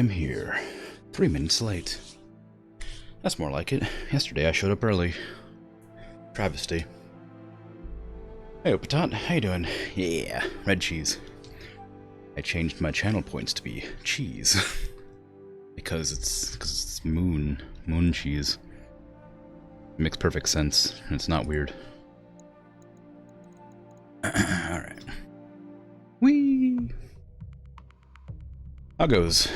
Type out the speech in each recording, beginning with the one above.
am here. 3 minutes late. That's more like it. Yesterday I showed up early. Travesty. Hey, Patat, how you doing? Yeah, red cheese. I changed my channel points to be cheese. because it's moon cheese. It makes perfect sense, and it's not weird. Alright. Whee! How goes?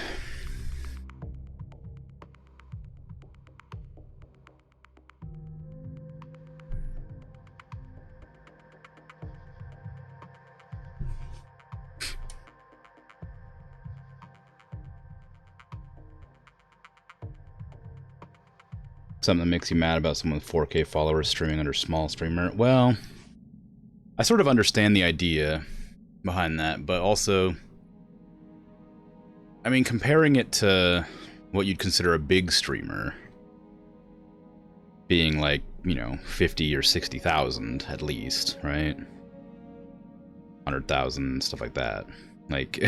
Something that makes you mad about someone with 4K followers streaming under small streamer? Well, I sort of understand the idea behind that, but also, I mean, comparing it to what you'd consider a big streamer being like, you know, 50 or 60,000 at least, right? 100,000, stuff like that. Like,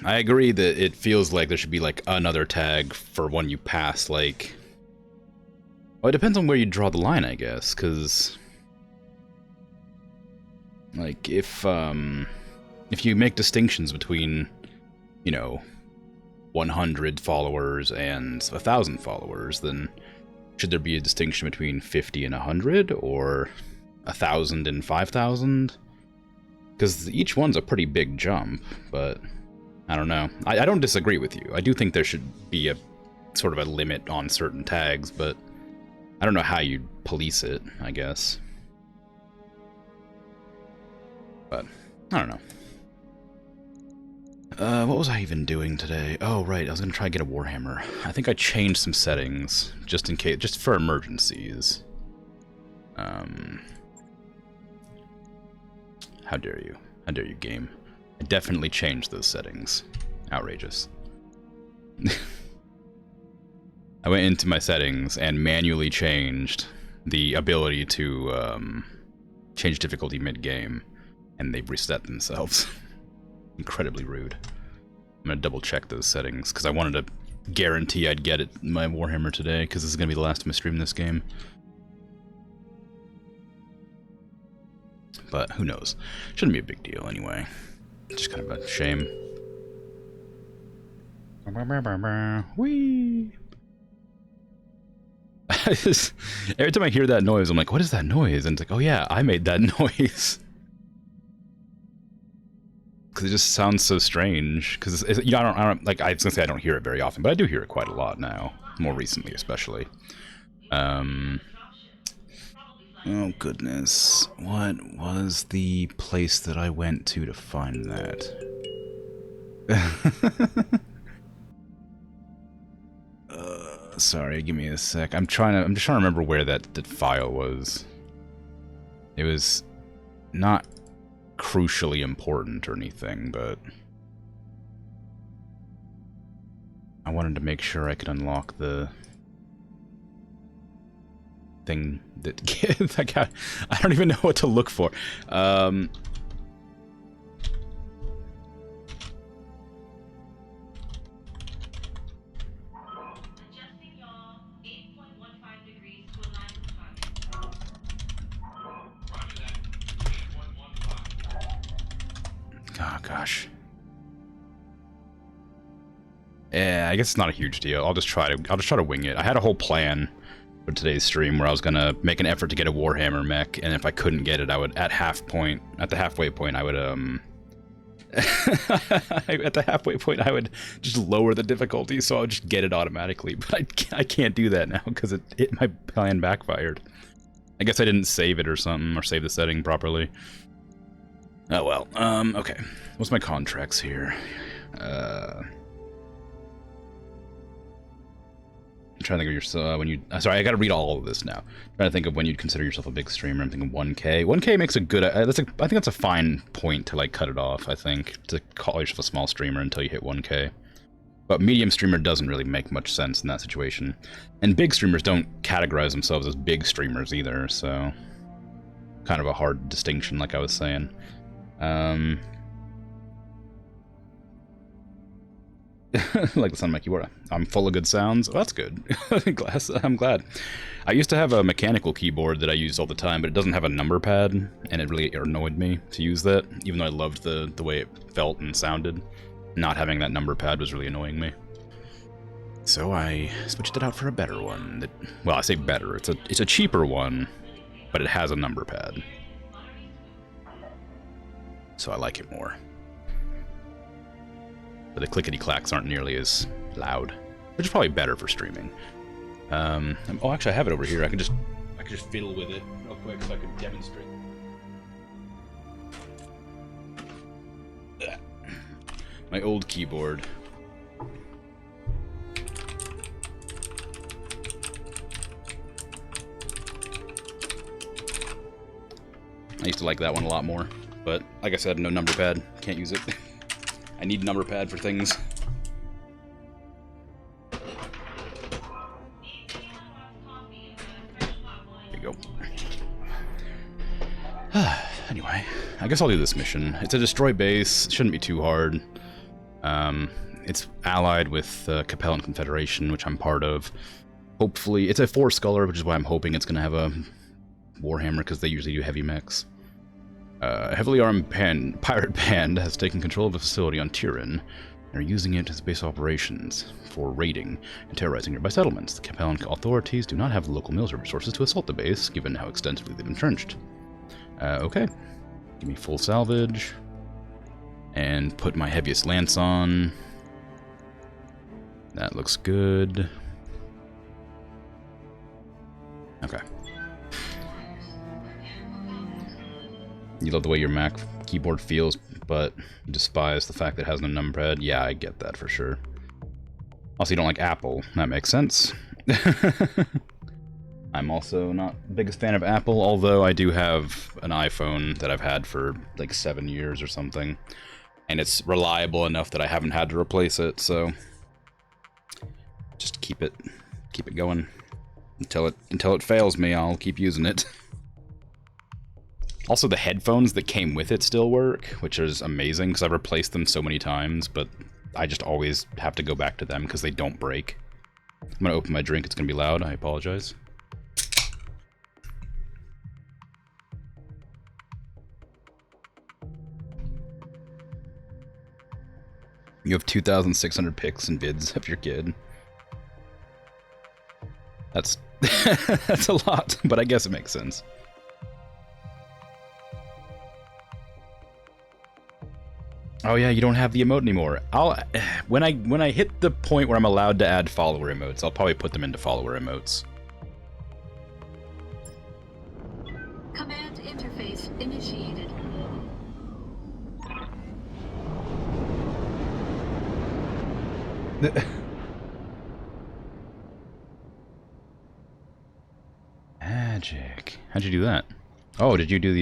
I agree that it feels like there should be like another tag for when you pass, like, well, it depends on where you draw the line, I guess, because like if you make distinctions between, you know, 100 followers and 1,000 followers, then should there be a distinction between 50 and 100, or 1,000 and 5,000? Because each one's a pretty big jump, but I don't know. I don't disagree with you. I do think there should be a sort of a limit on certain tags, but I don't know how you'd police it, I guess. But I don't know. What was I even doing today? Oh, right, I was gonna try to get a Warhammer. I think I changed some settings just in case, just for emergencies. How dare you? How dare you, game? I definitely changed those settings. Outrageous. I went into my settings and manually changed the ability to change difficulty mid-game, and they've reset themselves. Incredibly rude. I'm gonna double check those settings, because I wanted to guarantee I'd get it my Warhammer today, because this is gonna be the last time I stream this game. But who knows? Shouldn't be a big deal anyway. Just kind of a shame. Whee! Every time I hear that noise, I'm like, what is that noise? And it's like, oh yeah, I made that noise. Because it just sounds so strange. Because, you know, I don't, like, I was going to say I don't hear it very often, but I do hear it quite a lot now. More recently, especially. Oh, goodness. What was the place that I went to find that? Sorry, give me a sec. I'm just trying to remember where that file was. It was not crucially important or anything, but I wanted to make sure I could unlock the thing that like, I don't even know what to look for. Oh gosh. Yeah, I guess it's not a huge deal. I'll just try to wing it. I had a whole plan for today's stream where I was gonna make an effort to get a Warhammer mech, and if I couldn't get it, I would at the halfway point I would at the halfway point I would just lower the difficulty, so I would just get it automatically. But I can't do that now because my plan backfired. I guess I didn't save it or something, or save the setting properly. Oh well. Okay. What's my contracts here? I'm trying to think of yourself when you. Sorry, I got to read all of this now. I'm trying to think of when you'd consider yourself a big streamer. I'm thinking 1K. 1K makes a good. I think that's a fine point to like cut it off. I think to call yourself a small streamer until you hit 1K. But medium streamer doesn't really make much sense in that situation. And big streamers don't categorize themselves as big streamers either. So kind of a hard distinction, like I was saying. Like the sound of my keyboard. I'm full of good sounds. Oh, that's good. Glass. I'm glad. I used to have a mechanical keyboard that I used all the time, but it doesn't have a number pad, and it really annoyed me to use that, even though I loved the way it felt and sounded. Not having that number pad was really annoying me. So I switched it out for a better one. That, well, I say better. It's a cheaper one, but it has a number pad. So I like it more. But the clickety-clacks aren't nearly as loud, which is probably better for streaming. Oh, actually, I have it over here. I could just fiddle with it real quick so I could demonstrate. My old keyboard. I used to like that one a lot more, but like I said, no number pad. Can't use it. I need a number pad for things. There you go. Anyway, I guess I'll do this mission. It's a destroy base. It shouldn't be too hard. It's allied with Capellan Confederation, which I'm part of. Hopefully, it's a 4-sculler, which is why I'm hoping it's going to have a Warhammer, because they usually do heavy mechs. A heavily armed pirate band has taken control of a facility on Tyrian and are using it as base operations for raiding and terrorizing nearby settlements. The Capellan authorities do not have the local military resources to assault the base, given how extensively they've entrenched. Okay. Give me full salvage. And put my heaviest lance on. That looks good. Okay. You love the way your Mac keyboard feels, but you despise the fact that it has no number pad. Yeah, I get that for sure. Also, you don't like Apple. That makes sense. I'm also not the biggest fan of Apple, although I do have an iPhone that I've had for like 7 years or something. And it's reliable enough that I haven't had to replace it, so just keep it going until it fails me. I'll keep using it. Also, the headphones that came with it still work, which is amazing because I've replaced them so many times, but I just always have to go back to them because they don't break. I'm gonna open my drink. It's gonna be loud. I apologize. You have 2,600 pics and vids of your kid. That's that's a lot, but I guess it makes sense. Oh yeah, you don't have the emote anymore. When I hit the point where I'm allowed to add follower emotes, I'll probably put them into follower emotes. Command interface initiated. Magic. How'd you do that? Oh, did you do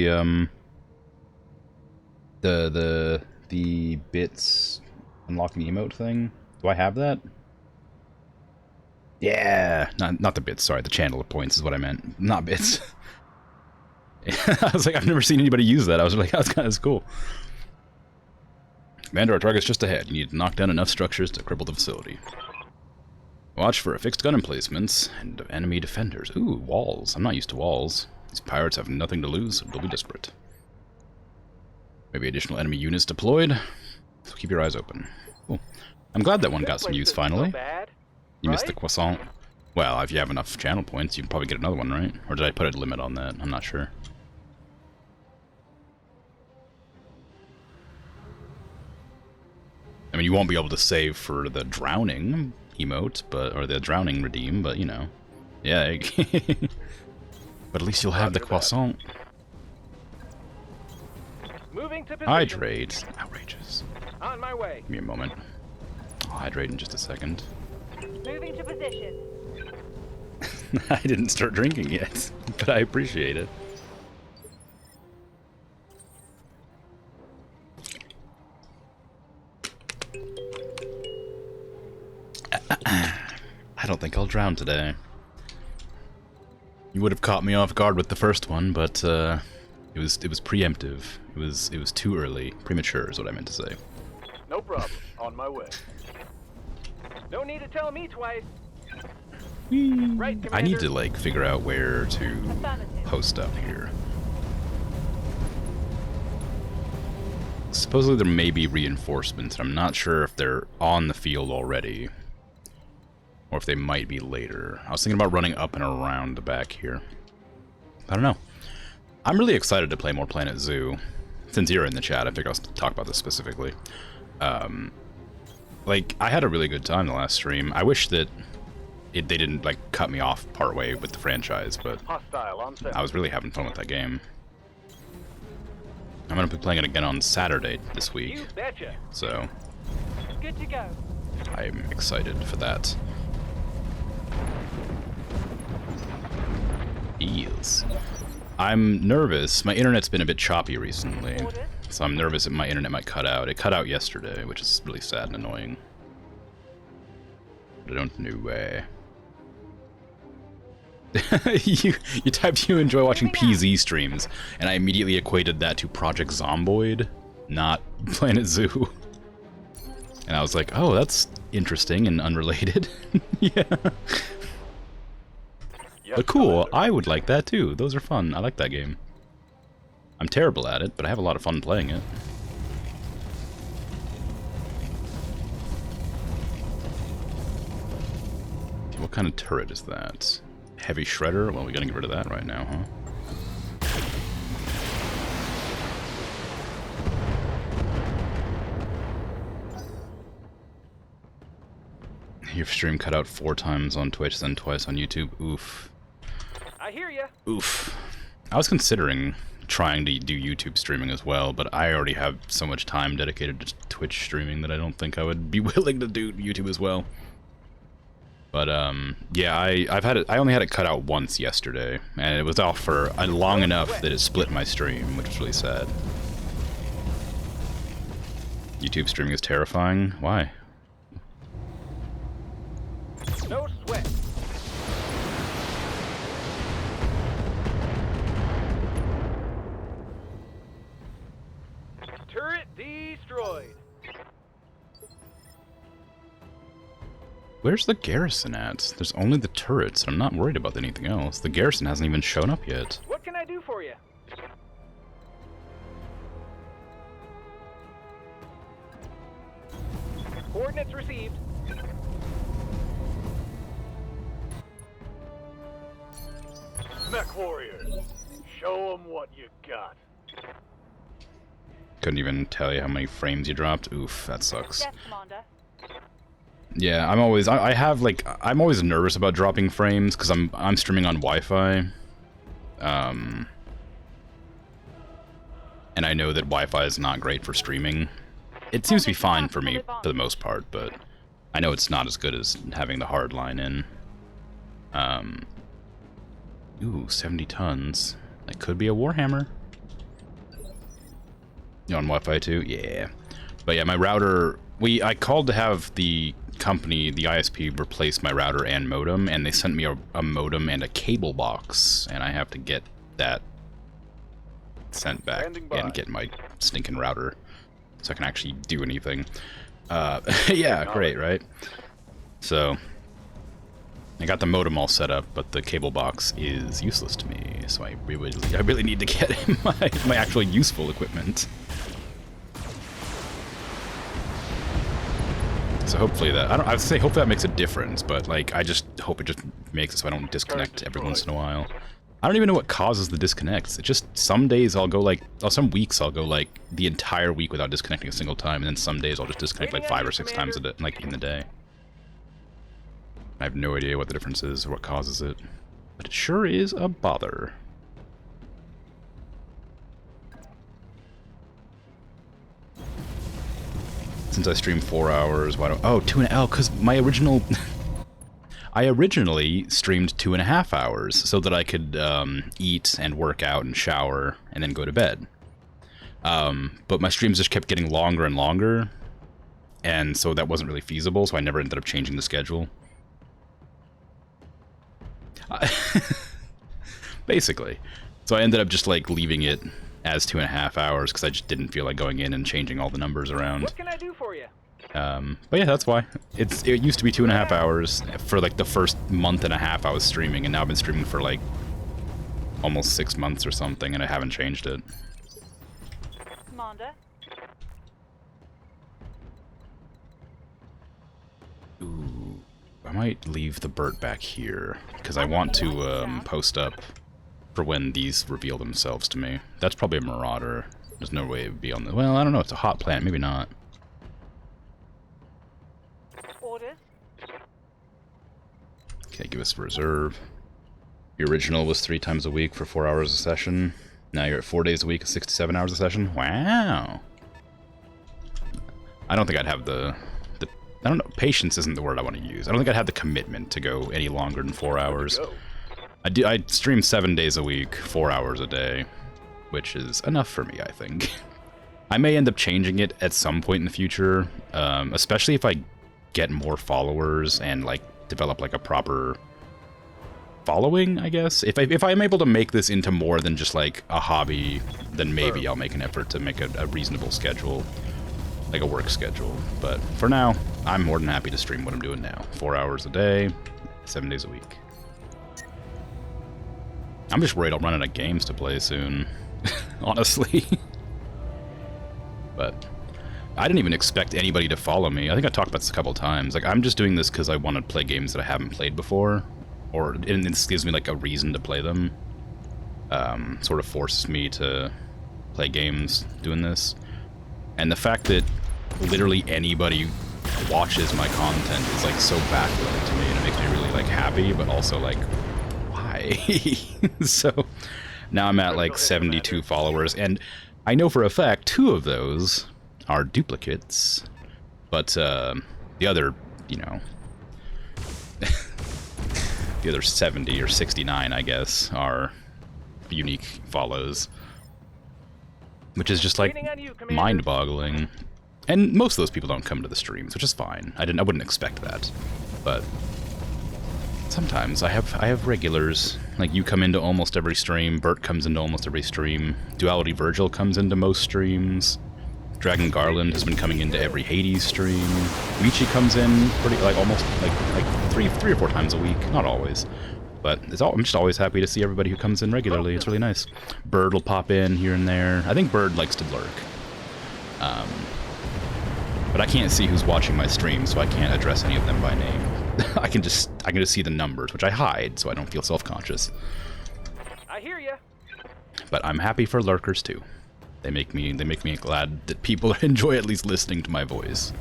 the bits unlocking the emote thing? Do I have that? Yeah, not the bits. Sorry, the channel of points is what I meant. Not bits. I was like, I've never seen anybody use that. I was like, that's kind of cool. Commander, our target's just ahead. You need to knock down enough structures to cripple the facility. Watch for affixed gun emplacements and enemy defenders. Ooh, walls. I'm not used to walls. These pirates have nothing to lose, so they'll be desperate. Maybe additional enemy units deployed. So keep your eyes open. Cool. I'm glad that one got some use finally. You missed the croissant. Well, if you have enough channel points, you can probably get another one, right? Or did I put a limit on that? I'm not sure. I mean, you won't be able to save for the drowning emote, or the drowning redeem, but you know. Yeah. But at least you'll have the croissant. Moving to position. Hydrate. Outrageous. On my way. Give me a moment. I'll hydrate in just a second. Moving to position. I didn't start drinking yet, but I appreciate it. I don't think I'll drown today. You would have caught me off guard with the first one, but it was preemptive. It was too early. Premature is what I meant to say. No problem. On my way. No need to tell me twice. Whee. Right, I need Commander. to, like, figure out where to Affirmative. post up here. Supposedly there may be reinforcements, and I'm not sure if they're on the field already, or if they might be later. I was thinking about running up and around the back here. I don't know. I'm really excited to play more Planet Zoo. Since you're in the chat, I figured I'll talk about this specifically. Like, I had a really good time the last stream. I wish that they didn't, like, cut me off partway with the franchise, but Hostile on set. I was really having fun with that game. I'm gonna be playing it again on Saturday this week, You betcha. so Good to go. I'm excited for that. Eels. I'm nervous. My internet's been a bit choppy recently, Orders. so I'm nervous that my internet might cut out. It cut out yesterday, which is really sad and annoying. But I don't know why. you typed you enjoy watching PZ streams, and I immediately equated that to Project Zomboid, not Planet Zoo. And I was like, oh, that's interesting and unrelated. Yeah. Yes, But cool, Commander. I would like that too. Those are fun. I like that game. I'm terrible at it, but I have a lot of fun playing it. What kind of turret is that? Heavy shredder? Well, we gotta get rid of that right now, huh? Your stream cut out 4 times on Twitch, then twice on YouTube. Oof. I hear ya. Oof. I was considering trying to do YouTube streaming as well, but I already have so much time dedicated to Twitch streaming that I don't think I would be willing to do YouTube as well. But yeah, I only had it cut out once yesterday, and it was off for long enough that it split my stream, which was really sad. YouTube streaming is terrifying. Why? No sweat. Turret destroyed. Where's the garrison at? There's only the turrets. I'm not worried about anything else. The garrison hasn't even shown up yet. What can I do for you? Coordinates received. Mech warriors, show them what you got. Couldn't even tell you how many frames you dropped. Oof, that sucks. Yes, Commander. Yeah, I'm always I'm always nervous about dropping frames because I'm streaming on Wi-Fi, and I know that Wi-Fi is not great for streaming. It seems to be fine for me for the most part, but I know it's not as good as having the hard line in. Ooh, 70 tons. That could be a Warhammer. You on Wi-Fi too? Yeah. But yeah, my router. I called to have the company, the ISP, replace my router and modem, and they sent me a modem and a cable box, and I have to get that sent back Standing by. and get my stinking router so I can actually do anything. Yeah, great, right? So I got the modem all set up, but the cable box is useless to me, so I really need to get my actual useful equipment. So hopefully I would say hopefully that makes a difference, but like I just hope it just makes it so I don't disconnect every once in a while. I don't even know what causes the disconnects. It just, some days I'll go like, some weeks I'll go like the entire week without disconnecting a single time, and then some days I'll just disconnect like 5 or 6 times like in the day. I have no idea what the difference is or what causes it, but it sure is a bother. Since I stream 4 hours, why don't... Oh, 2.5... because my original... I originally streamed 2.5 hours so that I could eat and work out and shower and then go to bed. But my streams just kept getting longer and longer, and so that wasn't really feasible, so I never ended up changing the schedule. Basically. So I ended up just like leaving it as 2.5 hours because I just didn't feel like going in and changing all the numbers around. What can I do for you? But yeah, that's why. It used to be 2.5 hours. For like the first month and a half I was streaming, and now I've been streaming for like almost 6 months or something, and I haven't changed it. Commander. Ooh, I might leave the Burt back here, because I want to post up for when these reveal themselves to me. That's probably a Marauder. There's no way it would be on the... Well, I don't know. It's a hot planet. Maybe not. Orders. Okay, give us reserve. The original was 3 times a week for 4 hours a session. Now you're at 4 days a week, 67 hours a session. Wow. I don't think I'd have the I don't know. Patience isn't the word I want to use. I don't think I'd have the commitment to go any longer than 4 hours. I stream 7 days a week, 4 hours a day, which is enough for me, I think. I may end up changing it at some point in the future, especially if I get more followers and like develop like a proper following, I guess. If I'm able to make this into more than just like a hobby, then maybe I'll make an effort to make a reasonable schedule, like a work schedule. But for now, I'm more than happy to stream what I'm doing now. 4 hours a day, 7 days a week. I'm just worried I'll run out of games to play soon, honestly. But I didn't even expect anybody to follow me. I think I talked about this a couple times. Like, I'm just doing this because I want to play games that I haven't played before, and this gives me like a reason to play them. Sort of forces me to play games doing this. And the fact that literally anybody watches my content is like so baffling to me, and it makes me really like happy, but also like, why? So now I'm at like 72 followers, and I know for a fact 2 of those are duplicates, but the other, you know, the other 70 or 69, I guess, are unique follows, which is just like mind-boggling. And most of those people don't come to the streams, which is fine. I wouldn't expect that, but sometimes I have regulars. Like, you come into almost every stream. Bert comes into almost every stream. Duality Virgil comes into most streams. Dragon Garland has been coming into every Hades stream. Michi comes in pretty almost like three or four times a week. Not always, but I'm just always happy to see everybody who comes in regularly. It's really nice. Bird will pop in here and there. I think Bird likes to lurk. But I can't see who's watching my stream, so I can't address any of them by name. I can just see the numbers, which I hide so I don't feel self-conscious. I hear ya. But I'm happy for lurkers too. They make me glad that people enjoy at least listening to my voice.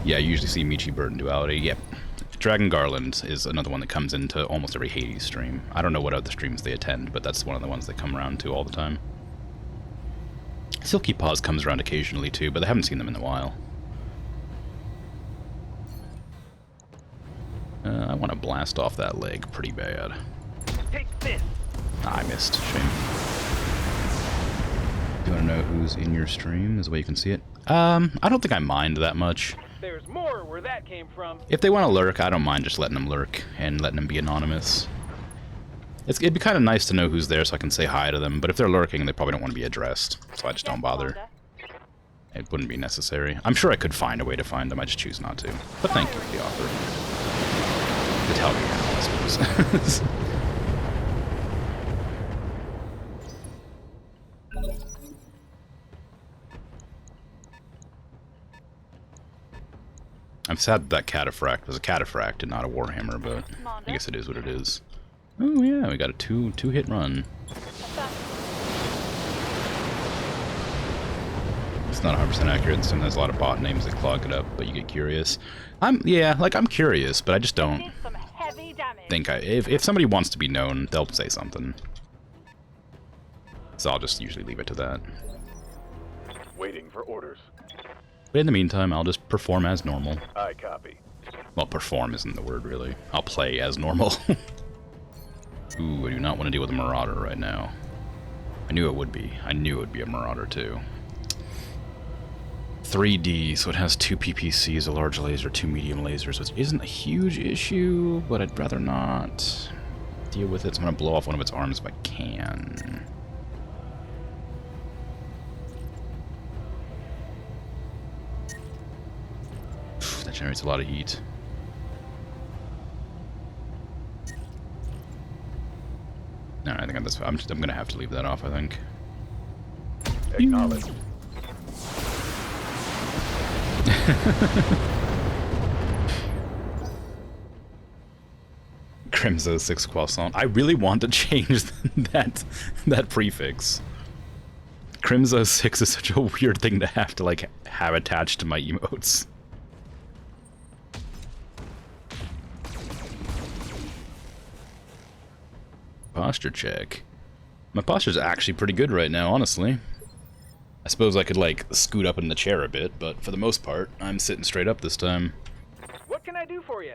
Yeah, you usually see Michi, Bird, and Duality. Yep. Dragon Garland is another one that comes into almost every Hades stream. I don't know what other streams they attend, but that's one of the ones they come around to all the time. Silky Paws comes around occasionally too, but I haven't seen them in a while. I want to blast off that leg pretty bad. Take this. I missed. Shame. Do you want to know who's in your stream? Is the way you can see it? I don't think I mind that much. There's more where that came from. If they want to lurk, I don't mind just letting them lurk and letting them be anonymous. It'd be kind of nice to know who's there so I can say hi to them, but if they're lurking, they probably don't want to be addressed, so I just don't bother. It wouldn't be necessary. I'm sure I could find a way to find them, I just choose not to. But thank you for the offer. To tell me how, I suppose. I'm sad that cataphract was a cataphract and not a Warhammer, but I guess it is what it is. Oh yeah, we got a two-hit run. It's not 100% accurate. Sometimes there's a lot of bot names that clog it up, but you get curious. I'm curious, but I just don't think if somebody wants to be known, they'll say something. So I'll just usually leave it to that. Waiting for orders. But in the meantime, I'll just perform as normal. I copy. Well, perform isn't the word, really. I'll play as normal. Ooh, I do not want to deal with a Marauder right now. I knew it would be. I knew it would be a Marauder, too. 3D, so it has 2 PPCs, a large laser, 2 medium lasers, which isn't a huge issue, but I'd rather not deal with it, so I'm going to blow off one of its arms if I can. generates a lot of heat. Alright, I think I'm gonna have to leave that off, I think. Acknowledged. Crimzo 6 croissant. I really want to change that prefix. Crimzo 6 is such a weird thing to have like have attached to my emotes. Posture check. My posture's actually pretty good right now, honestly. I suppose I could like scoot up in the chair a bit, but for the most part, I'm sitting straight up this time. What can I do for you?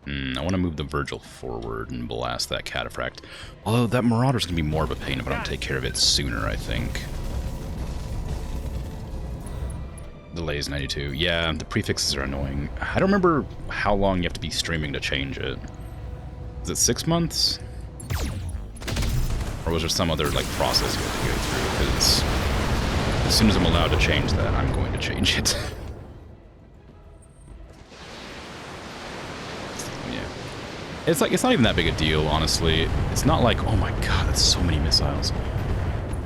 I want to move the Virgil forward and blast that Cataphract. Although that Marauder's going to be more of a pain if I don't take care of it sooner, I think. Delays 92. Yeah, the prefixes are annoying. I don't remember how long you have to be streaming to change it. Is it 6 months? Or was there some other like process you have to go through? Because as soon as I'm allowed to change that, I'm going to change it. It's like, it's not even that big a deal, honestly. It's not like, oh my god, that's so many missiles.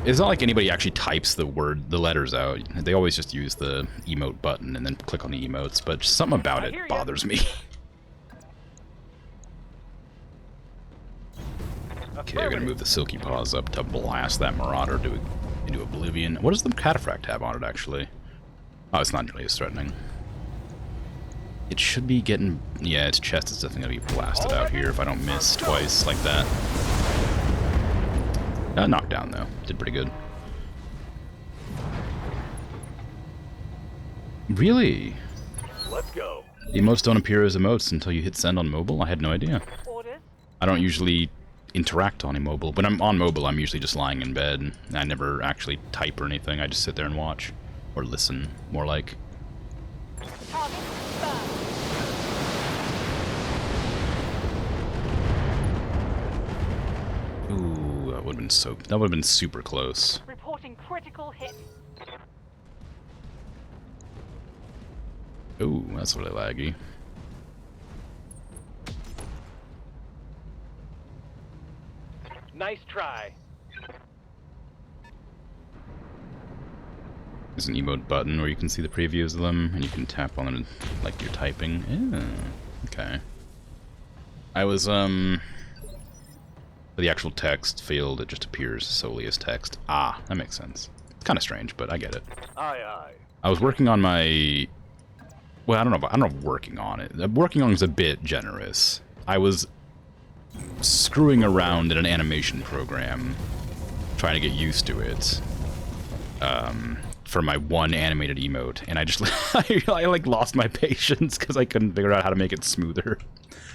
It's not like anybody actually types the letters out. They always just use the emote button and then click on the emotes, but something about it bothers me. Okay, we're gonna move the Silky Paws up to blast that Marauder into oblivion. What does the Cataphract have on it, actually? Oh, it's not nearly as threatening. It should be getting... Yeah, its chest is definitely going to be blasted out here if I don't miss twice like that. Knocked down, though. Did pretty good. Really? Let's go. The emotes don't appear as emotes until you hit send on mobile? I had no idea. Orders. I don't usually interact on mobile. When I'm on mobile, I'm usually just lying in bed. I never actually type or anything. I just sit there and watch. Or listen, more like. Target burned. Ooh, that would have been super close. Reporting critical hit. Ooh, that's really laggy. Nice try. There's an emote button where you can see the previews of them, and you can tap on them like you're typing. Yeah, okay. I was, for the actual text field, it just appears solely as text. Ah, that makes sense. It's kind of strange, but I get it. Aye, aye. I was working on my... Well, I don't know if working on it. Working on is a bit generous. I was screwing around in an animation program, trying to get used to it. For my one animated emote, and I just I like lost my patience because I couldn't figure out how to make it smoother.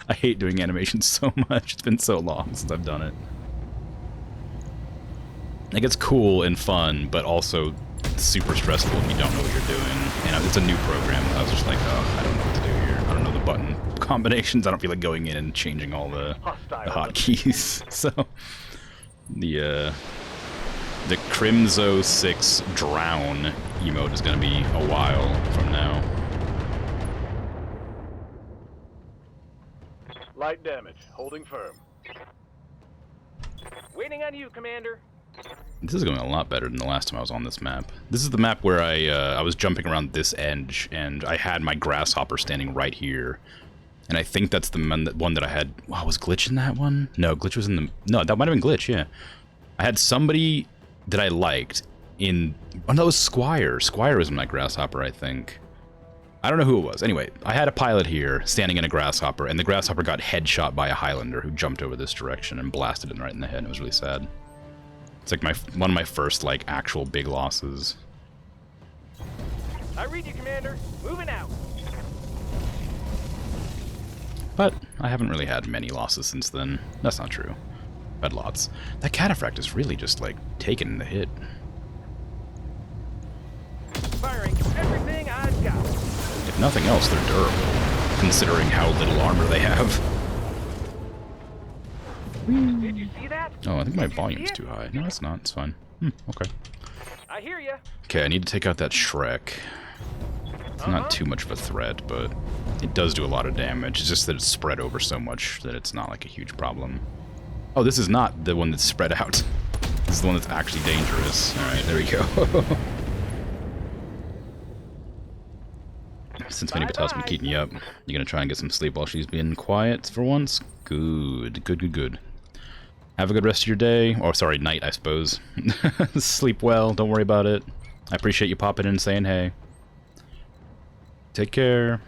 I hate doing animations so much. It's been so long since I've done it. Like, it's cool and fun, but also super stressful if you don't know what you're doing. And it's a new program. I was just like, oh, I don't know what to do here. I don't know the button combinations. I don't feel like going in and changing all the hotkeys. So the Crimzo 6 Drown emote is going to be a while from now. Light damage. Holding firm. Waiting on you, Commander. This is going a lot better than the last time I was on this map. This is the map where I was jumping around this edge, and I had my Grasshopper standing right here. And I think that's the one that I had... Wow, was Glitch in that one? No, Glitch was in the... No, that might have been Glitch, yeah. I had somebody that I liked in... Oh, no, it was Squire. Squire was in my Grasshopper, I think. I don't know who it was. Anyway, I had a pilot here standing in a Grasshopper, and the Grasshopper got headshot by a Highlander who jumped over this direction and blasted him right in the head. It was really sad. It's like one of my first, like, actual big losses. I read you, Commander. Moving out. But I haven't really had many losses since then. That's not true. I've had lots. That Cataphract is really just, like, taking the hit. Firing everything I've got. If nothing else, they're durable, considering how little armor they have. Did you see that? Oh, I think my volume's too high. No, it's not. It's fine. Okay. I hear ya. Okay, I need to take out that Shrek. It's not too much of a threat, but it does do a lot of damage. It's just that it's spread over so much that it's not like a huge problem. Oh, this is not the one that's spread out. This is the one that's actually dangerous. Alright, there we go. Since Minnie Patel's been keeping you up, you gonna try and get some sleep while she's been quiet for once? Good. Good. Have a good rest of your day. Or, sorry, night, I suppose. Sleep well, don't worry about it. I appreciate you popping in and saying hey. Take care.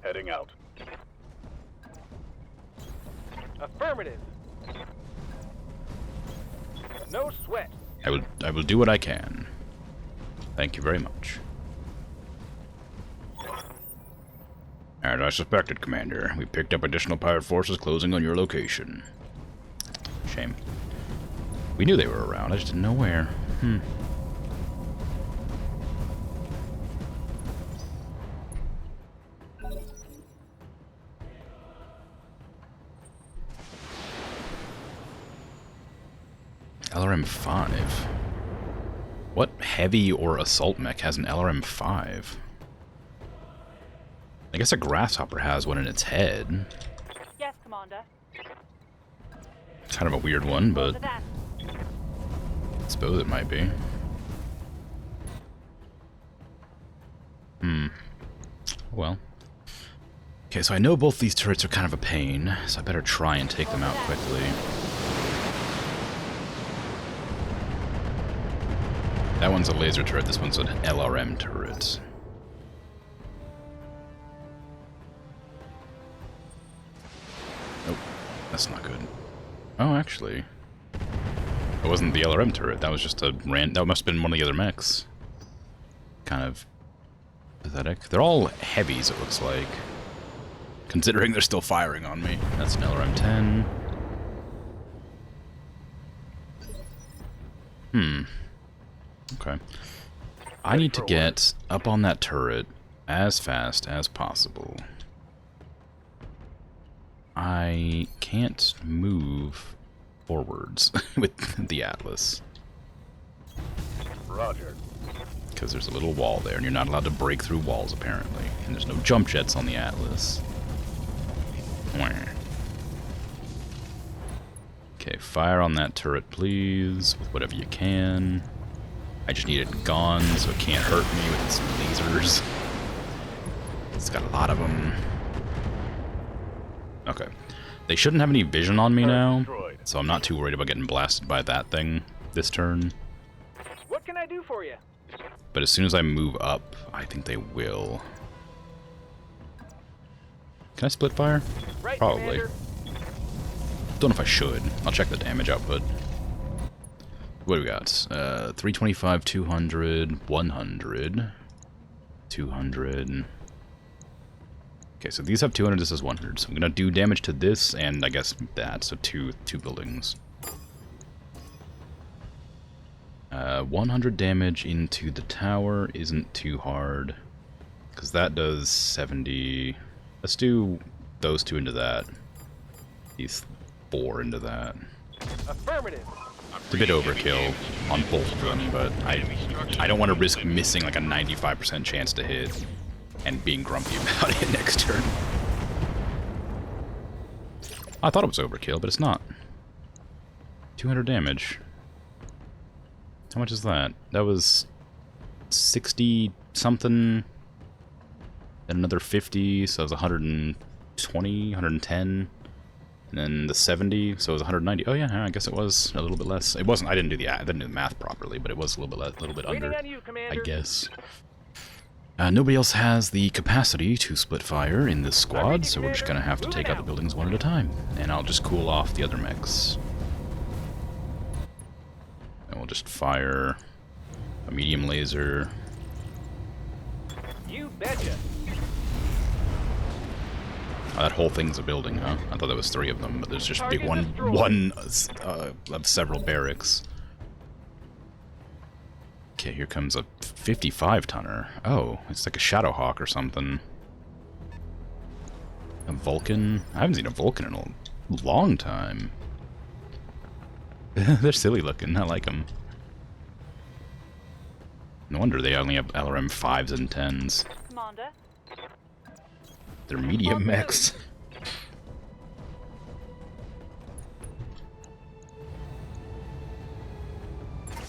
Heading out. Affirmative. No sweat. I will do what I can. Thank you very much. As I suspected, Commander. We picked up additional pirate forces closing on your location. Shame. We knew they were around, I just didn't know where. LRM-5. What heavy or assault mech has an LRM-5? I guess a grasshopper has one in its head. Yes, Commander. Kind of a weird one, but I suppose it might be. Well. Okay, so I know both these turrets are kind of a pain, so I better try and take them out quickly. That one's a laser turret, this one's an LRM turret. Nope, that's not good. Oh, actually. It wasn't the LRM turret, that was just a that must have been one of the other mechs. Kind of pathetic. They're all heavies, it looks like. Considering they're still firing on me. That's an LRM-10. Okay. I need to get up on that turret as fast as possible. I can't move forwards with the Atlas. Roger. Because there's a little wall there, and you're not allowed to break through walls, apparently. And there's no jump jets on the Atlas. Okay, fire on that turret, please, with whatever you can. I just need it gone so it can't hurt me with its lasers. It's got a lot of them. Okay. They shouldn't have any vision on me now, so I'm not too worried about getting blasted by that thing this turn. What can I do for you? But as soon as I move up, I think they will. Can I split fire? Right, Probably. Commander. Don't know if I should. I'll check the damage output. What do we got? 325, 200, 100, 200. Okay, so these have 200, this is 100. So I'm gonna do damage to this and I guess that, so two buildings. 100 damage into the tower isn't too hard, because that does 70. Let's do those two into that. These 4 into that. Affirmative. It's a bit overkill on both of them, but I don't want to risk missing like a 95% chance to hit and being grumpy about it next turn. I thought it was overkill, but it's not. 200 damage. How much is that? That was 60 something, and another 50, so it was 120, 110. And then the 70, so it was 190. Oh yeah, I guess it was a little bit less. It wasn't. I didn't do the math properly, but it was a little bit under. On you, Commander. I guess. Nobody else has the capacity to split fire in this squad, so we're just gonna have to take out the buildings one at a time, and I'll just cool off the other mechs. And we'll just fire a medium laser. You betcha. Oh, that whole thing's a building, huh? I thought there was 3 of them, but there's just big one of several barracks. Okay, here comes a 55-tonner. Oh, it's like a Shadowhawk or something. A Vulcan? I haven't seen a Vulcan in a long time. They're silly looking, I like them. No wonder they only have LRM 5s and 10s. Commander. They're medium mechs.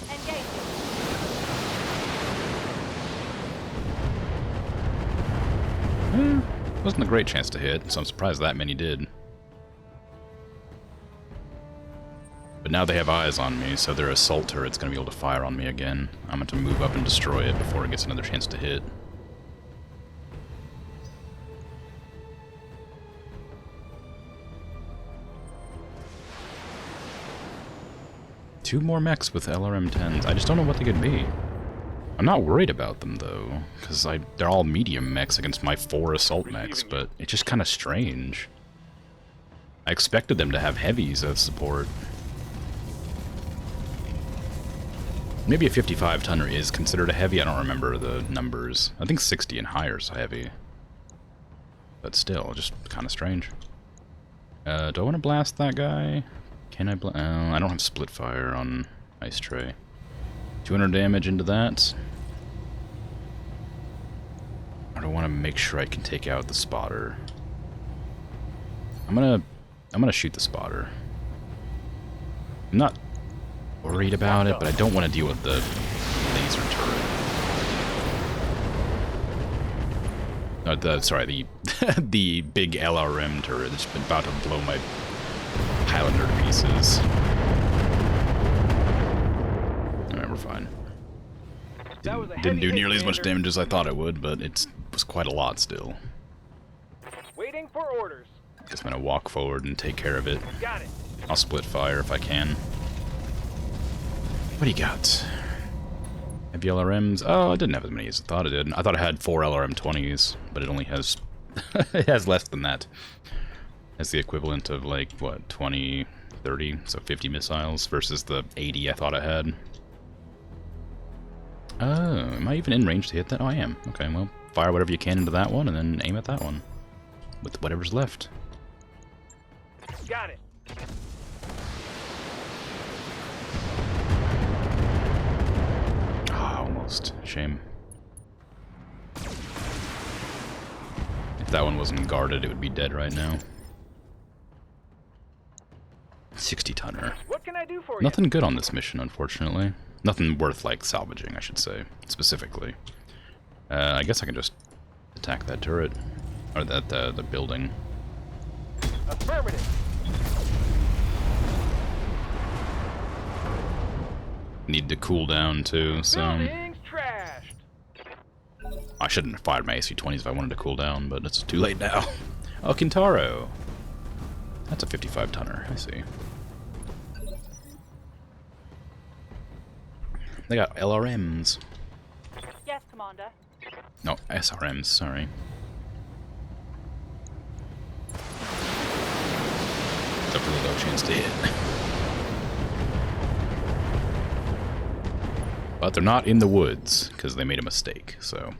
Engage. Wasn't a great chance to hit, so I'm surprised that many did. But now they have eyes on me, so their assault turret's going to be able to fire on me again. I'm going to move up and destroy it before it gets another chance to hit. Two more mechs with LRM-10s. I just don't know what they could be. I'm not worried about them, though, because they're all medium mechs against my 4 assault mechs, but it's just kind of strange. I expected them to have heavies as support. Maybe a 55-tonner is considered a heavy. I don't remember the numbers. I think 60 and higher is heavy. But still, just kind of strange. Do I want to blast that guy? Can I I don't have split fire on Ice Tray. 200 damage into that. I don't want to make sure I can take out the spotter. I'm gonna shoot the spotter. I'm not worried about it, but I don't want to deal with the laser turret. Sorry, the the big LRM turret that's been about to blow my Highlander to pieces. Alright, we're fine. Didn't do nearly as much damage as I thought it would, but it was quite a lot still. Waiting for orders. Guess I'm gonna walk forward and take care of it. Got it. I'll split fire if I can. What do you got? Heavy LRMs? Oh, I didn't have as many as I thought it did. I thought I had 4 LRM-20s, but it only has it has less than that. It's the equivalent of like what, 20, 30, so 50 missiles versus the 80 I thought I had. Oh, am I even in range to hit that? Oh, I am. Okay, well, fire whatever you can into that one and then aim at that one with whatever's left. Got it. Ah, almost. Shame. If that one wasn't guarded, it would be dead right now. 60-tonner. What can I do for you? Nothing good on this mission, unfortunately. Nothing worth, like, salvaging, I should say, specifically. I guess I can just attack that turret. Or that, the building. Affirmative. Need to cool down, too, so... Buildings trashed. I shouldn't have fired my AC-20s if I wanted to cool down, but it's too late now. Oh, Kintaro! That's a 55-tonner, I see. They got LRMs. Yes, Commander. No, SRMs, sorry. It's a really low chance to hit. But they're not in the woods, because they made a mistake, so...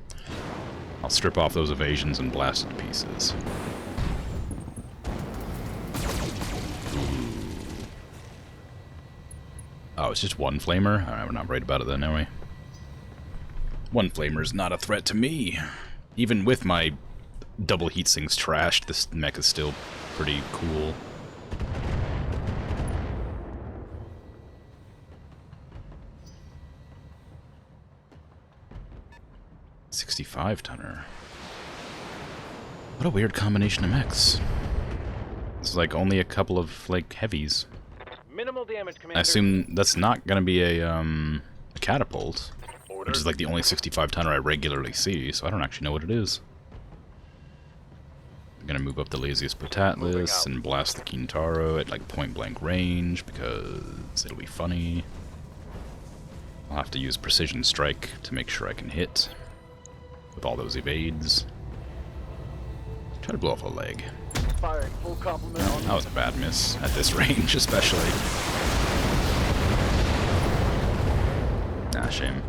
I'll strip off those evasions and blast it to pieces. Oh, it's just one flamer? Alright, we're not worried about it then, are we? One flamer's not a threat to me. Even with my double heat sinks trashed, this mech is still pretty cool. $65-tonner. What a weird combination of mechs. It's like only a couple of, like, heavies. Minimal damage, Commander. I assume that's not going to be a catapult, which is like the only 65-tonner I regularly see, so I don't actually know what it is. I'm going to move up the laziest Battletetch and blast the Kintaro at like point-blank range, because it'll be funny. I'll have to use precision strike to make sure I can hit with all those evades. Try to blow off a leg. Firing full complement on That was a bad miss, at this range especially. Ah, shame.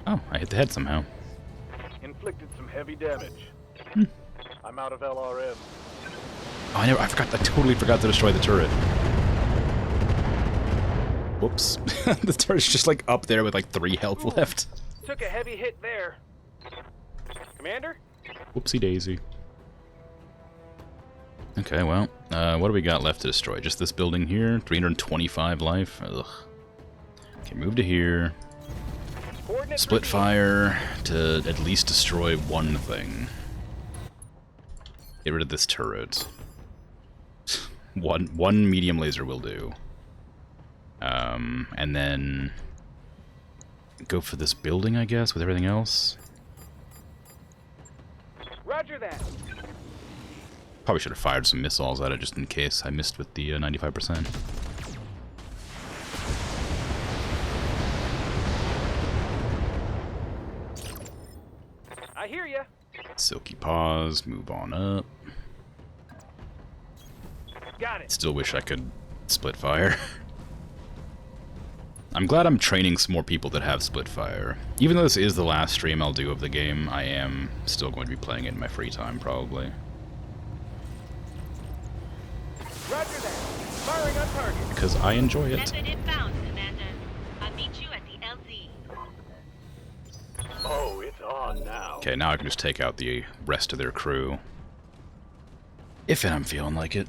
Oh, I hit the head somehow. inflicted some heavy damage. I'm out of LRM. Oh, I totally forgot to destroy the turret. Whoops. The turret's just like up there with like 3 health left. Took a heavy hit there. Commander? Whoopsie daisy. Okay, well, what do we got left to destroy? Just this building here? 325 life? Ugh. Okay, move to here. Coordinates Split received. fire to at least destroy one thing. Get rid of this turret. One medium laser will do. And then go for this building, I guess, with everything else. Roger that. Probably should have fired some missiles at it just in case I missed with the 95%. I hear ya. Silky paws, move on up. Got it. Still wish I could split fire. I'm glad I'm training some more people that have split fire. Even though this is the last stream I'll do of the game, I am still going to be playing it in my free time, probably. Roger that. Firing on target. Because I enjoy it. Method inbound, Commander. I'll meet you at the LZ. Oh, it's on now. Okay, now I can just take out the rest of their crew. If I'm feeling like it.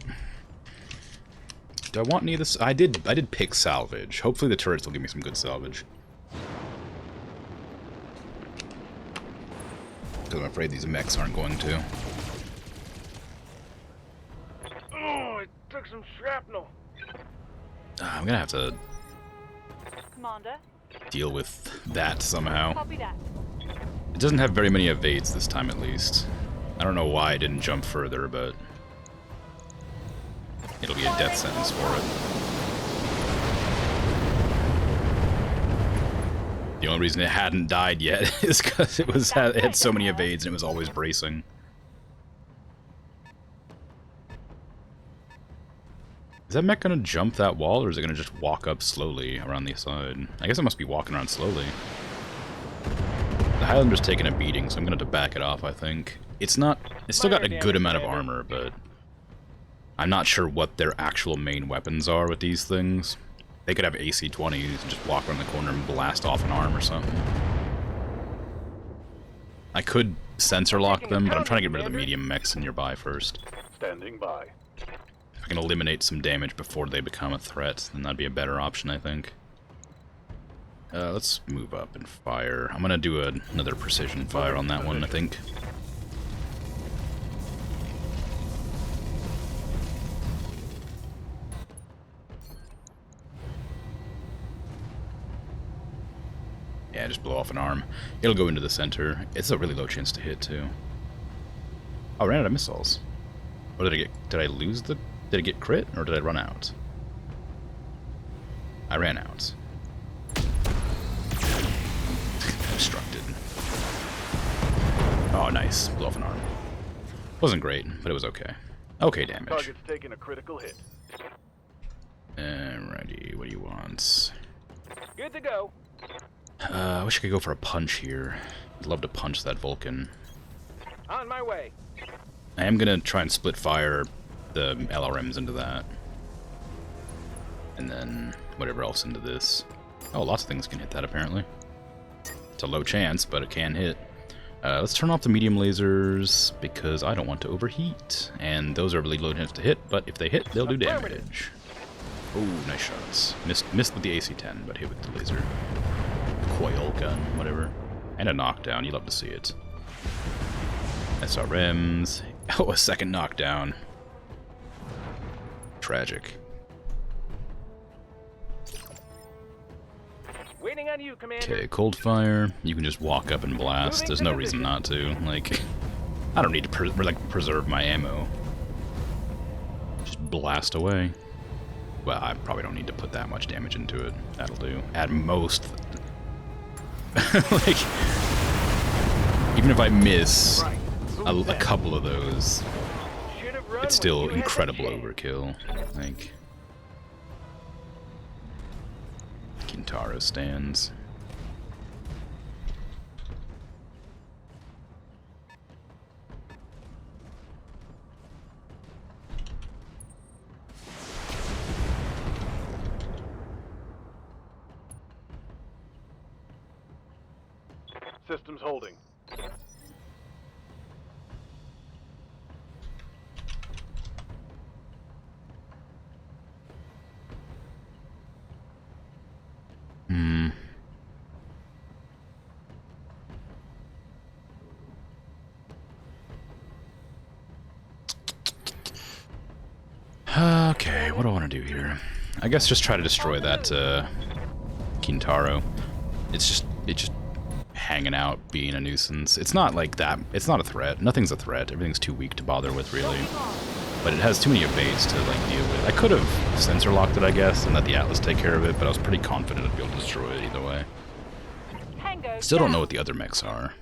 Do I want any of this? I did pick salvage. Hopefully the turrets will give me some good salvage. Because I'm afraid these mechs aren't going to. Oh, it took some shrapnel. I'm gonna have to Commander, deal with that somehow. copy that. It doesn't have very many evades this time, at least. I don't know why I didn't jump further, but it'll be a death sentence for it. The only reason it hadn't died yet is because it had so many evades and it was always bracing. Is that mech gonna jump that wall, or is it gonna just walk up slowly around the side? I guess it must be walking around slowly. The Highlander's taking a beating, so I'm gonna have to back it off, I think. It's still got a good amount of armor, but I'm not sure what their actual main weapons are with these things. They could have AC-20s and just walk around the corner and blast off an arm or something. I could sensor lock them, but I'm trying to get rid of the medium mechs nearby first. Standing by. If I can eliminate some damage before they become a threat, then that'd be a better option, I think. Let's move up and fire. I'm gonna do another precision fire on that one, I think. Yeah, just blow off an arm. It'll go into the center. It's a really low chance to hit, too. Oh, I ran out of missiles. What did I get? Did I lose the... Did it get crit, or did I run out? I ran out. Obstructed. Oh, nice. Blew off an arm. Wasn't great, but it was okay. Okay damage. Target's taking a critical hit. Alrighty, what do you want? Good to go. I wish I could go for a punch here. I'd love to punch that Vulcan. On my way. I am gonna try and split fire the LRMs into that. And then whatever else into this. Oh, lots of things can hit that apparently. It's a low chance, but it can hit. Let's turn off the medium lasers because I don't want to overheat. And those are really low chance to hit, but if they hit, they'll do damage. Oh, nice shots. Missed with the AC-10, but hit with the laser. Coil gun, whatever. And a knockdown, you love to see it. SRMs. Oh, a second knockdown. Tragic. Waiting on you, Commander. Okay, cold fire. You can just walk up and blast. There's no reason not to. Like, I don't need to preserve my ammo. Just blast away. Well, I probably don't need to put that much damage into it. That'll do. At most. Like, even if I miss a couple of those, Should have run it's when still you had the incredible chance. overkill. Like, Kintaro stands. Systems holding. Hmm. Okay, what do I want to do here? I guess just try to destroy that Kintaro. It's just hanging out, being a nuisance. It's not like that. It's not a threat. Nothing's a threat. Everything's too weak to bother with, really. But it has too many evades to like deal with. I could have sensor locked it, I guess, and let the Atlas take care of it. But I was pretty confident I'd be able to destroy it either way. Tango Still don't down. know what the other mechs are.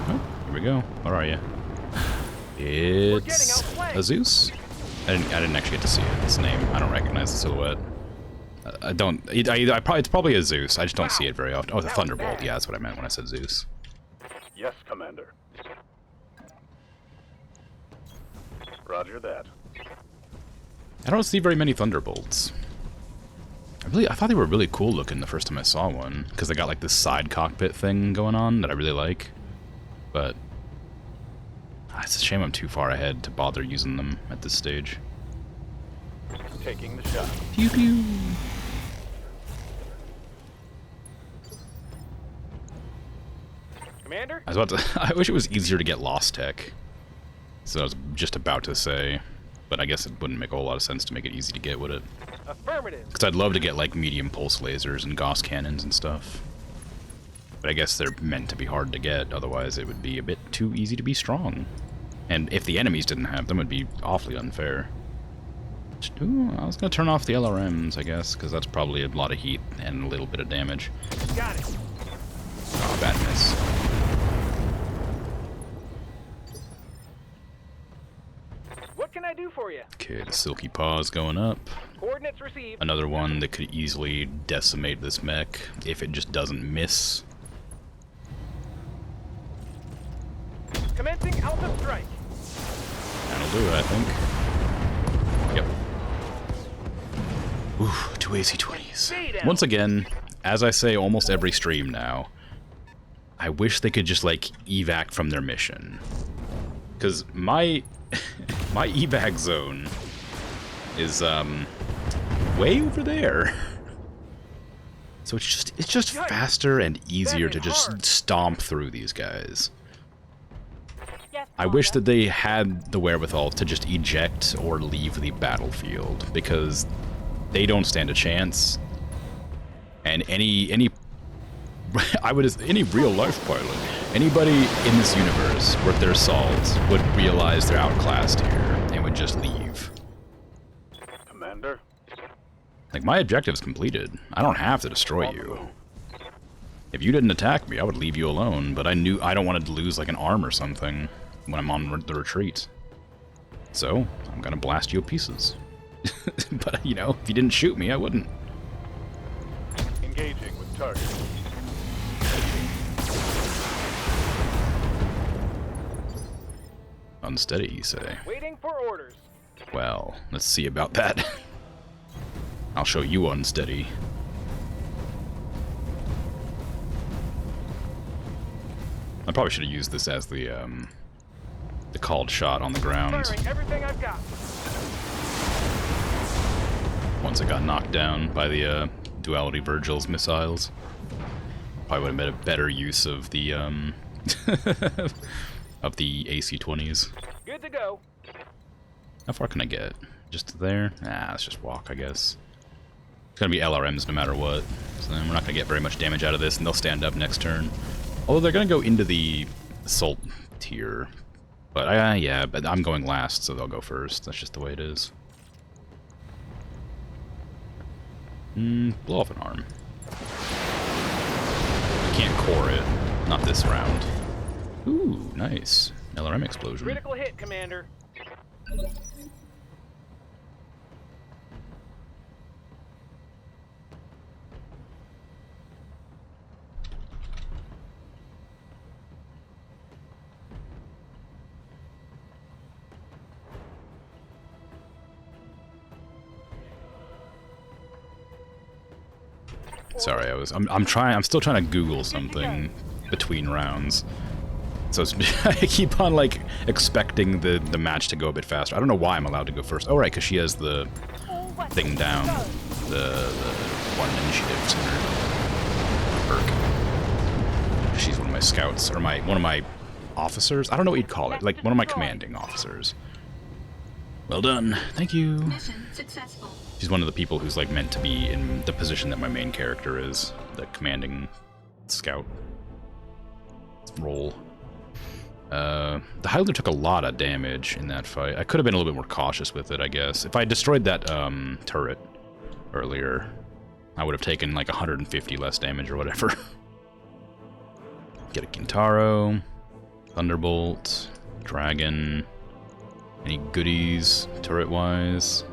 Oh, here we go. Where are you? It's a Zeus. I didn't actually get to see it. Its name. I don't recognize the silhouette. It's probably a Zeus. I just don't see it very often. Oh, the Thunderbolt. Yeah, that's what I meant when I said Zeus. Yes, Commander. Roger that. I don't see very many Thunderbolts. I thought they were really cool looking the first time I saw one, because they got like this side cockpit thing going on that I really like. But it's a shame I'm too far ahead to bother using them at this stage. Taking the shot. Pew pew. Commander? I was about to. I wish it was easier to get Lost Tech. So I was just about to say, but I guess it wouldn't make a whole lot of sense to make it easy to get, would it? Affirmative. Because I'd love to get like medium pulse lasers and Gauss cannons and stuff. But I guess they're meant to be hard to get, otherwise it would be a bit too easy to be strong. And if the enemies didn't have them, it would be awfully unfair. Ooh, I was going to turn off the LRMs, I guess, because that's probably a lot of heat and a little bit of damage. Got it. Oh, bad miss. What can I do for you? Okay, the Silky Paw's going up. Coordinates received. Another one that could easily decimate this mech if it just doesn't miss. Commencing Alpha Strike. That'll do it, I think. Yep. Ooh, 2 AC-20s. Once again, as I say almost every stream now, I wish they could just, like, evac from their mission. Because my evac zone is, way over there. So it's just faster and easier to just stomp through these guys. Yes, I wish Commander. that they had the wherewithal to just eject or leave the battlefield, because they don't stand a chance. And any real life pilot, anybody in this universe worth their salt would realize they're outclassed here and would just leave. Commander. Like, my objective's completed. I don't have to destroy you. If you didn't attack me, I would leave you alone, but I knew I don't want to lose like an arm or something when I'm on the retreat. So, I'm gonna blast you to pieces. But, you know, if you didn't shoot me, I wouldn't. Engaging with target. Unsteady, you say? Waiting for orders. Well, let's see about that. I'll show you unsteady. I probably should have used this as the called shot on the ground. Firing everything I've got. Once it got knocked down by the Duality Virgil's missiles. Probably would have been a better use of the of the AC-20s. Good to go. How far can I get? Just there? Nah, let's just walk, I guess. It's gonna be LRMs no matter what, so then we're not gonna get very much damage out of this, and they'll stand up next turn. Although they're gonna go into the assault tier. But yeah, but I'm going last, so they'll go first. That's just the way it is. Blow off an arm. I can't core it. Not this round. Ooh, nice. LRM explosion. Critical hit, Commander. Sorry, I'm still trying to Google something between rounds. So I keep on, like, expecting the match to go a bit faster. I don't know why I'm allowed to go first. Oh, right, because she has the thing down. The one initiative center. Perk. She's one of my scouts, or one of my officers? I don't know what you'd call it. Like, one of my commanding officers. Well done. Thank you. Mission successful. She's one of the people who's, like, meant to be in the position that my main character is. The commanding scout role. The Highlander took a lot of damage in that fight. I could have been a little bit more cautious with it, I guess. If I destroyed that turret earlier, I would have taken like 150 less damage or whatever. Get a Kintaro, Thunderbolt, Dragon. Any goodies turret-wise?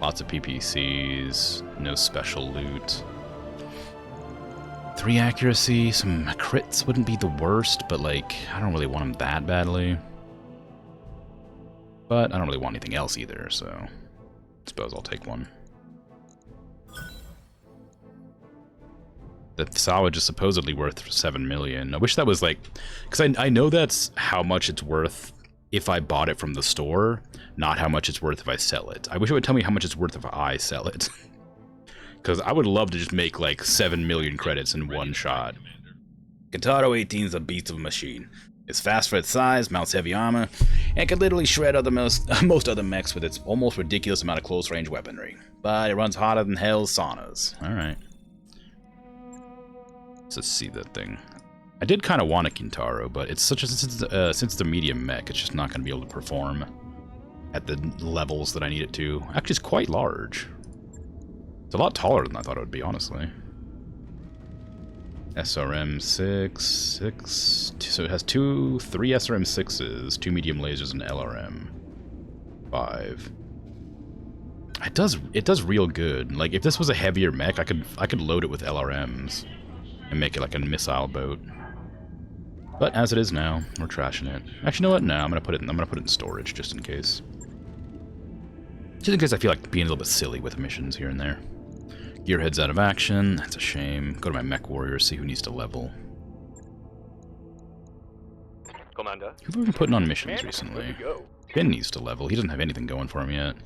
Lots of PPCs, no special loot. 3 accuracy, some crits wouldn't be the worst, but like, I don't really want them that badly. But I don't really want anything else either, so I suppose I'll take one. The salvage is supposedly worth 7 million. I wish that was like, because I know that's how much it's worth if I bought it from the store, not how much it's worth if I sell it. I wish it would tell me how much it's worth if I sell it. Because I would love to just make like 7 million credits in one shot. Kintaro 18 is a beast of a machine. It's fast for its size, mounts heavy armor, and can literally shred most other mechs with its almost ridiculous amount of close-range weaponry. But it runs hotter than hell's saunas. Alright. Let's see that thing. I did kind of want a Kintaro, but it's such a since it's a medium mech, it's just not going to be able to perform at the levels that I need it to. Actually, it's quite large. It's a lot taller than I thought it would be, honestly. SRM 6, so it has 3 SRM 6s, 2 medium lasers, and LRM 5. It does real good. Like, if this was a heavier mech, I could load it with LRMs and make it like a missile boat. But as it is now, we're trashing it. Actually, you know what? No, I'm gonna put it in storage just in case. Just in case I feel like being a little bit silly with missions here and there. Gearhead's out of action. That's a shame. Go to my mech warrior, see who needs to level. Commander. Who have we been putting on missions Commander, recently? good to go. Finn needs to level. He doesn't have anything going for him yet.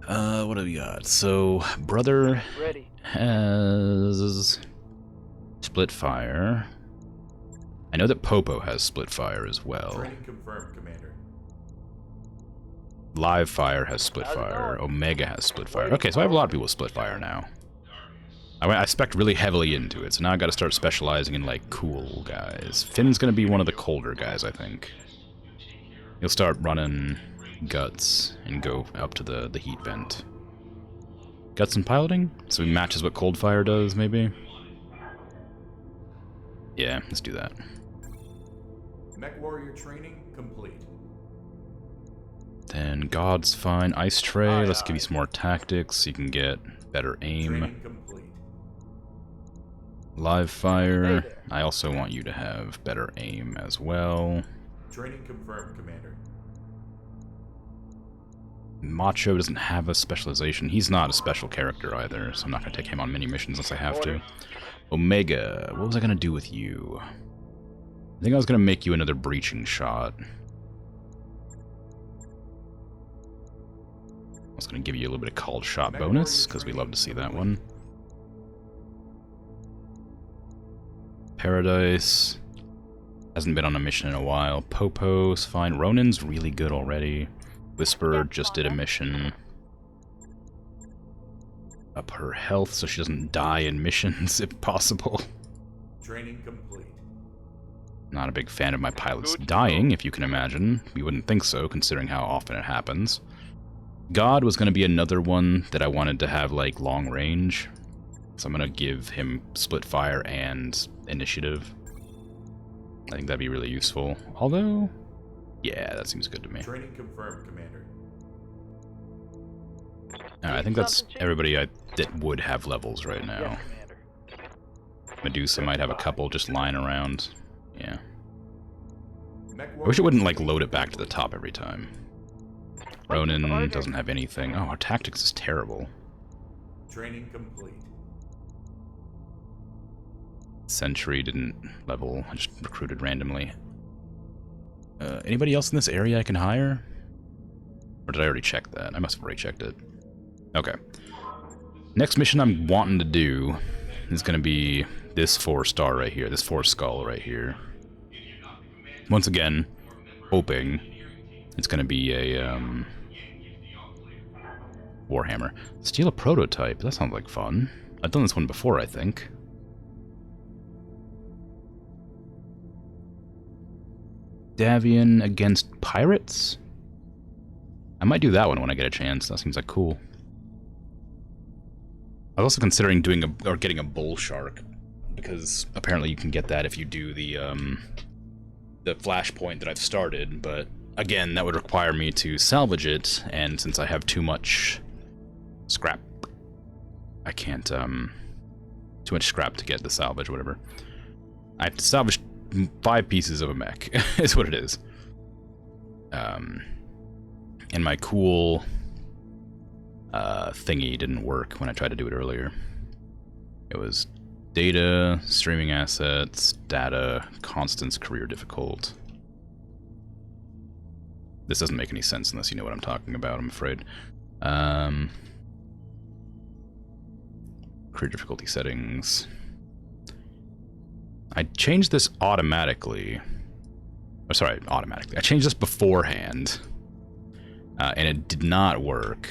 What have we got? So, brother Ready. has split fire. I know that Popo has split fire as well. Training confirmed, Commander. Live fire has split fire. Omega has split fire. Okay, so I have a lot of people with split fire now. I spec'd really heavily into it, so now I gotta start specializing in, like, cool guys. Finn's gonna be one of the colder guys, I think. He'll start running guts and go up to the heat vent. Guts and piloting? So he matches what cold fire does, maybe? Yeah, let's do that. Mech warrior training complete. Then God's fine. Ice tray. Let's give you some more tactics so you can get better aim. Training complete. Live fire. I also want you to have better aim as well. Training confirmed, Commander. Macho doesn't have a specialization. He's not a special character either, so I'm not going to take him on many missions unless I have to. Omega. What was I going to do with you? I think I was going to make you another breaching shot. I was going to give you a little bit of called shot bonus, because we love to see that one. Paradise. Hasn't been on a mission in a while. Popo's fine. Ronin's really good already. Whisper just did a mission. Up her health so she doesn't die in missions if possible. Training complete. Not a big fan of my pilots dying, if you can imagine. We wouldn't think so, considering how often it happens. God was going to be another one that I wanted to have, like, long range. So I'm going to give him split fire and initiative. I think that'd be really useful. Although, yeah, that seems good to me. Training confirmed, Commander. I think that's everybody that would have levels right now. Yes, Commander. Medusa might have a couple just lying around. Yeah. Mech I wish it warrior wouldn't, like, training load it back to the top every time. Ronin doesn't have anything. Oh, our tactics is terrible. Training complete. Sentry didn't level. I just recruited randomly. Anybody else in this area I can hire? Or did I already check that? I must have already checked it. Okay. Next mission I'm wanting to do is going to be this 4-star right here. This 4-skull right here. Once again, hoping it's going to be a Warhammer. Steal a prototype. That sounds like fun. I've done this one before, I think. Davian against pirates? I might do that one when I get a chance. That seems like cool. I was also considering doing getting a bull shark, because apparently you can get that if you do the flashpoint that I've started, but again, that would require me to salvage it, and since I have too much scrap, I can't, too much scrap to get the salvage or whatever. I have to salvage 5 pieces of a mech, is what it is. And my cool thingy didn't work when I tried to do it earlier. It was data, streaming assets, data, constants, career difficult. This doesn't make any sense unless you know what I'm talking about, I'm afraid. Career difficulty settings. I changed this automatically. Oh, sorry, automatically. I changed this beforehand. And it did not work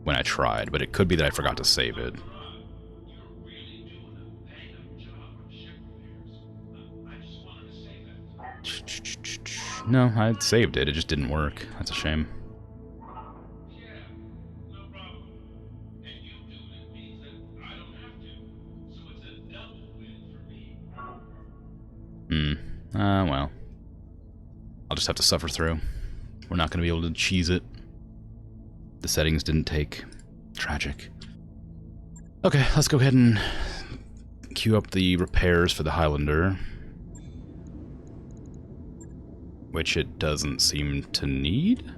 when I tried, but it could be that I forgot to save it. No, I saved it. It just didn't work. That's a shame. Well. I'll just have to suffer through. We're not going to be able to cheese it. The settings didn't take. Tragic. Okay, let's go ahead and queue up the repairs for the Highlander. Which it doesn't seem to need?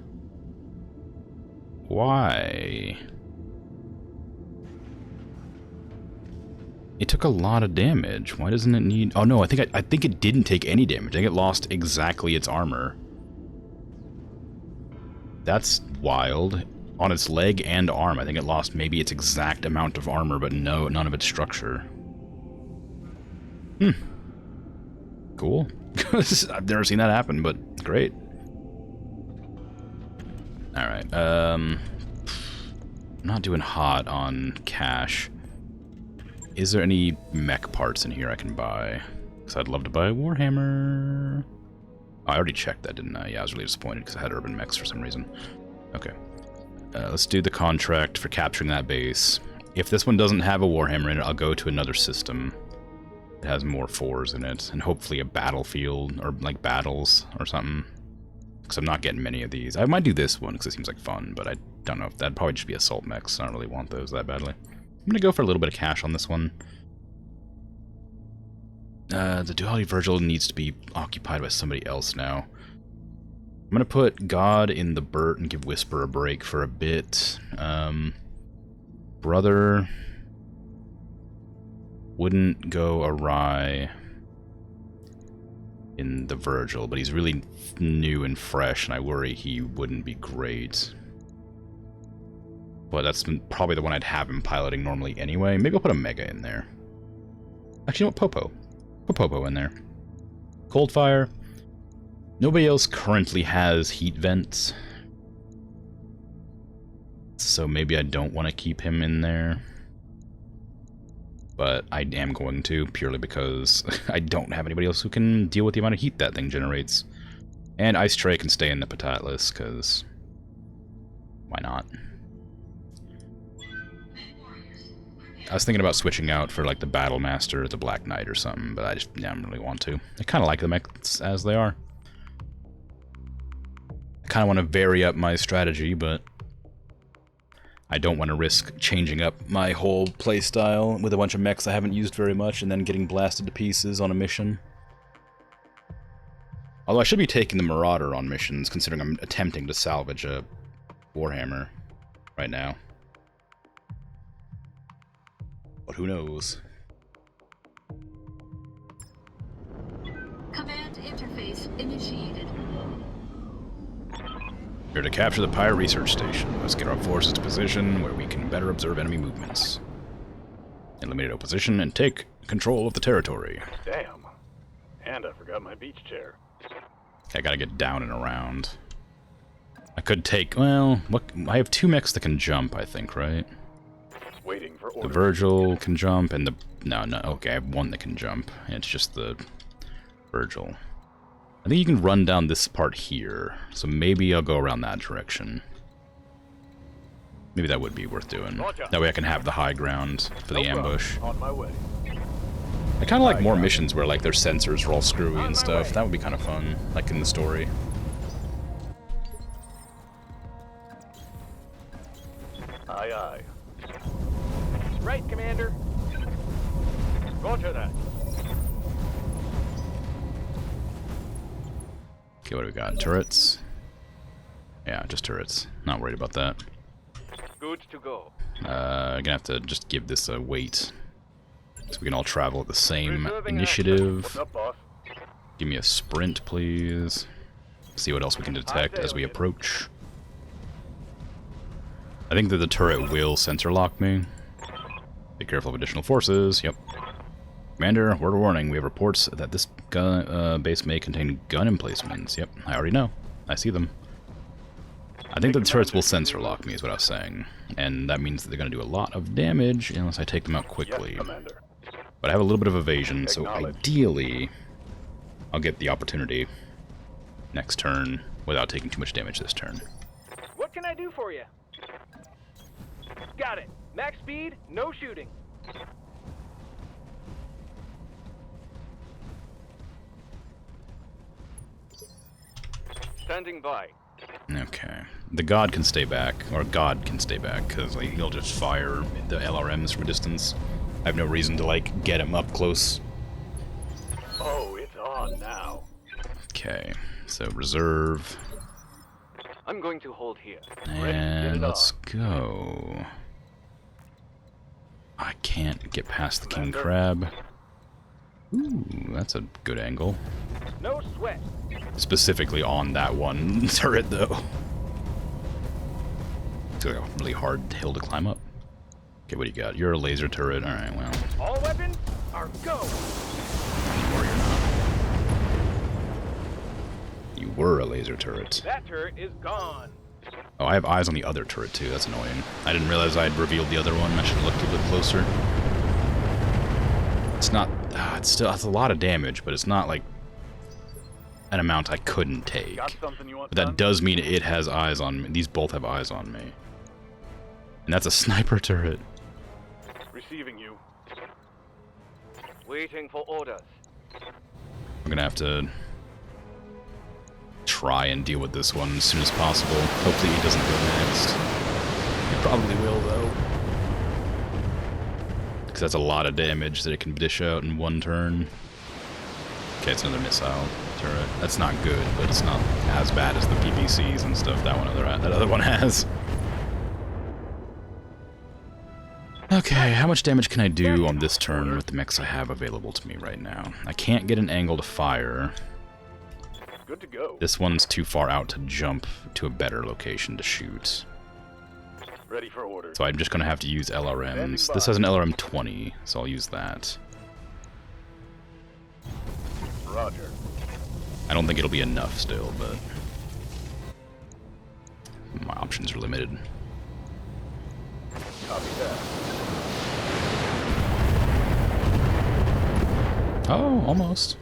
Why? It took a lot of damage. Why doesn't it need... Oh no, I think it didn't take any damage. I think it lost exactly its armor. That's wild. On its leg and arm, I think it lost maybe its exact amount of armor, but no, none of its structure. Cool. I've never seen that happen, but great. Alright, I'm not doing hot on cash. Is there any mech parts in here I can buy? Because I'd love to buy a Warhammer. Oh, I already checked that, didn't I? Yeah, I was really disappointed because I had urban mechs for some reason. Okay. Let's do the contract for capturing that base. If this one doesn't have a Warhammer in it, I'll go to another system. It has more 4s in it, and hopefully a battlefield, or like battles, or something. Because I'm not getting many of these. I might do this one, because it seems like fun, but I don't know if that'd probably just be assault mechs. I don't really want those that badly. I'm gonna go for a little bit of cash on this one. The Duality Virgil needs to be occupied by somebody else now. I'm gonna put God in the Burt and give Whisper a break for a bit. Brother wouldn't go awry in the Virgil, but he's really new and fresh, and I worry he wouldn't be great. But that's probably the one I'd have him piloting normally anyway. Maybe I'll put a Mega in there. Actually, you know what? Popo. Put Popo in there. Coldfire. Nobody else currently has heat vents. So maybe I don't want to keep him in there. But I am going to, purely because I don't have anybody else who can deal with the amount of heat that thing generates. And Ice Tray can stay in the Patatless, because why not? I was thinking about switching out for like the Battle Master or the Black Knight or something, but I just don't really want to. I kind of like the mechs as they are. I kind of want to vary up my strategy, but I don't want to risk changing up my whole playstyle with a bunch of mechs I haven't used very much and then getting blasted to pieces on a mission. Although I should be taking the Marauder on missions, considering I'm attempting to salvage a Warhammer right now. But who knows? Command interface initiated. We're to capture the Pyre Research Station. Let's get our forces to position where we can better observe enemy movements. Eliminate opposition and take control of the territory. Damn. And I forgot my beach chair. I gotta get down and around. I could take, well, what, I have 2 mechs that can jump, I think, right? Waiting for The orders. Virgil can jump, and the... No, okay, I have 1 that can jump, and it's just the Virgil. I think you can run down this part here, so maybe I'll go around that direction. Maybe that would be worth doing. That way I can have the high ground for the ambush. On my way. I kind of like more missions where like their sensors are all screwy and stuff. That would be kind of fun, like in the story. Aye, aye. Right, Commander. Roger that. Okay, what do we got? Turrets? Yeah, just turrets. Not worried about that. Good to go. Gonna have to just give this a weight. So we can all travel at the same Reserving initiative. What's up, boss? Give me a sprint, please. See what else we can detect as we approach. I think that the turret will sensor lock me. Be careful of additional forces. Yep. Commander, word of warning. We have reports that this base may contain gun emplacements. Yep, I already know. I see them. I think that the turrets will sensor lock me, is what I was saying. And that means that they're going to do a lot of damage unless I take them out quickly. Yes, Commander. But I have a little bit of evasion, so Acknowledged. ideally, I'll get the opportunity next turn without taking too much damage this turn. What can I do for you? Got it. Max speed, no shooting. Standing by. Okay. The God can stay back, or God can stay back, because like, he'll just fire the LRMs from a distance. I have no reason to, like, get him up close. Oh, it's on now. Okay, so reserve. I'm going to hold here. And let's go. I can't get past the King Crab. Ooh, that's a good angle. No sweat. Specifically on that one turret, though. It's like a really hard hill to climb up. Okay, what do you got? You're a laser turret. Alright, well. All weapons are go. Anymore, you're not. You were a laser turret. That turret is gone. Oh, I have eyes on the other turret, too. That's annoying. I didn't realize I had revealed the other one. I should have looked a bit closer. It's not... it's a lot of damage, but it's not, like, an amount I couldn't take. Got something you want But that done? does mean it has eyes on me. These both have eyes on me. And that's a sniper turret. Receiving you. Waiting for orders. I'm gonna have to try and deal with this one as soon as possible. Hopefully he doesn't go next. He probably will, though. Because that's a lot of damage that it can dish out in one turn. Okay, it's another missile turret. That's not good, but it's not as bad as the PPCs and stuff that other one has. Okay, how much damage can I do on this turn with the mechs I have available to me right now? I can't get an angle to fire. Good to go. This one's too far out to jump to a better location to shoot. Ready for orders. So I'm just going to have to use LRMs. This has an LRM 20, so I'll use that. Roger. I don't think it'll be enough still, but my options are limited. Copy that. Oh, almost.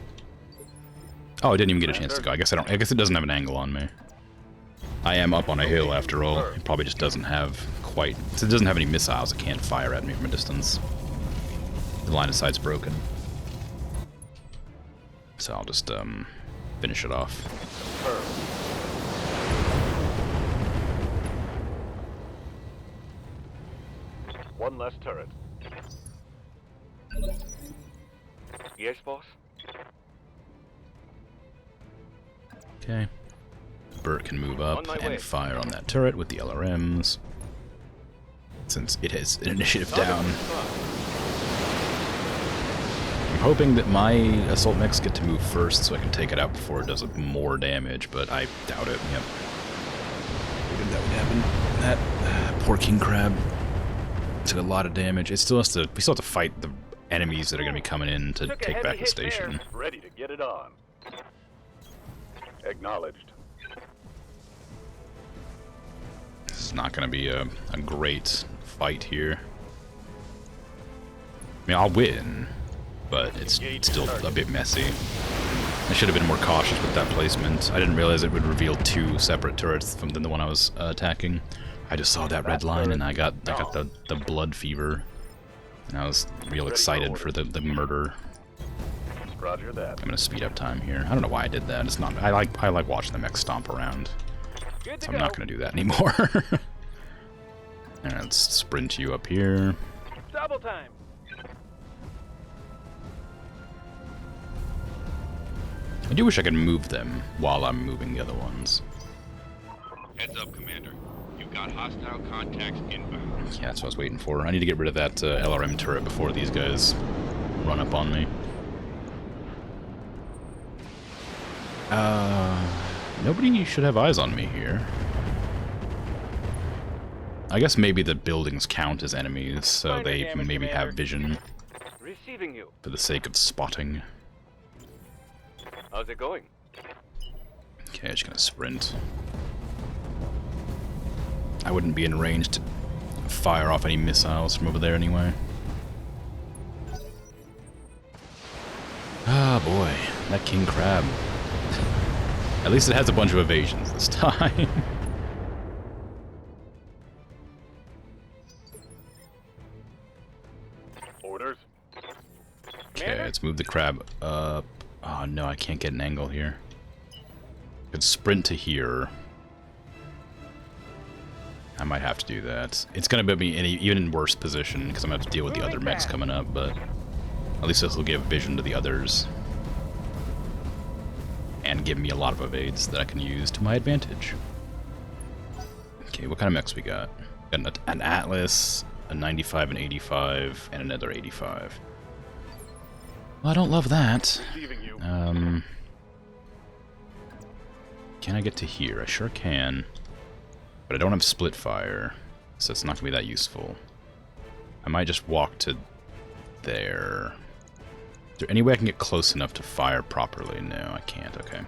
Oh, I didn't even get a chance to go. I guess it doesn't have an angle on me. I am up on a hill after all. It probably just doesn't have quite... So it doesn't have any missiles. It can't fire at me from a distance. The line of sight's broken. So I'll just finish it off. One less turret. Yes, boss. Okay. Bert can move up On my way. and fire on that turret with the LRMs. Since it has an initiative down. hoping that my assault mechs get to move first so I can take it out before it does more damage, but I doubt it. Yep. Figured that would happen. That poor king crab took a lot of damage. It still has to. We still have to fight the enemies that are going to be coming in to Took a take heavy back the hit station. Ready to get it on. Acknowledged. This is not going to be a great fight here. I mean, I'll win, but it's still a bit messy. I should have been more cautious with that placement. I didn't realize it would reveal 2 separate turrets than the one I was attacking. I just saw that red line and I got the blood fever, and I was real excited for the murder. Roger that. I'm gonna speed up time here. I don't know why I did that. It's not. I like watching the mech stomp around, Good to so go. I'm not gonna do that anymore. And let's sprint you up here. Double time. I do wish I could move them while I'm moving the other ones. Heads up, Commander. You've got hostile contacts inbound. Yeah, that's what I was waiting for. I need to get rid of that LRM turret before these guys run up on me. Nobody should have eyes on me here. I guess maybe the buildings count as enemies, so Minor they damage, maybe Commander. have vision Receiving you. for the sake of spotting. How's it going? Okay, I'm just gonna sprint. I wouldn't be in range to fire off any missiles from over there anyway. Ah, boy, that king crab. At least it has a bunch of evasions this time. Orders. Okay, let's move the crab up. Oh no, I can't get an angle here. Could sprint to here. I might have to do that. It's gonna put me in an even worse position because I'm gonna have to deal with the other mechs coming up, but at least this will give vision to the others. And give me a lot of evades that I can use to my advantage. Okay, what kind of mechs we got? Got an Atlas, a 95, an 85, and another 85. Well, I don't love that. Receiving you. Can I get to here? I sure can. But I don't have split fire, so it's not going to be that useful. I might just walk to there. Is there any way I can get close enough to fire properly? No, I can't. Okay. I'm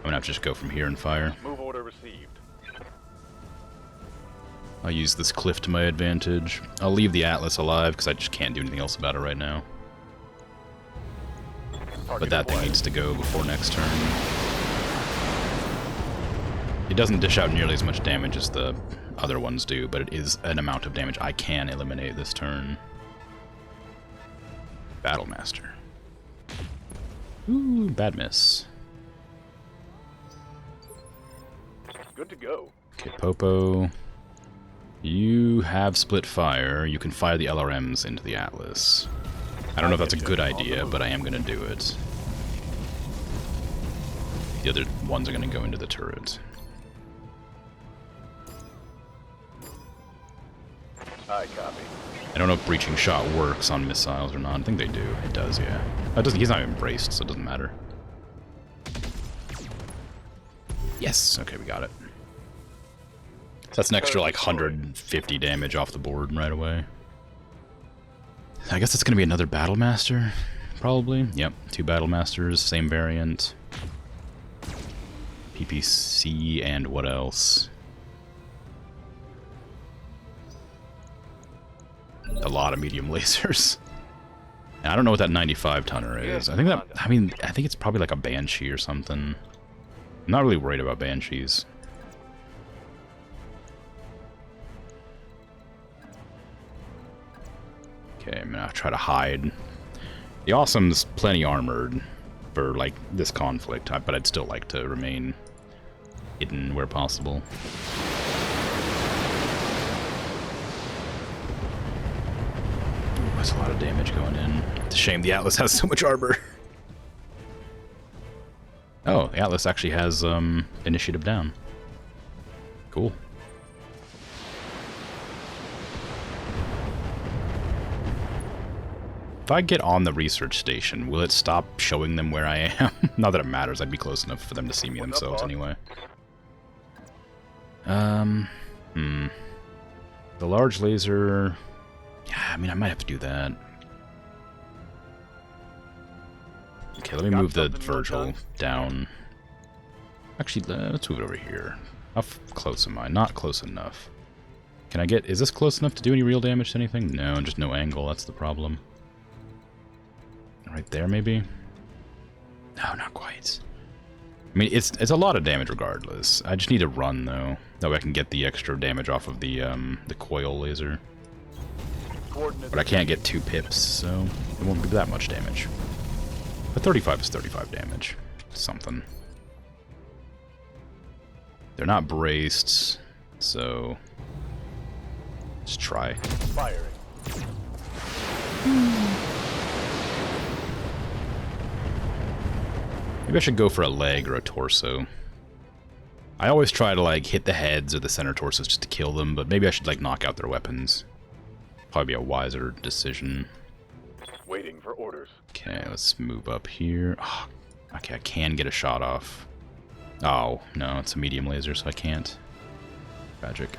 going to have to just go from here and fire. Move order received. I'll use this cliff to my advantage. I'll leave the Atlas alive because I just can't do anything else about it right now. But that thing needs to go before next turn. It doesn't dish out nearly as much damage as the other ones do, but it is an amount of damage I can eliminate this turn. Battlemaster. Ooh, bad miss. Good to go. Okay, Popo. You have split fire. You can fire the LRMs into the Atlas. I don't know if that's a good idea, but I am going to do it. The other ones are going to go into the turret. I copy. I don't know if breaching shot works on missiles or not. I think they do. It does, yeah. Oh, it doesn't, he's not even braced, so it doesn't matter. Yes, okay, we got it. So that's an extra like 150 damage off the board right away. I guess it's going to be another Battlemaster, probably. Yep, 2 Battlemasters, same variant. PPC and what else? A lot of medium lasers. And I don't know what that 95 tonner is. I think that, I think it's probably like a Banshee or something. I'm not really worried about Banshees. Okay, I'm gonna try to hide. The Awesome's plenty armored for like this conflict, but I'd still like to remain hidden where possible. Ooh, that's a lot of damage going in. It's a shame the Atlas has so much armor. Oh, the Atlas actually has initiative down. Cool. If I get on the research station, will it stop showing them where I am? Not that it matters, I'd be close enough for them to see me themselves anyway. The large laser... Yeah, I mean, I might have to do that. Okay, let me move the Virgil down. Actually, let's move it over here. How close am I? Not close enough. Can I get... Is this close enough to do any real damage to anything? No, just no angle, that's the problem. Right there, maybe? No, not quite. I mean, it's a lot of damage regardless. I just need to run, though. That way I can get the extra damage off of the coil laser. But I can't get 2 pips, so it won't be that much damage. But 35 is 35 damage. Something. They're not braced, so... Just try. Firing. Maybe I should go for a leg or a torso. I always try to, like, hit the heads or the center torsos just to kill them, but maybe I should, like, knock out their weapons. Probably be a wiser decision. Waiting for orders. Okay, let's move up here. Oh, okay, I can get a shot off. Oh, no, it's a medium laser, so I can't. Tragic.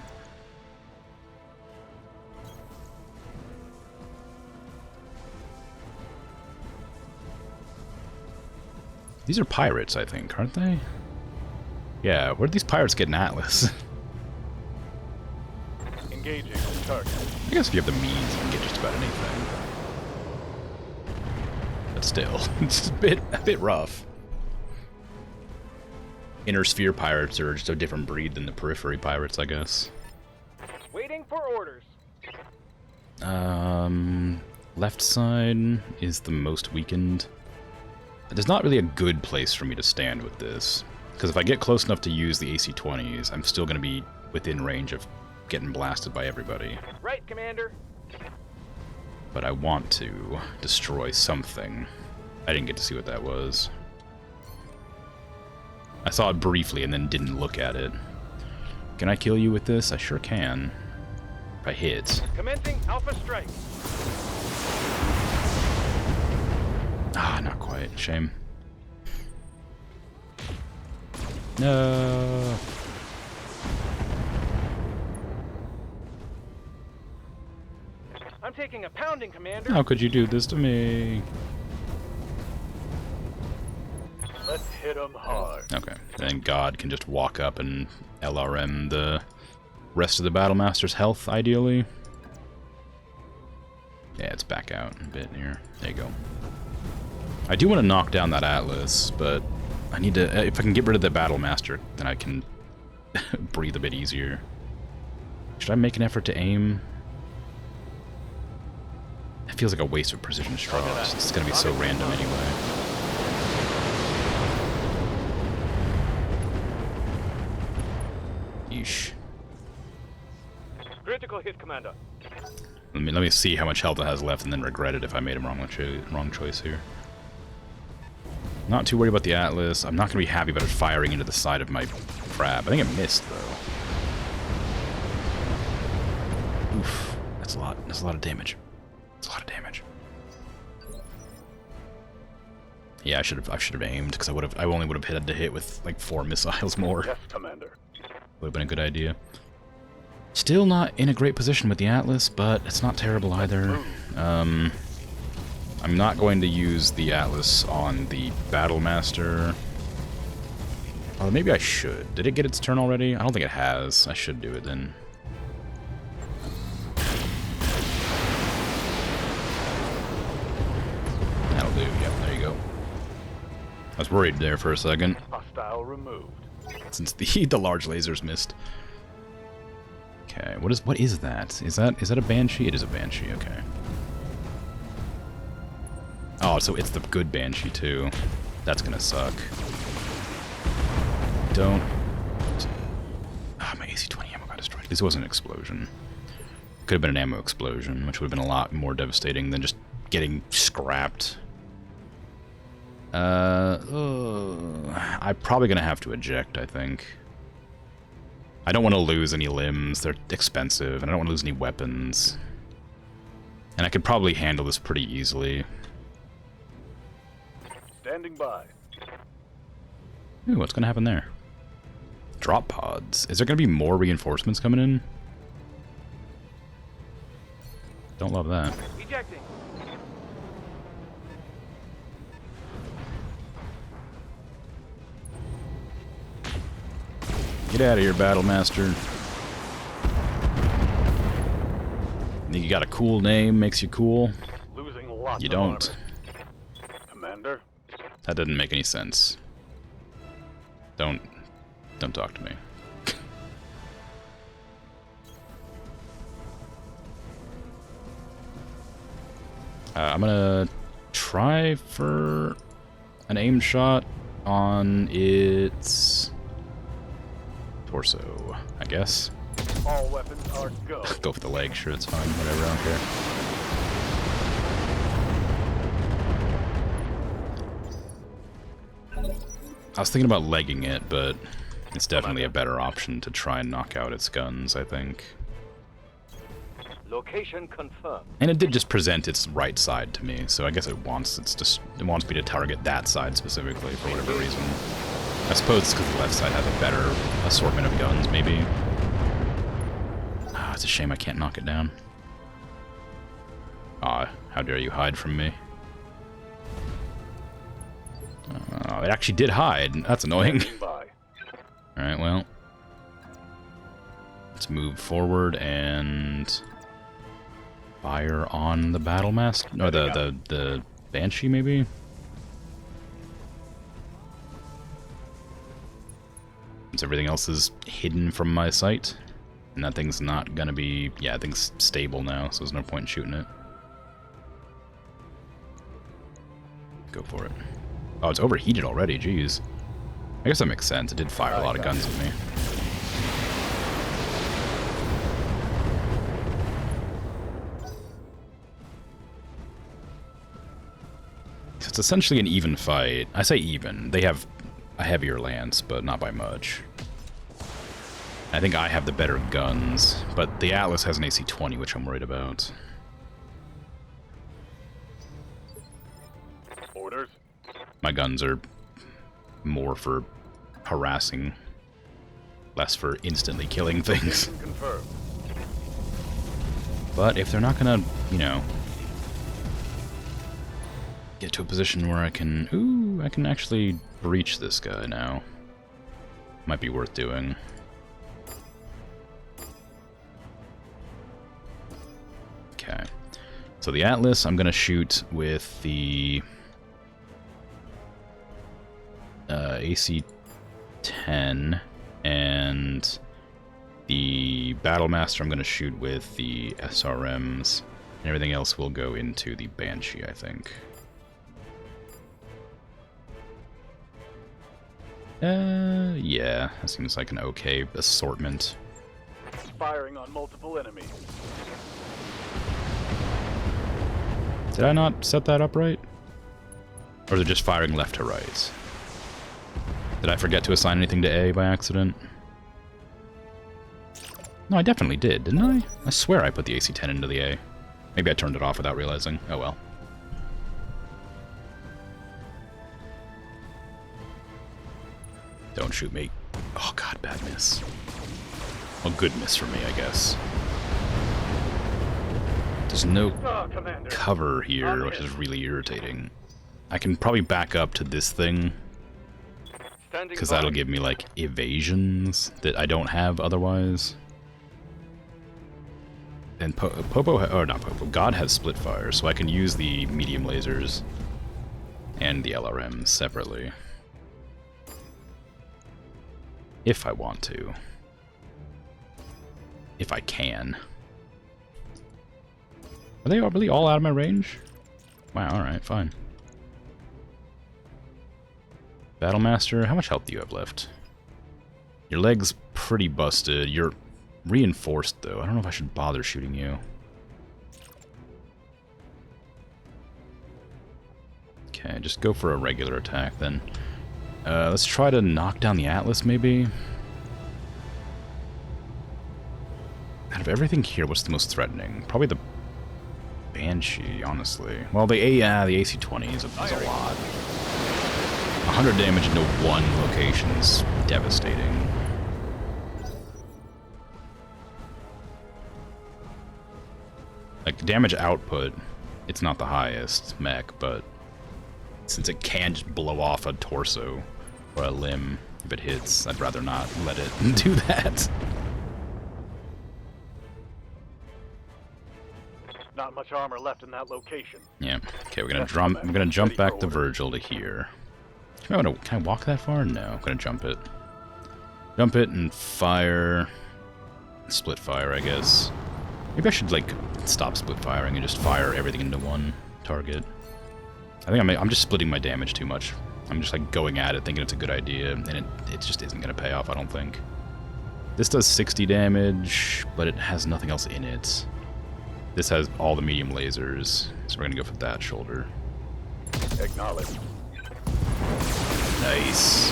These are pirates, I think, aren't they? Yeah, where'd these pirates get an Atlas? Engaging the target. I guess if you have the means, you can get just about anything. But still, it's a bit rough. Inner Sphere pirates are just a different breed than the Periphery pirates, I guess. Waiting for orders. Left side is the most weakened. There's not really a good place for me to stand with this. Because if I get close enough to use the AC-20s, I'm still going to be within range of getting blasted by everybody. Right, Commander. But I want to destroy something. I didn't get to see what that was. I saw it briefly and then didn't look at it. Can I kill you with this? I sure can. If I hit. Commencing Alpha Strike. Ah, not quite. Shame. No. I'm taking a pounding, Commander. How could you do this to me? Let's hit them hard. Okay, then God can just walk up and LRM the rest of the Battlemaster's health, ideally. Yeah, it's back out a bit here. There you go. I do want to knock down that Atlas, but I need to... If I can get rid of the Battlemaster, then I can breathe a bit easier. Should I make an effort to aim? It feels like a waste of precision straws. It's going to be so random anyway. Yeesh. Critical hit, Commander. Let me see how much health it has left and then regret it if I made a wrong choice here. Not too worried about the Atlas. I'm not going to be happy about it firing into the side of my crab. I think it missed, though. Oof. That's a lot. That's a lot of damage. That's a lot of damage. Yeah, I should have aimed, because I only would have had to hit with like 4 missiles more. Yes, Commander. Would have been a good idea. Still not in a great position with the Atlas, but it's not terrible either. I'm not going to use the Atlas on the Battlemaster. Oh, maybe I should. Did it get its turn already? I don't think it has. I should do it then. That'll do. Yep, there you go. I was worried there for a second. Hostile removed. Since the large lasers missed. Okay, what is that? Is that a Banshee? It is a Banshee, okay. Oh, so it's the good Banshee too. That's gonna suck. Don't. Ah, my AC-20 ammo got destroyed. This wasn't an explosion. Could have been an ammo explosion, which would have been a lot more devastating than just getting scrapped. I'm probably gonna have to eject, I think. I don't want to lose any limbs. They're expensive, and I don't want to lose any weapons. And I could probably handle this pretty easily. Standing by. Ooh, what's gonna happen there? Drop pods. Is there gonna be more reinforcements coming in? Don't love that. Ejecting. Get out of here, Battlemaster. Think you got a cool name, makes you cool? Losing lots You of don't. armor. Commander? That didn't make any sense. Don't talk to me. I'm gonna try for an aim shot on its torso, I guess. All weapons are go. Go for the leg, sure, it's fine, whatever, I don't care. I was thinking about legging it, but it's definitely a better option to try and knock out its guns, I think. Location confirmed. And it did just present its right side to me, so I guess it wants me to target that side specifically for whatever reason. I suppose it's because the left side has a better assortment of guns, maybe. Ah, it's a shame I can't knock it down. Ah, how dare you hide from me? It actually did hide. That's annoying. Standing by. Alright, well. Let's move forward and fire on the Battlemaster. No, the Banshee, maybe? Since everything else is hidden from my sight. And that thing's not gonna be... Yeah, that thing's stable now, so there's no point in shooting it. Go for it. Oh, it's overheated already, jeez. I guess that makes sense. It did fire a lot of guns at me. So it's essentially an even fight. I say even. They have a heavier lance, but not by much. I think I have the better guns, but the Atlas has an AC-20, which I'm worried about. Orders. My guns are more for harassing, less for instantly killing things. Confirmed. But if they're not gonna, you know, get to a position where I can... Ooh, I can actually breach this guy now. Might be worth doing. Okay. So the Atlas, I'm gonna shoot with the... AC-10, and the Battlemaster I'm going to shoot with the SRMs, and everything else will go into the Banshee, I think. Yeah, that seems like an okay assortment. Firing on multiple enemies. Did I not set that up right? Or is it just firing left to right? Did I forget to assign anything to A by accident? No, I definitely did, didn't I? I swear I put the AC-10 into the A. Maybe I turned it off without realizing. Oh well. Don't shoot me. Oh god, bad miss. Well, good miss for me, I guess. There's no Commander. cover here, which is really irritating. I can probably back up to this thing, because that'll give me, like, evasions that I don't have otherwise. And God has split fire, so I can use the medium lasers and the LRMs separately. If I want to. If I can. Are they really all out of my range? Wow, alright, fine. Battlemaster, how much health do you have left? Your leg's pretty busted. You're reinforced, though. I don't know if I should bother shooting you. Okay, just go for a regular attack, then. Let's try to knock down the Atlas, maybe? Out of everything here, what's the most threatening? Probably the Banshee, honestly. Well, the AC-20 is a lot. 100 damage into one location is devastating. Like, damage output, it's not the highest mech, but since it can just blow off a torso or a limb if it hits, I'd rather not let it do that. Not much armor left in that location. Yeah. Okay, we're gonna jump back to Virgil to here. Can I walk that far? No, I'm gonna jump it. Jump it and fire. Split fire, I guess. Maybe I should, like, stop split firing and just fire everything into one target. I think I'm just splitting my damage too much. I'm just, like, going at it thinking it's a good idea, and it just isn't gonna pay off, I don't think. This does 60 damage, but it has nothing else in it. This has all the medium lasers, so we're gonna go for that shoulder. Acknowledged. Nice.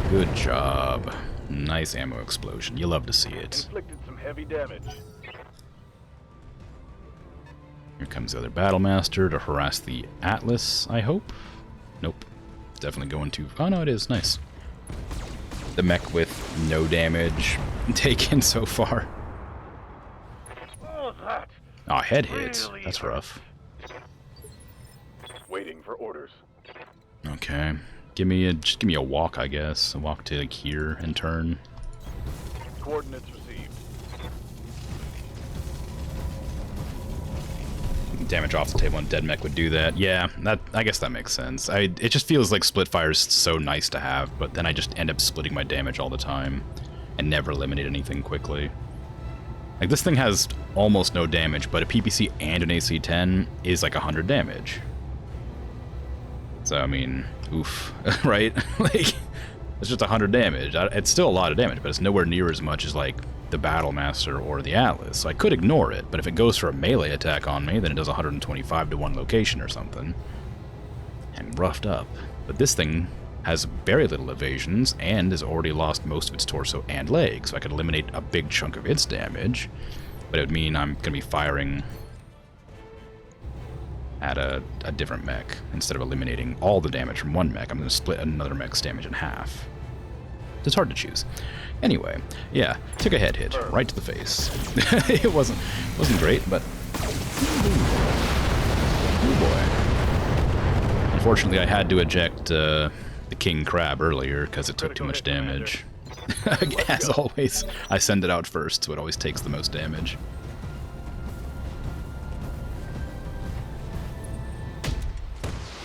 Good job. Nice ammo explosion. You love to see it. Inflicted some heavy damage. Here comes the other Battlemaster to harass the Atlas, I hope. Nope. Definitely going to... Oh, no, it is. Nice. The mech with no damage taken so far. Oh, that. Oh, head hit. Really That's rough. Waiting for orders. Okay. Just give me a walk, I guess. A walk to, like, here and turn. Coordinates received. Damage off the table and dead mech would do that. Yeah, I guess that makes sense. It just feels like split fire is so nice to have, but then I just end up splitting my damage all the time and never eliminate anything quickly. Like, this thing has almost no damage, but a PPC and an AC-10 is like 100 damage. So, I mean, oof, right? Like, it's just 100 damage. It's still a lot of damage, but it's nowhere near as much as, like, the Battlemaster or the Atlas. So I could ignore it, but if it goes for a melee attack on me, then it does 125 to one location or something. And roughed up. But this thing has very little evasions and has already lost most of its torso and legs, so I could eliminate a big chunk of its damage, but it would mean I'm going to be firing at a different mech. Instead of eliminating all the damage from one mech, I'm going to split another mech's damage in half. It's hard to choose. Anyway, yeah, took a head hit right to the face. It wasn't great, but oh boy. Unfortunately, I had to eject the King Crab earlier because it took too much damage. As always, I send it out first, so it always takes the most damage.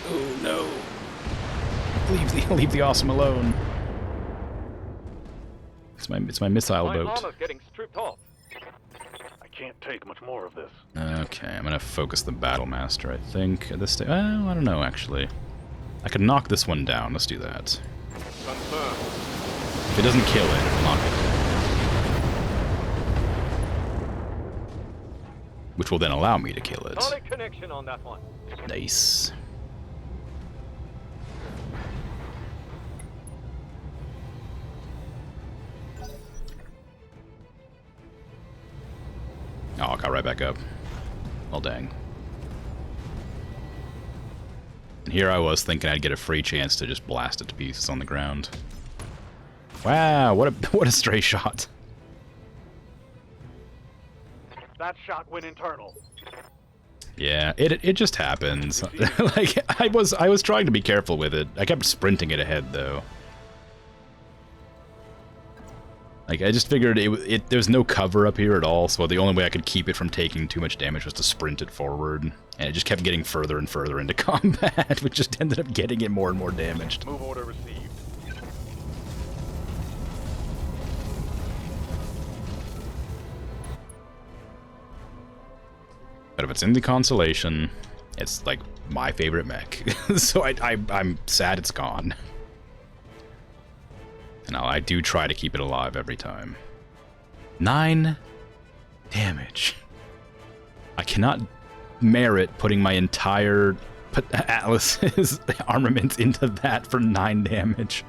Oh no! Leave the awesome alone. It's my missile My boat. armor's getting stripped off. I can't take much more of this. Okay, I'm gonna focus the Battlemaster, I think, at this stage. Well, I don't know, actually. I could knock this one down. Let's do that. Confirmed. If it doesn't kill it, it'll knock it down. Which will then allow me to kill it. Solid connection on that one. Nice. Oh, I got right back up. Well, dang. And here I was thinking I'd get a free chance to just blast it to pieces on the ground. Wow, what a stray shot. That shot went internal. Yeah, it just happens. Like, I was trying to be careful with it. I kept sprinting it ahead though. Like, I just figured there's no cover up here at all, so the only way I could keep it from taking too much damage was to sprint it forward. And it just kept getting further and further into combat, which just ended up getting it more and more damaged. Move order received. But if it's in the Constellation, it's like my favorite mech. So I'm sad it's gone. And I do try to keep it alive every time. 9 damage. I cannot merit putting my entire Atlas's armament into that for 9 damage.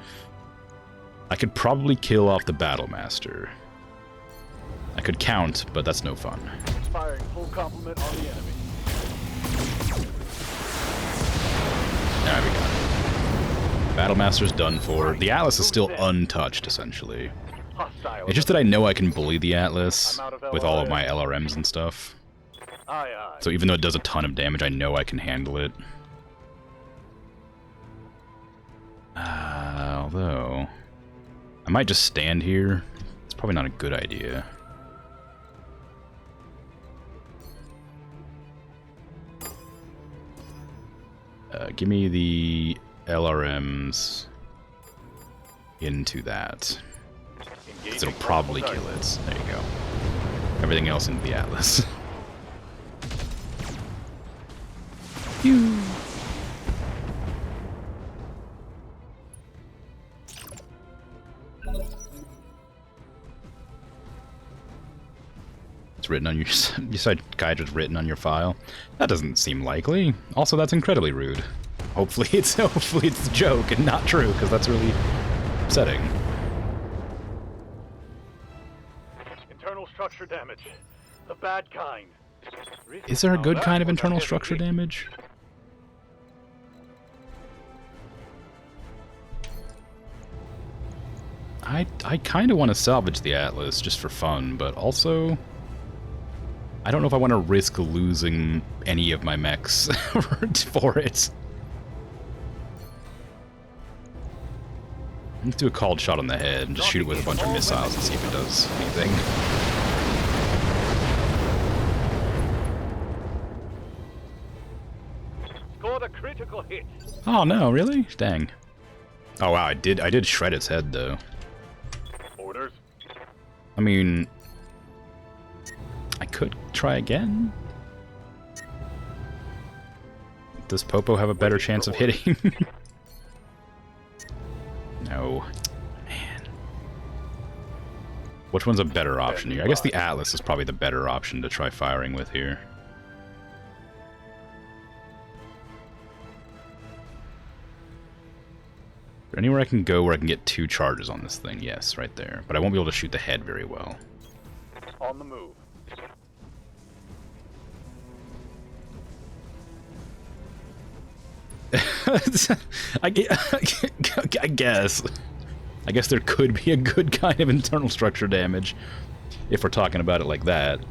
I could probably kill off the Battlemaster. I could count, but that's no fun. Firing full complement on the enemy. There we go. Battlemaster's done for. The Atlas is still untouched, essentially. Hostile. It's just that I know I can bully the Atlas with all of my LRMs and stuff. Aye, aye. So even though it does a ton of damage, I know I can handle it. Although... I might just stand here. It's probably not a good idea. Give me the LRMs into that. Because it'll probably kill it. There you go. Everything else into the Atlas. Phew. It's written on your... You said Kydra's written on your file? That doesn't seem likely. Also, that's incredibly rude. Hopefully it's a joke and not true, because that's really upsetting. Internal structure damage. The bad kind. Is there a good kind of internal structure damage? I kind of want to salvage the Atlas just for fun, but also... I don't know if I want to risk losing any of my mechs for it. Let's do a called shot on the head and just shoot it with a bunch of missiles and see if it does anything. Scored a critical hit. Oh no, really? Dang. Oh wow, I did shred its head though. Orders. I mean, I could try again. Does Popo have a better chance of hitting? No. Man. Which one's a better option here? I guess the Atlas is probably the better option to try firing with here. Is there anywhere I can go where I can get 2 charges on this thing? Yes, right there. But I won't be able to shoot the head very well. On the move. I guess. I guess there could be a good kind of internal structure damage if we're talking about it like that.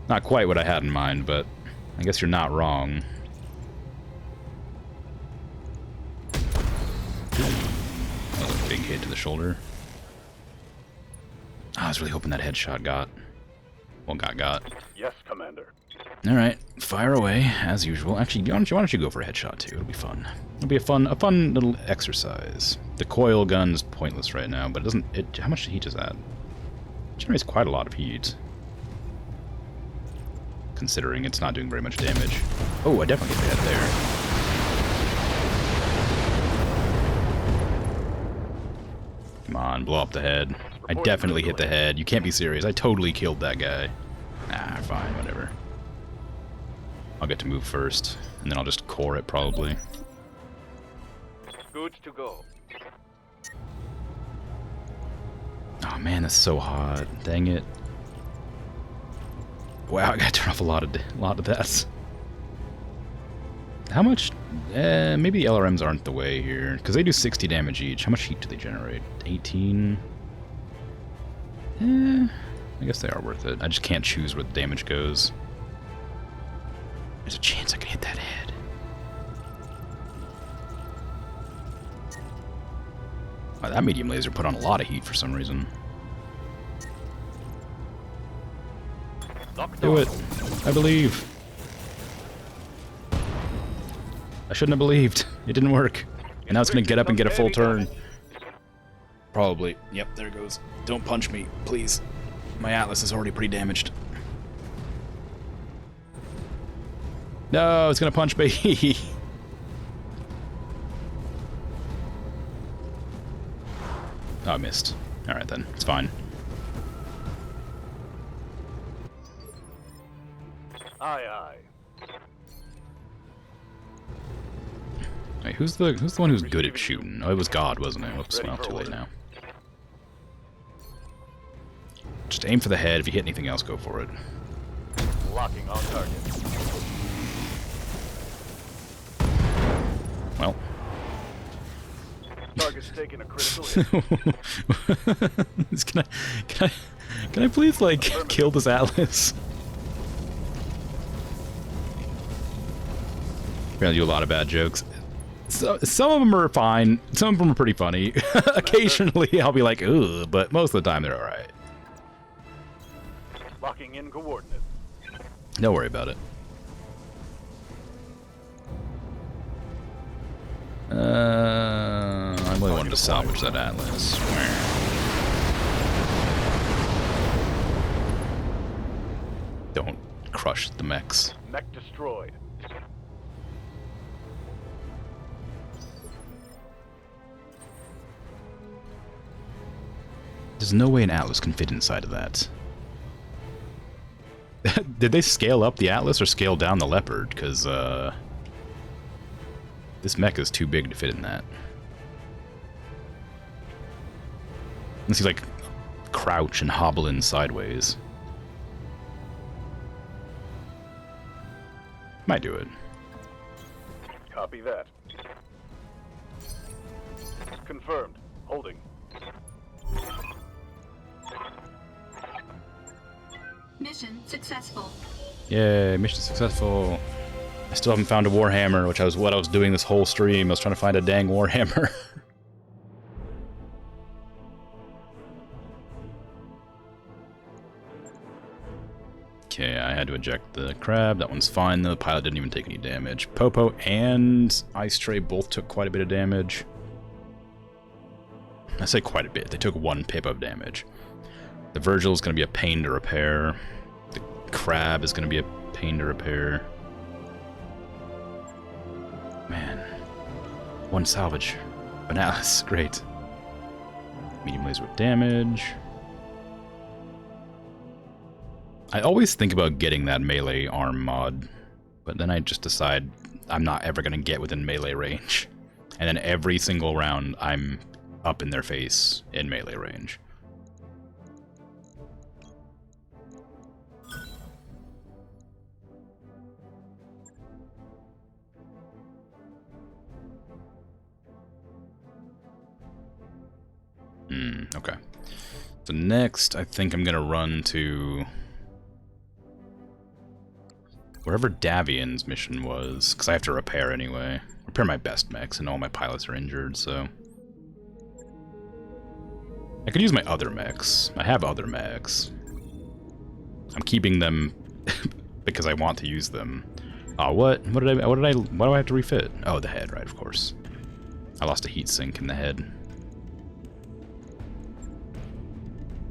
Not quite what I had in mind, but I guess you're not wrong. That was a big hit to the shoulder. I was really hoping that headshot got. Well, got. Yes, Commander. Alright, fire away, as usual. Actually, why don't you go for a headshot, too? It'll be fun. It'll be a fun little exercise. The coil gun is pointless right now, but it doesn't... how much heat does that? It generates quite a lot of heat. Considering it's not doing very much damage. Oh, I definitely hit the head there. Come on, blow up the head. I definitely hit the head. You can't be serious. I totally killed that guy. Ah, fine, whatever. I'll get to move first, and then I'll just core it, probably. Good to go. Oh man, that's so hot. Dang it. Wow, I gotta turn off a lot of that. How much? Maybe the LRMs aren't the way here, because they do 60 damage each. How much heat do they generate? 18? I guess they are worth it. I just can't choose where the damage goes. There's a chance I can hit that head. Oh, that medium laser put on a lot of heat for some reason. Do it. I believe. I shouldn't have believed. It didn't work. And now it's gonna get up and get a full turn. Probably. Yep, there it goes. Don't punch me, please. My Atlas is already pretty damaged. No, it's gonna punch me. Oh, I missed. Alright then, it's fine. Aye, aye. Wait, who's the one who's good at shooting? Oh, it was God, wasn't it? Whoops, well, too late now. Just aim for the head. If you hit anything else, go for it. Locking on target. Well. Target's taking a critical hit. Can I please, like, kill this Atlas? We're gonna do a lot of bad jokes. So, some of them are fine. Some of them are pretty funny. Occasionally, I'll be like, ugh, but most of the time, they're alright. Locking in coordinates. Don't worry about it. I really wanted to salvage that Atlas. Don't crush the mechs. Mech destroyed. There's no way an Atlas can fit inside of that. Did they scale up the Atlas or scale down the Leopard? Because, this mech is too big to fit in that. Unless he's, like, crouch and hobble in sideways. Might do it. Copy that. Confirmed. Holding. Mission successful. Yay, mission successful. I still haven't found a Warhammer, which was what I was doing this whole stream. I was trying to find a dang Warhammer. Okay, I had to eject the crab. That one's fine, though. The pilot didn't even take any damage. Popo and Ice Tray both took quite a bit of damage. I say quite a bit. They took 1 pip of damage. The Virgil is going to be a pain to repair. The crab is going to be a pain to repair. Man. 1 salvage. Bananas. Great. Medium laser with damage. I always think about getting that melee arm mod, but then I just decide I'm not ever going to get within melee range. And then every single round, I'm up in their face in melee range. Okay. So next, I think I'm gonna run to wherever Davian's mission was, because I have to repair anyway. Repair my best mechs, and all my pilots are injured, so... I could use my other mechs. I have other mechs. I'm keeping them because I want to use them. What do I have to refit? Oh, the head, right, of course. I lost a heat sink in the head.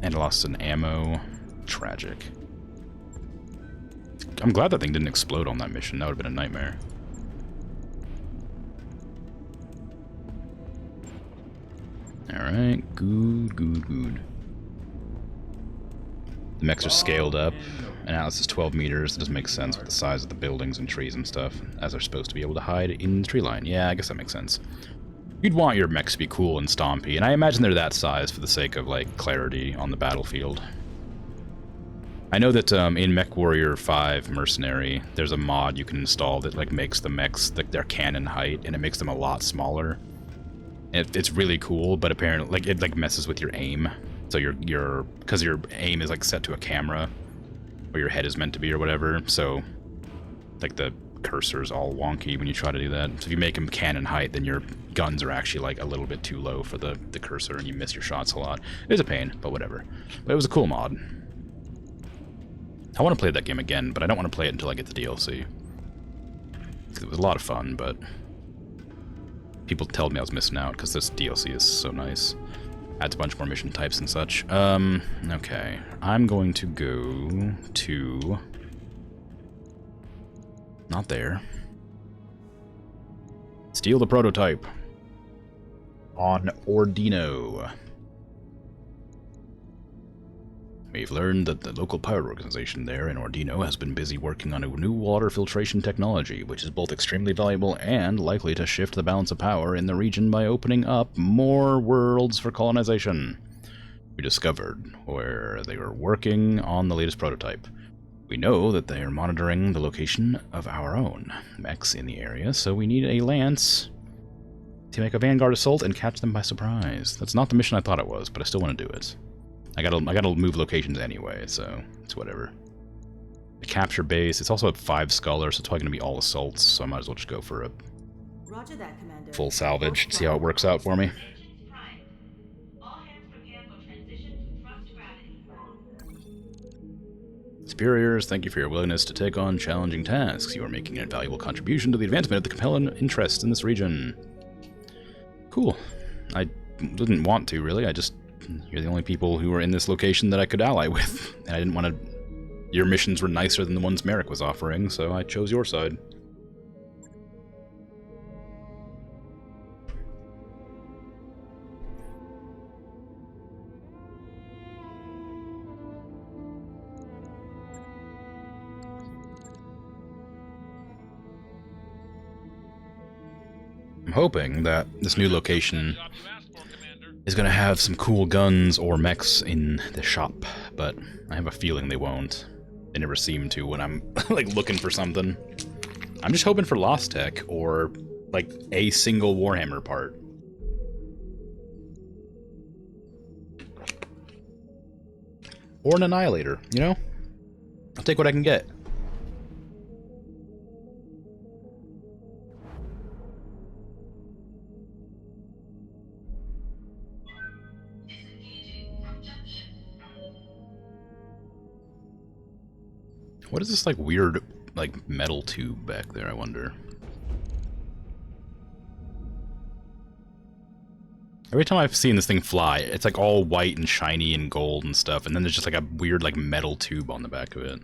And I lost an ammo. Tragic. I'm glad that thing didn't explode on that mission. That would have been a nightmare. Alright, good. The mechs are scaled up, and Atlas is 12 meters. It doesn't make sense with the size of the buildings and trees and stuff, as they're supposed to be able to hide in the tree line. Yeah, I guess that makes sense. You'd want your mechs to be cool and stompy, and I imagine they're that size for the sake of, like, clarity on the battlefield. I know that in MechWarrior 5 Mercenary, there's a mod you can install that, like, makes the mechs, like, their cannon height, and it makes them a lot smaller. It's really cool, but apparently, like, it, like, messes with your aim. So because your aim is, like, set to a camera, where your head is meant to be or whatever, so, like, the cursor's all wonky when you try to do that. So if you make them cannon height, then your guns are actually, like, a little bit too low for the cursor, and you miss your shots a lot. It's a pain, but whatever. But it was a cool mod. I want to play that game again, but I don't want to play it until I get the DLC. It was a lot of fun, but people told me I was missing out because this DLC is so nice. Adds a bunch more mission types and such. Okay. I'm going to go to... Not there. Steal the prototype. On Ordino. We've learned that the local pirate organization there in Ordino has been busy working on a new water filtration technology, which is both extremely valuable and likely to shift the balance of power in the region by opening up more worlds for colonization. we discovered where they were working on the latest prototype. We know that they are monitoring the location of our own mechs in the area, so we need a lance to make a vanguard assault and catch them by surprise. That's not the mission I thought it was, but I still want to do it. I gotta move locations anyway, so it's whatever. The capture base, it's also at 5 Scholar, so it's probably gonna be all assaults, so I might as well just go for a Roger that, Commander. full salvage, see how it works out for me. Engines primed. All hands prepare for transition to thrust gravity. Superiors, thank you for your willingness to take on challenging tasks. You are making an invaluable contribution to the advancement of the compelling interests in this region. Cool. I didn't want to, really. You're the only people who are in this location that I could ally with. And I didn't want to... Your missions were nicer than the ones Merrick was offering, so I chose your side. I'm hoping that this new location is going to have some cool guns or mechs in the shop, but I have a feeling they won't. They never seem to when I'm, like, looking for something. I'm just hoping for Lost Tech or, like, a single Warhammer part. Or an Annihilator, you know? I'll take what I can get. What is this, like, weird, like, metal tube back there, I wonder? Every time I've seen this thing fly, it's, like, all white and shiny and gold and stuff, and then there's just, like, a weird, like, metal tube on the back of it.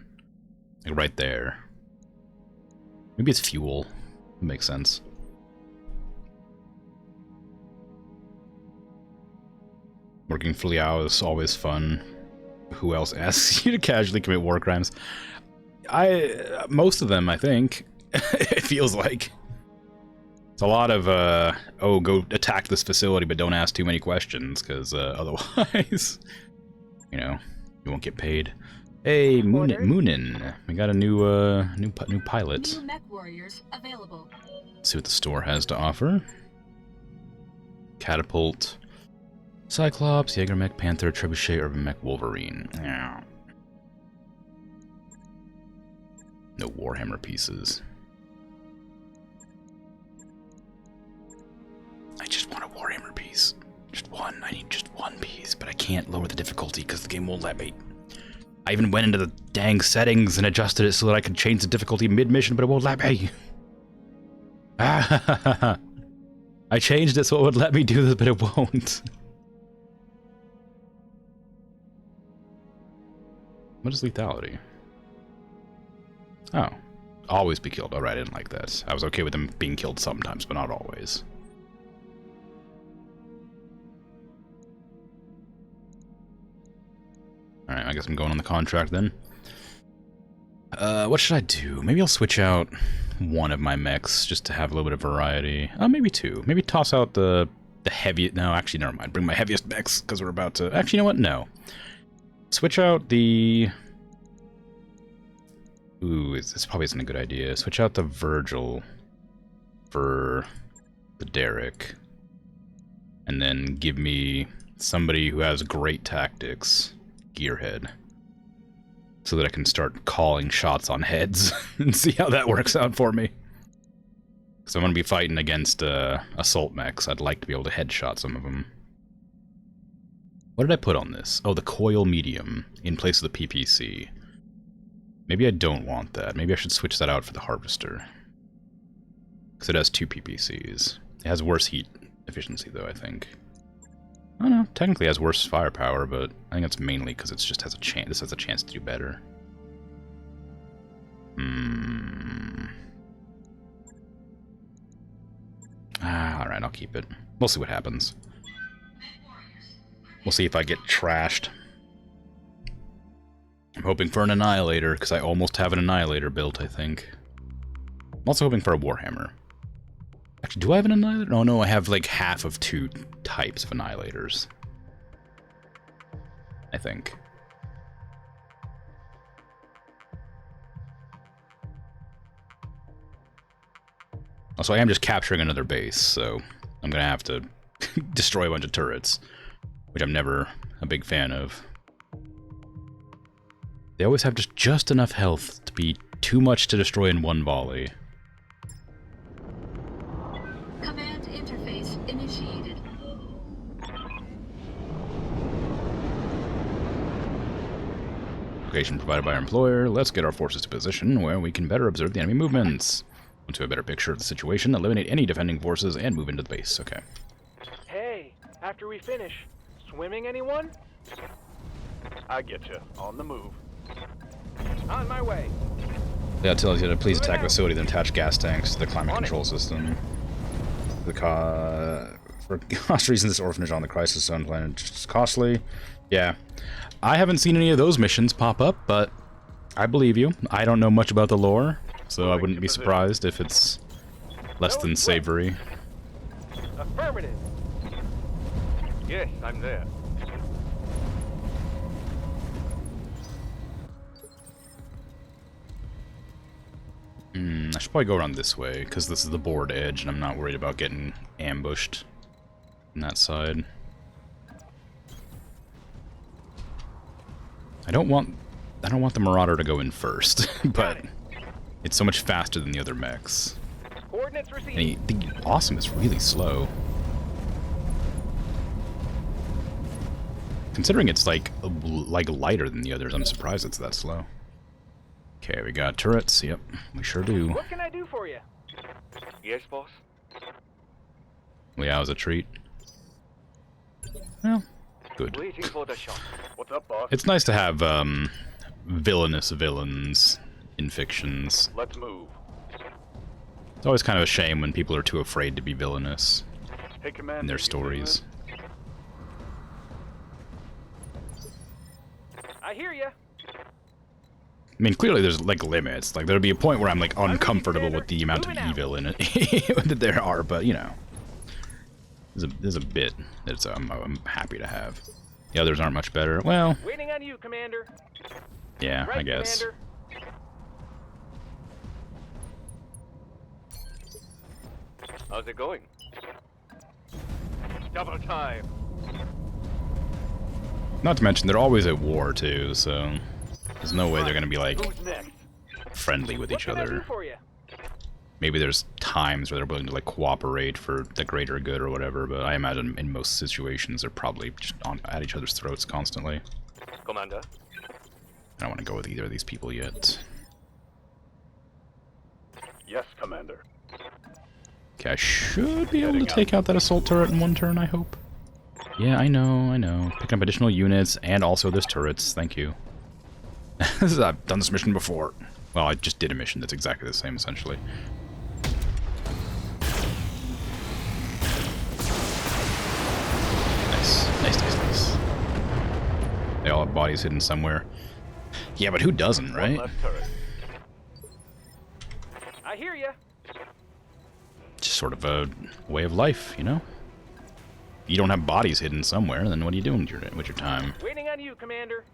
Like, right there. Maybe it's fuel. It makes sense. Working for Liao is always fun. Who else asks you to casually commit war crimes? Most of them, I think. It feels like. It's a lot of, oh, go attack this facility, but don't ask too many questions, because otherwise, you know, you won't get paid. Hey, Moonin. We got a new pilot. New mech warriors available. Let's see what the store has to offer. Catapult. Cyclops, Jaeger Mech, Panther, Trebuchet, Urban Mech, Wolverine. Yeah. No Warhammer pieces. I just want a Warhammer piece. Just one. I need just one piece, but I can't lower the difficulty because the game won't let me. I even went into the dang settings and adjusted it so that I could change the difficulty mid-mission, but it won't let me. I changed it so it would let me do this, but it won't. What is lethality? Oh. Always be killed. Alright, I didn't like that. I was okay with them being killed sometimes, but not always. Alright, I guess I'm going on the contract then. What should I do? Maybe I'll switch out one of my mechs just to have a little bit of variety. Maybe two. Maybe toss out the heaviest... No, actually, never mind. Bring my heaviest mechs, because we're about to... Actually, you know what? No. Switch out the... Ooh, this probably isn't a good idea. Switch out the Virgil for the Derek. And then give me somebody who has great tactics, Gearhead. So that I can start calling shots on heads and see how that works out for me. Because I'm going to be fighting against assault mechs. I'd like to be able to headshot some of them. What did I put on this? Oh, the coil medium in place of the PPC. Maybe I don't want that. Maybe I should switch that out for the harvester. Because it has 2 PPCs. It has worse heat efficiency, though, I think. I don't know. Technically it has worse firepower, but I think that's mainly because it just has a chance. This has a chance to do better. Alright, I'll keep it. We'll see what happens. We'll see if I get trashed. I'm hoping for an Annihilator, because I almost have an Annihilator built, I think. I'm also hoping for a Warhammer. Actually, do I have an Annihilator? Oh no, I have like half of 2 types of Annihilators. I think. Also, I am just capturing another base, so I'm gonna have to destroy a bunch of turrets, which I'm never a big fan of. They always have just enough health to be too much to destroy in one volley. Command interface initiated. Location provided by our employer. Let's get our forces to position where we can better observe the enemy movements. Onto a better picture of the situation, eliminate any defending forces, and move into the base. Okay. Hey, after we finish, swimming anyone? I get you. On the move. On my way. Yeah, it tells you to please attack the facility, then attach gas tanks to the climate control system. For cost reasons, this orphanage on the crisis zone planet is costly. Yeah. I haven't seen any of those missions pop up, but I believe you. I don't know much about the lore, so I wouldn't be surprised if it's less than savory. Affirmative. Yes, I'm there. I should probably go around this way, because this is the board edge, and I'm not worried about getting ambushed on that side. I don't want the Marauder to go in first, but it's so much faster than the other mechs. Coordinates received. And the Awesome is really slow. Considering it's like lighter than the others, I'm surprised it's that slow. Okay, we got turrets. Yep, we sure do. What can I do for you? Yes, boss. Well, yeah, it was a treat. Well, good. Waiting for the shot. What's up, boss? It's nice to have villainous villains in fictions. Let's move. It's always kind of a shame when people are too afraid to be villainous Hey, Commander. in their stories. I hear ya. I mean, clearly there's like limits. Like there'll be a point where I'm like uncomfortable with the amount of evil in it that there are, but you know, there's a bit that I'm happy to have. The others aren't much better. Well, Waiting on you, Commander. yeah, Right, I guess. Commander. How's it going? Double time. Not to mention they're always at war too, so there's no way they're gonna be like Who's next? friendly with each What can I do other. for you? Maybe there's times where they're willing to like cooperate for the greater good or whatever, but I imagine in most situations they're probably just at each other's throats constantly. Commander. I don't want to go with either of these people yet. Yes, Commander. Okay, I should be able to take out that assault turret in one turn, I hope. Yeah, I know. Picking up additional units, and also there's turrets, thank you. I've done this mission before. Well, I just did a mission that's exactly the same, essentially. Nice. They all have bodies hidden somewhere. Yeah, but who doesn't, right? One left turret. I hear ya. Just sort of a way of life, you know? If you don't have bodies hidden somewhere, then what are you doing with your time? Waiting on you, Commander.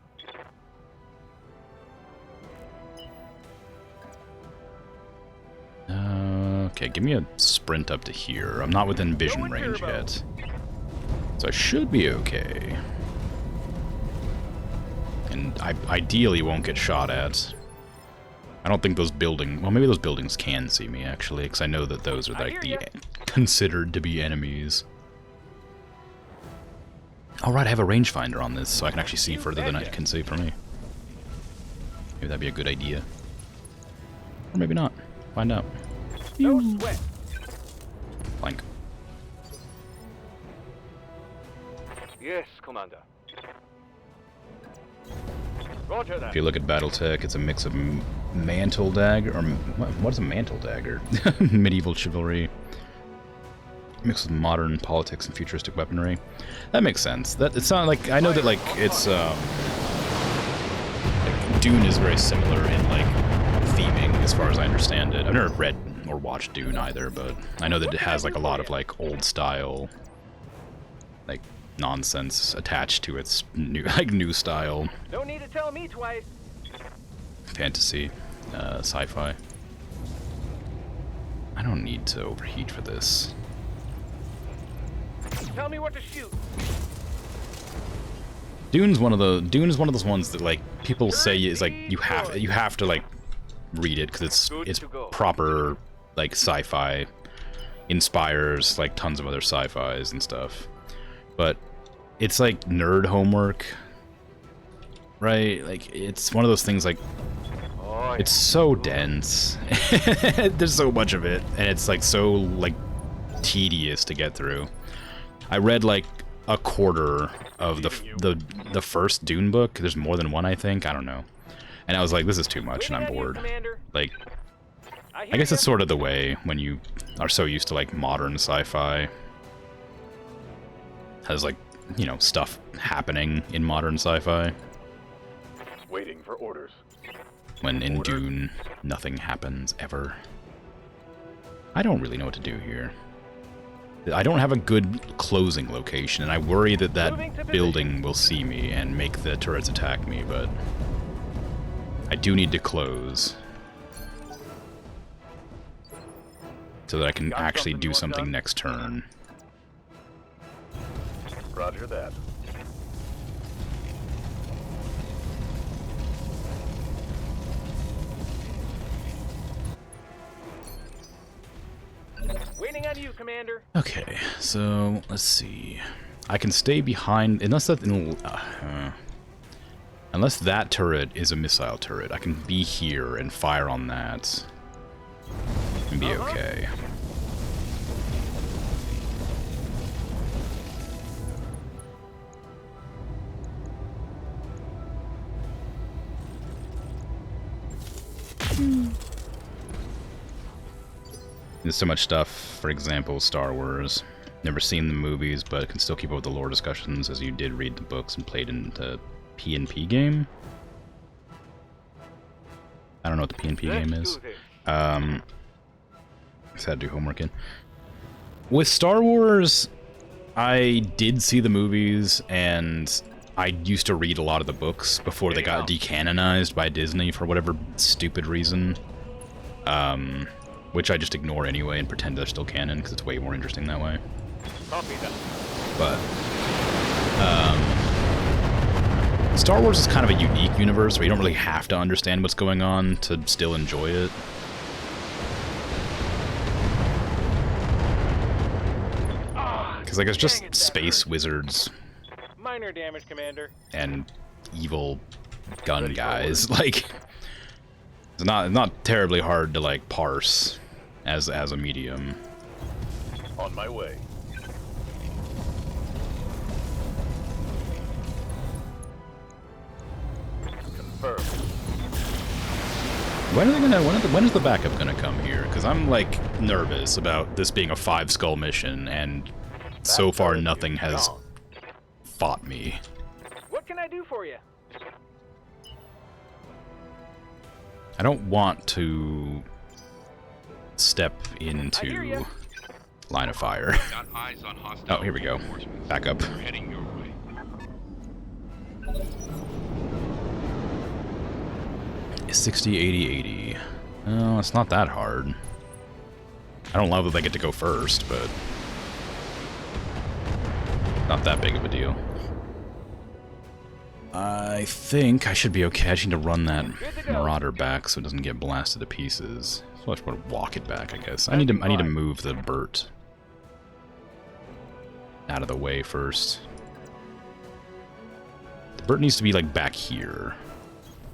Okay, give me a sprint up to here. I'm not within vision Going range turbo. yet. So I should be okay. And I ideally won't get shot at. I don't think those buildings... Well, maybe those buildings can see me, actually, because I know that those are, like, the considered to be enemies. Alright, I have a rangefinder on this, so I can actually see further than it can see for me. Maybe that'd be a good idea. Or maybe not. Find out. No sweat. Blank. Yes, Commander. Roger that. If you look at BattleTech, it's a mix of mantle dagger, or what is a mantle dagger? Medieval chivalry, mixed with modern politics and futuristic weaponry. That makes sense. That it's not like I know that like it's like Dune is very similar in like theming, as far as I understand it. I've never read or watched Dune either, but I know that it has like a lot of like old style, like nonsense attached to its new style Don't need to tell me twice. fantasy, sci-fi. I don't need to overheat for this. Tell me what to shoot. Dune's one of those ones that like people say is like you have to like read it because it's proper like sci-fi, inspires like tons of other sci-fis and stuff, but it's like nerd homework, right? Like it's one of those things like it's so dense. There's so much of it, and it's like so like tedious to get through. I read like a quarter of the first Dune book. There's more than one, I think. I don't know. And I was like, this is too much, and I'm bored. Like, I guess it's sort of the way when you are so used to like modern sci-fi. Has like, you know, stuff happening in modern sci-fi. Waiting for orders. When in Dune, nothing happens ever. I don't really know what to do here. I don't have a good closing location, and I worry that that building will see me and make the turrets attack me, but I do need to close so that I can actually do something next turn. Roger that. Waiting on you, Commander. Okay, so let's see. I can stay behind unless that turret is a missile turret. I can be here and fire on that and be okay. There's so much stuff, for example, Star Wars. Never seen the movies, but can still keep up with the lore discussions as you did read the books and played in the P&P game. I don't know what the P&P game is. I had to do homework in. With Star Wars, I did see the movies, and I used to read a lot of the books before they got decanonized by Disney for whatever stupid reason. Which I just ignore anyway and pretend they're still canon because it's way more interesting that way. But Star Wars is kind of a unique universe where you don't really have to understand what's going on to still enjoy it. Because like it's just space wizards, Minor damage, Commander. and evil gun guys. Like it's not terribly hard to like parse as a medium. On my way. Confirmed. When is the backup gonna come here? Because I'm like nervous about this being a 5-skull mission, and so far nothing has fought me. What can I do for you? I don't want to step into line of fire. Got eyes on hostile Oh, here we go. reinforcements. Back up. We're heading your way. 60, 80, 80. Oh, it's not that hard. I don't love that they get to go first, but not that big of a deal. I think I should be okay. I just need to run that Marauder back so it doesn't get blasted to pieces. So I just want to walk it back, I guess. I need to move the Burt out of the way first. The Burt needs to be like back here,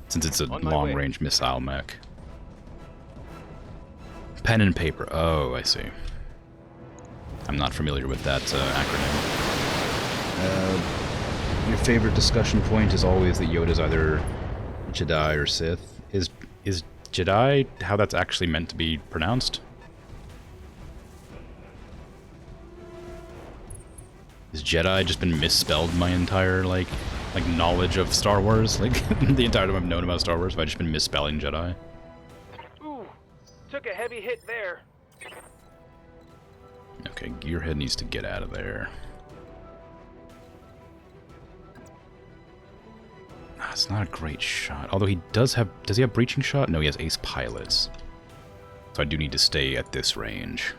since it's a long-range missile mech. Pen and paper. Oh, I see. I'm not familiar with that acronym. Your favorite discussion point is always that Yoda's either Jedi or Sith. Is Jedi how that's actually meant to be pronounced? Has Jedi just been misspelled my entire like knowledge of Star Wars? Like the entire time I've known about Star Wars, have I just been misspelling Jedi? Ooh, took a heavy hit there. Okay, Gearhead needs to get out of there. It's not a great shot. Although he does have... Does he have breaching shot? No, he has ace pilots. So I do need to stay at this range.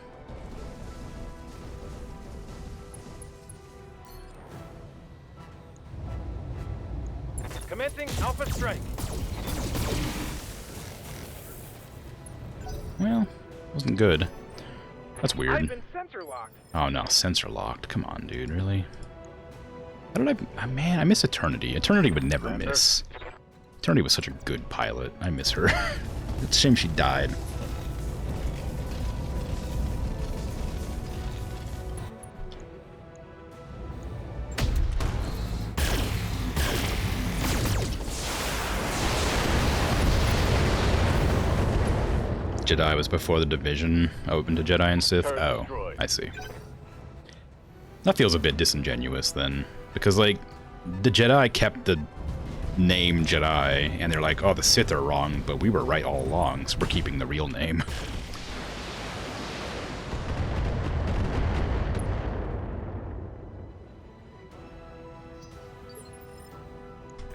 Commencing Alpha Strike. Well, wasn't good. That's I've weird. been sensor locked. Oh no, sensor locked. Come on, dude, really? How did I... Man, I miss Eternity. Eternity would never miss. Eternity was such a good pilot. I miss her. It's a shame she died. Jedi was before the division open to Jedi and Sith. Oh, I see. That feels a bit disingenuous then, because like the Jedi kept the name Jedi, and they're like, oh, the Sith are wrong, but we were right all along, so we're keeping the real name.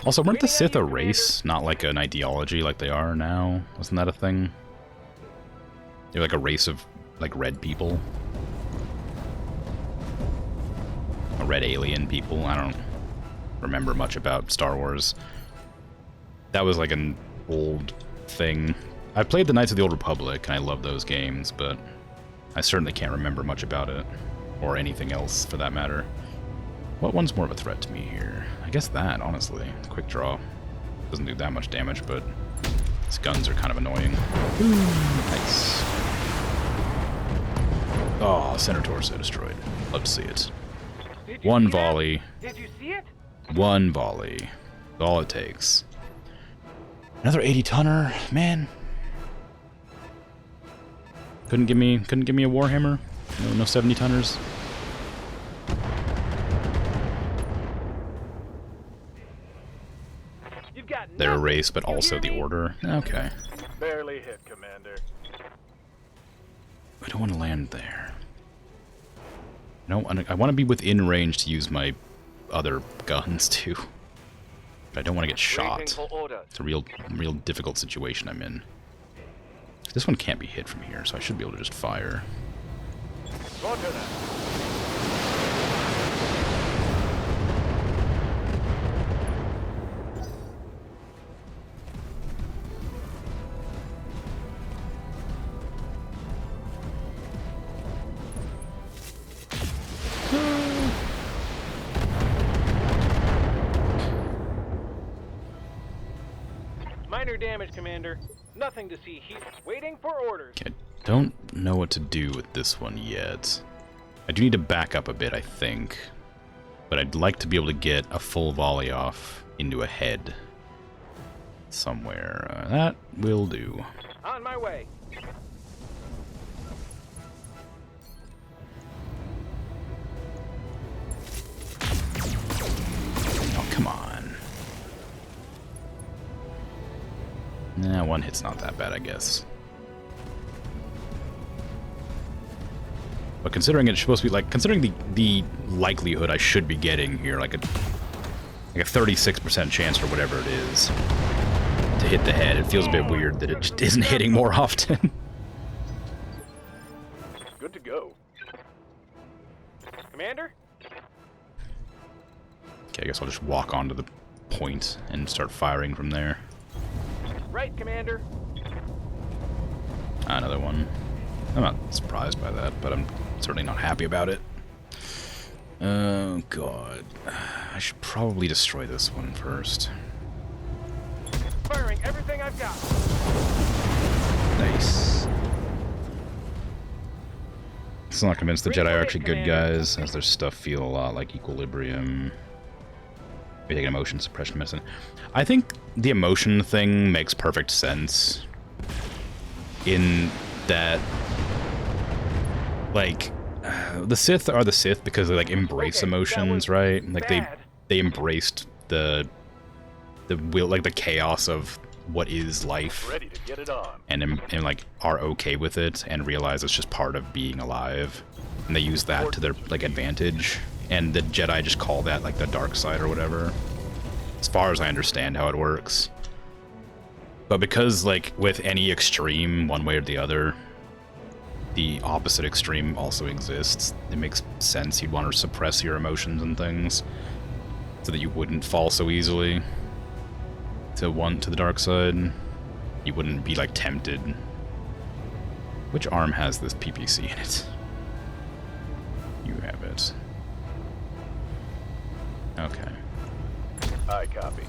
Also, weren't the Sith a race, not like an ideology like they are now? Wasn't that a thing? They're like a race of, like, red people. Or red alien people. I don't remember much about Star Wars. That was like an old thing. I played the Knights of the Old Republic, and I love those games, but I certainly can't remember much about it. Or anything else, for that matter. What one's more of a threat to me here? I guess that, honestly. Quick draw. Doesn't do that much damage, but these guns are kind of annoying. Nice. Oh, center torso destroyed. Love to see it. One volley. Did you see it? One volley. That's all it takes. Another 80-tonner, man. Couldn't give me a Warhammer. No 70-tonners. You've got They're a nothing. race, but You also hear the me? order. Okay. Barely hit, Commander. I don't want to land there. No, I want to be within range to use my other guns too. But I don't want to get shot. Waiting for orders. It's a real difficult situation I'm in. This one can't be hit from here, so I should be able to just fire. Roger that. Minor damage, Commander. Nothing to see here. Waiting for orders. Okay, I don't know what to do with this one yet. I do need to back up a bit, I think. But I'd like to be able to get a full volley off into a head somewhere. That will do. On my way. Oh, come on. Nah, one hit's not that bad, I guess. But considering it's supposed to be, like, considering the likelihood I should be getting here, like a 36% chance or whatever it is to hit the head, it feels a bit weird that it just isn't hitting more often. Good to go. Commander? Okay, I guess I'll just walk onto the point and start firing from there. Right, Commander. Another one. I'm not surprised by that, but I'm certainly not happy about it. Oh, God. I should probably destroy this one first. Firing everything I've got. Nice. Still not convinced the Jedi are actually good guys, as their stuff feel a lot like Equilibrium. Maybe take an emotion suppression medicine. I think the emotion thing makes perfect sense. In that, like, the Sith are the Sith because they, like, embrace emotions, right? Like, they embraced the will, like, the chaos of what is life. Ready to get it on. And like, are okay with it and realize it's just part of being alive. And they use that to their, like, advantage. And the Jedi just call that, like, the dark side or whatever. as far as I understand how it works. But because, like, with any extreme, one way or the other, the opposite extreme also exists, it makes sense you'd want to suppress your emotions and things so that you wouldn't fall so easily to the dark side. You wouldn't be, like, tempted. Which arm has this PPC in it? You have it. Okay. I copy.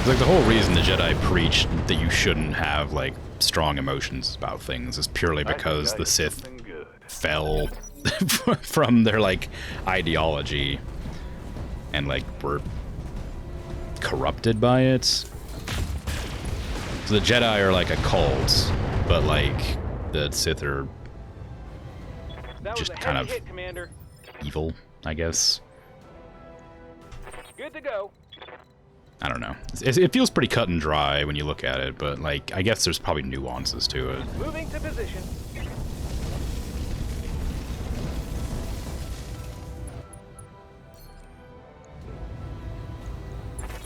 Like, the whole reason the Jedi preached that you shouldn't have, like, strong emotions about things is purely because the Sith fell from their, like, ideology and, like, were corrupted by it. So the Jedi are like a cult, but, like, the Sith are just kind of hit, Commander. evil, I guess. Good to go. I don't know. It feels pretty cut and dry when you look at it, but, like, I guess there's probably nuances to it. Moving to position.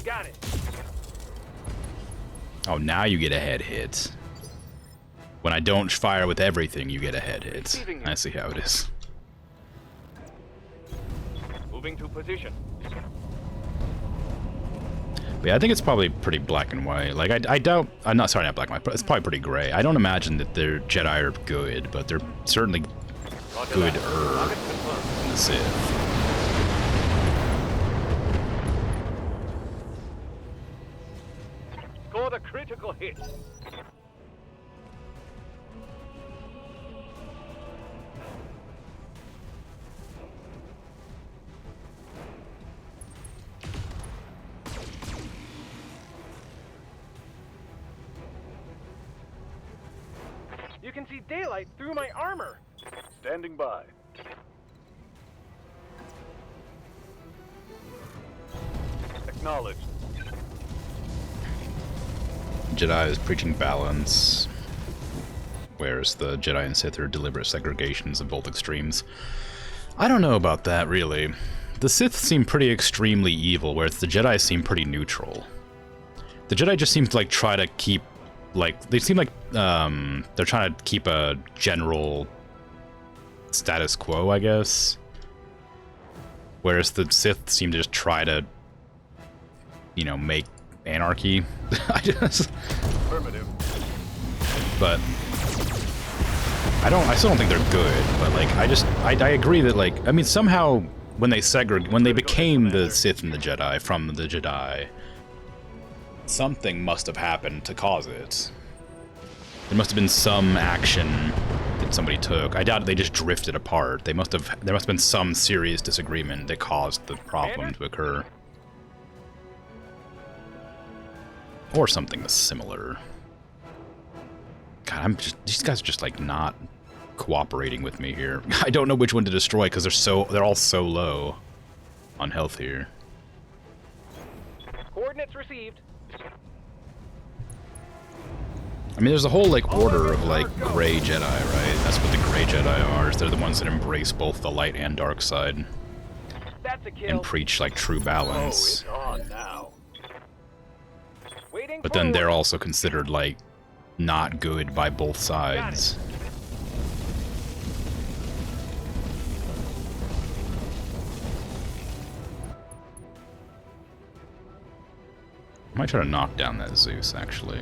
Got it. Oh, now you get a head hit. When I don't fire with everything, you get a head hit. I see how it is. Moving to position. But yeah, I think it's probably pretty black and white. Like, I doubt... I'm not sorry, not black and white, but it's probably pretty gray. I don't imagine that their Jedi are good, but they're certainly gooder than the Sith. Scored a critical hit. You can see daylight through my armor. Standing by. Acknowledged. Jedi is preaching balance, whereas the Jedi and Sith are deliberate segregations of both extremes. I don't know about that, really. The Sith seem pretty extremely evil, whereas the Jedi seem pretty neutral. The Jedi just seem to, like, try to keep, like, they seem like, they're trying to keep a general status quo, I guess. Whereas the Sith seem to just try to, you know, make anarchy. Affirmative. But I still don't think they're good, but, like, I agree that, like, I mean, somehow when they became the Sith and the Jedi from the Jedi, something must have happened to cause it. There must have been some action that somebody took. I doubt they just drifted apart. There must have been some serious disagreement that caused the problem to occur. Or something similar. God, these guys are just, like, not cooperating with me here. I don't know which one to destroy because they're all so low on health here. Coordinates received. I mean, there's a whole, like, order of, like, gray Jedi, right? That's what the gray Jedi are. They're the ones that embrace both the light and dark side. That's a kill. And preach, like, true balance. Oh, it's on now. Waiting But then they're forward. also considered, like, not good by both sides. I might try to knock down that Zeus, actually.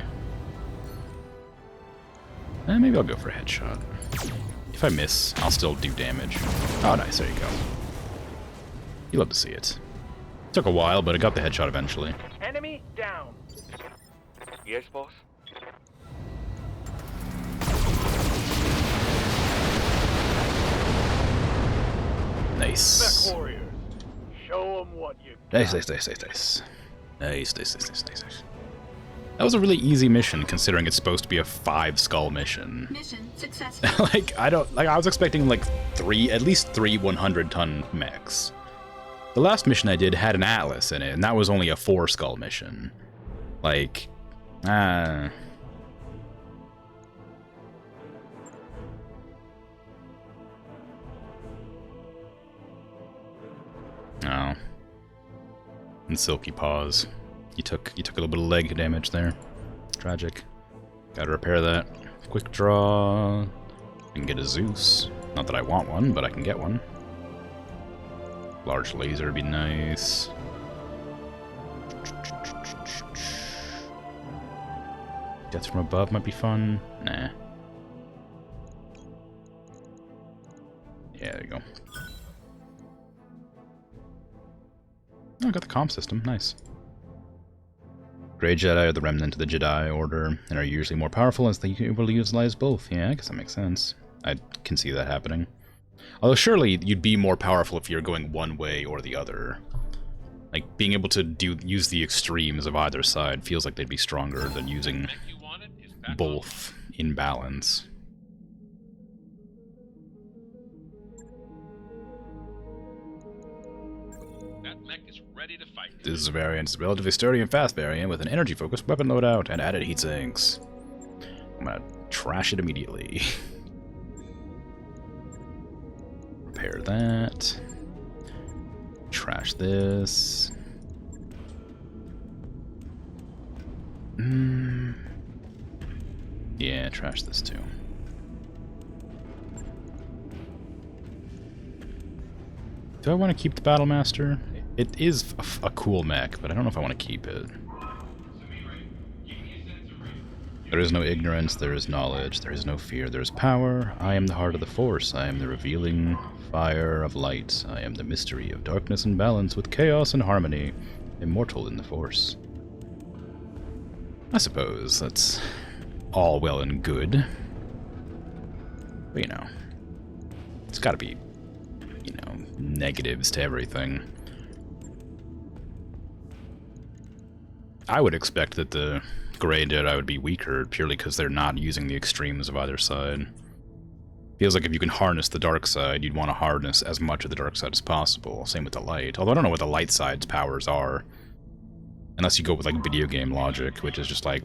Maybe I'll go for a headshot. If I miss, I'll still do damage. Oh, nice. There you go. You love to see it. Took a while, but I got the headshot eventually. Enemy down. Yes, boss? Nice. Mech warriors. Show them what you Nice. got. Nice. That was a really easy mission, considering it's supposed to be a 5-skull mission. Mission successful. I was expecting, like, at least three 100-ton mechs. The last mission I did had an Atlas in it, and that was only a 4-skull mission. Like, Oh. And Silky Paws. You took a little bit of leg damage there. Tragic. Gotta repair that. Quick draw. I can get a Zeus. Not that I want one, but I can get one. Large laser would be nice. Death from above might be fun. Nah. Yeah, there you go. Oh, I got the comp system. Nice. Grey Jedi are the remnant of the Jedi Order, and are usually more powerful as they able to utilize both. Yeah, I guess that makes sense. I can see that happening. Although surely you'd be more powerful if you're going one way or the other. Like, being able to use the extremes of either side feels like they'd be stronger than using both in balance. That mech is ready to fight. This variant is a relatively sturdy and fast variant with an energy-focused weapon loadout and added heat sinks. I'm gonna trash it immediately. Repair that. Trash this. Yeah, trash this too. Do I want to keep the Battlemaster? It is a cool mech, but I don't know if I want to keep it. There is no ignorance, there is knowledge, there is no fear, there is power. I am the heart of the Force, I am the revealing fire of light. I am the mystery of darkness and balance with chaos and harmony, immortal in the Force. I suppose that's all well and good. But, you know, it's gotta be, you know, negatives to everything. I would expect that the Grey Jedi would be weaker purely because they're not using the extremes of either side. Feels like if you can harness the dark side, you'd want to harness as much of the dark side as possible. Same with the light. Although I don't know what the light side's powers are. Unless you go with, like, video game logic, which is just, like,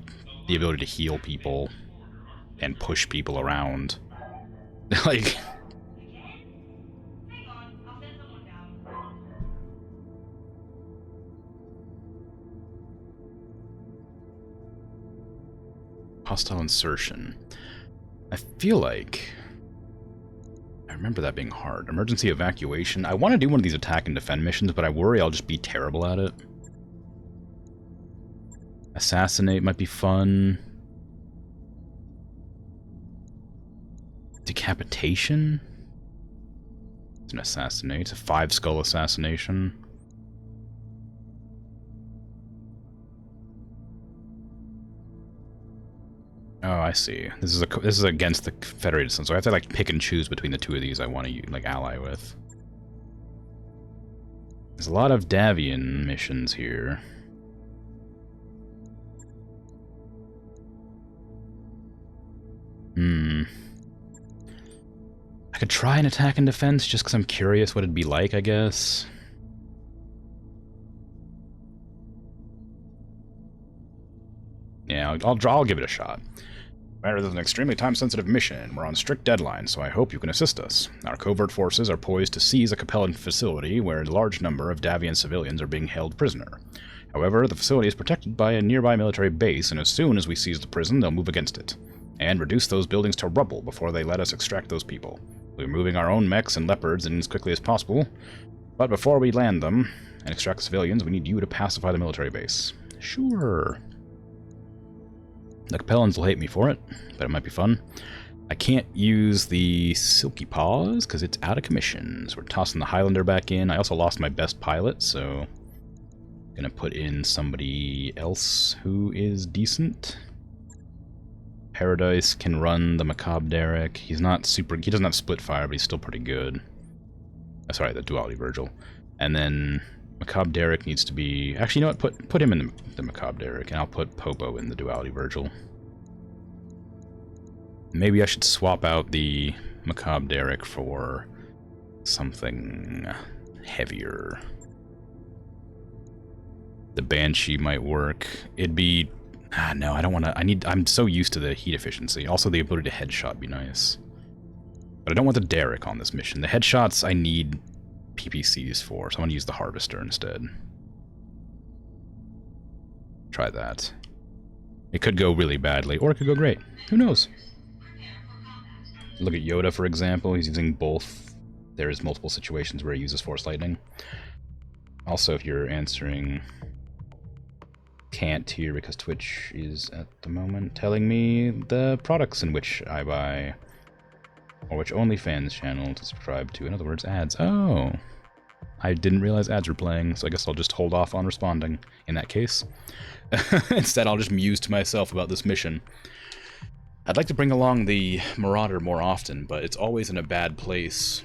the ability to heal people and push people around. Like... Hang on, I'll send someone down. Hostile insertion. I feel like... I remember that being hard. Emergency evacuation. I want to do one of these attack and defend missions, but I worry I'll just be terrible at it. Assassinate might be fun. Decapitation? It's an assassinate. It's a 5-skull assassination. Oh, I see. This is against the Confederated Sun, so I have to like pick and choose between the two of these I want to like ally with. There's a lot of Davian missions here. I could try an attack and defense just because I'm curious what it'd be like, I guess. Yeah, I'll give it a shot. This is an extremely time-sensitive mission. We're on strict deadlines, so I hope you can assist us. Our covert forces are poised to seize a Capellan facility where a large number of Davian civilians are being held prisoner. However, the facility is protected by a nearby military base, and as soon as we seize the prison, they'll move against it, and reduce those buildings to rubble before they let us extract those people. We're moving our own mechs and leopards in as quickly as possible, but before we land them and extract the civilians, we need you to pacify the military base. Sure. The Capellans will hate me for it, but it might be fun. I can't use the Silky Paws because it's out of commission, so we're tossing the Highlander back in. I also lost my best pilot, so I'm gonna put in somebody else who is decent. Paradise can run the Macabre Derek. He doesn't have split fire, but he's still pretty good. Sorry, the Duality Virgil. And then Macabre Derek needs to be... Actually, you know what? Put him in the Macabre Derek, and I'll put Popo in the Duality Virgil. Maybe I should swap out the Macabre Derek for something heavier. The Banshee might work. It'd be... no, I don't want to... I'm so used to the heat efficiency. Also, the ability to headshot would be nice. But I don't want the Derek on this mission. The headshots I need PPCs for, so I'm going to use the Harvester instead. Try that. It could go really badly, or it could go great. Who knows? Look at Yoda, for example. He's using both. There's multiple situations where he uses Force Lightning. Also, if you're answering... Can't here because Twitch is, at the moment, telling me the products in which I buy, or which OnlyFans channel to subscribe to. In other words, ads. Oh! I didn't realize ads were playing, so I guess I'll just hold off on responding in that case. Instead, I'll just muse to myself about this mission. I'd like to bring along the Marauder more often, but it's always in a bad place.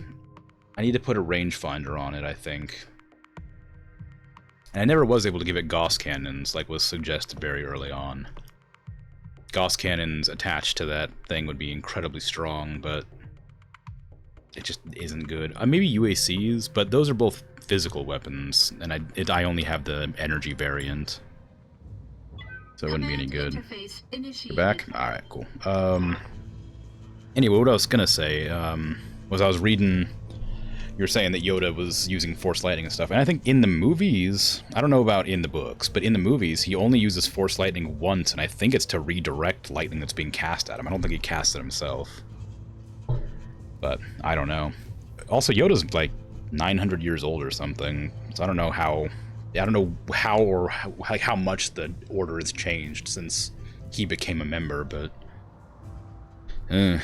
I need to put a rangefinder on it, I think. And I never was able to give it Gauss cannons, like was suggested very early on. Gauss cannons attached to that thing would be incredibly strong, but it just isn't good. Maybe UACs, but those are both physical weapons, and I only have the energy variant. So it wouldn't be any good. You're back? Alright, cool. Anyway, what I was gonna say, was I was reading... You were saying that Yoda was using Force Lightning and stuff, and I think in the movies, I don't know about in the books, but in the movies, he only uses Force Lightning once, and I think it's to redirect lightning that's being cast at him. I don't think he casts it himself. But, I don't know. Also, Yoda's like 900 years old or something, so I don't know how how much the Order has changed since he became a member, but... I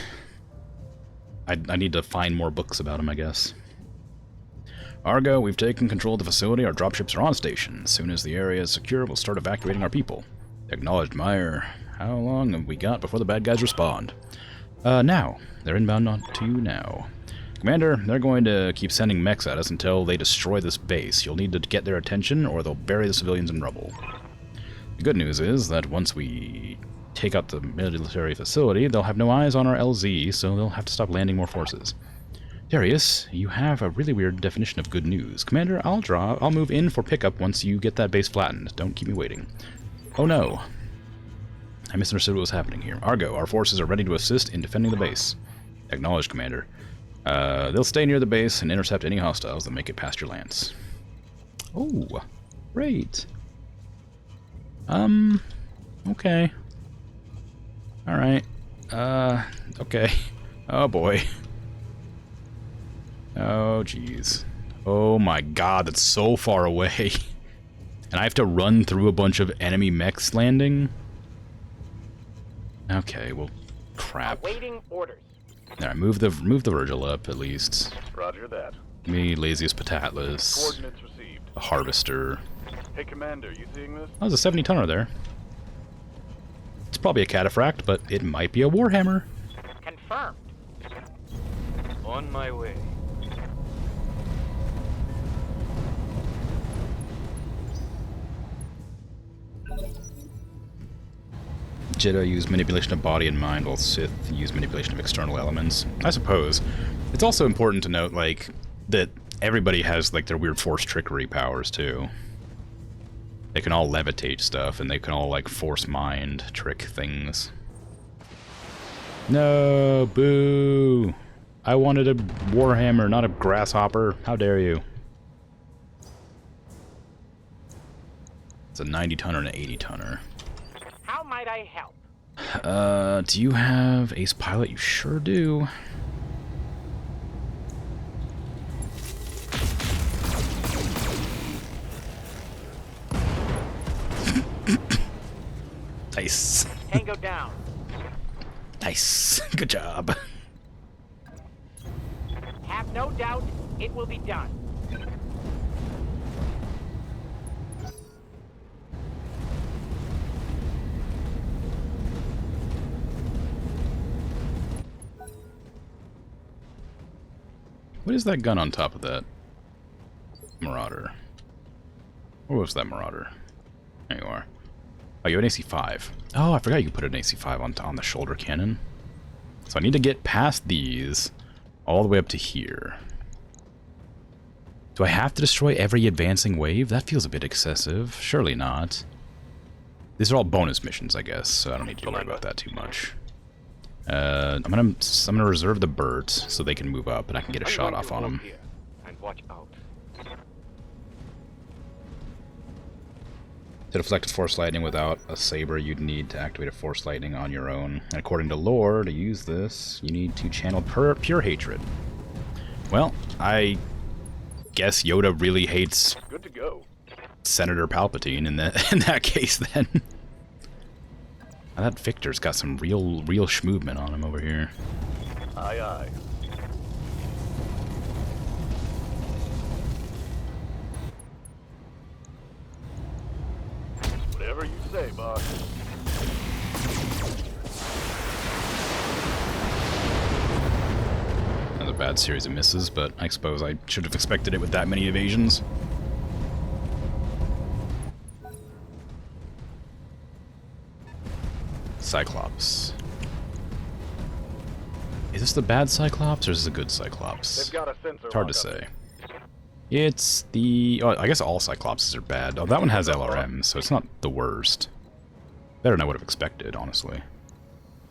need to find more books about him, I guess. Argo, we've taken control of the facility. Our dropships are on station. As soon as the area is secure, we'll start evacuating our people. Acknowledged, Meyer. How long have we got before the bad guys respond? Now. They're inbound to you now. Commander, they're going to keep sending mechs at us until they destroy this base. You'll need to get their attention, or they'll bury the civilians in rubble. The good news is that once we take out the military facility, they'll have no eyes on our LZ, so they'll have to stop landing more forces. Darius, you have a really weird definition of good news. Commander, I'll move in for pickup once you get that base flattened. Don't keep me waiting. Oh no. I misunderstood what was happening here. Argo, our forces are ready to assist in defending the base. Acknowledged, Commander. They'll stay near the base and intercept any hostiles that make it past your lance. Oh, great. Okay. Alright. Okay. Oh boy. Oh, jeez. Oh my god, that's so far away. And I have to run through a bunch of enemy mechs landing? Okay, well, crap. Awaiting orders. Alright, move the Virgil up, at least. Roger that. Give me Lazius Patatlas. Coordinates received. A Harvester. Hey, Commander, you seeing this? Oh, there's a 70-tonner there. It's probably a cataphract, but it might be a Warhammer. Confirmed. On my way. Jedi use manipulation of body and mind, while Sith use manipulation of external elements. I suppose. It's also important to note, like, that everybody has, like, their weird force trickery powers, too. They can all levitate stuff, and they can all, like, force mind trick things. No, boo! I wanted a Warhammer, not a grasshopper. How dare you? It's a 90-tonner and an 80-tonner. How might I help? Do you have Ace Pilot? You sure do. Nice. Tango down. Nice. Good job. Have no doubt it will be done. What is that gun on top of that Marauder? What was that Marauder? There you are. Oh, you have an AC-5. Oh, I forgot you put an AC-5 on the shoulder cannon. So I need to get past these all the way up to here. Do I have to destroy every advancing wave? That feels a bit excessive. Surely not. These are all bonus missions, I guess, so I don't need to worry about that too much. I'm gonna reserve the birds so they can move up and I can get a shot off on them. Watch out. To deflect a Force Lightning without a saber, you'd need to activate a Force Lightning on your own. And according to lore, to use this, you need to channel pure hatred. Well, I guess Yoda really hates Good to go. Senator Palpatine in that case, then. Now that Victor's got some real schmovement on him over here. Aye, aye. Whatever you say, boss. Another bad series of misses, but I suppose I should have expected it with that many evasions. Cyclops. Is this the bad Cyclops or is this a good Cyclops? They've got a sensor. It's hard to lock up. say. It's the... Oh, I guess all Cyclopses are bad. Oh, that one has LRM, so it's not the worst. Better than I would have expected, honestly.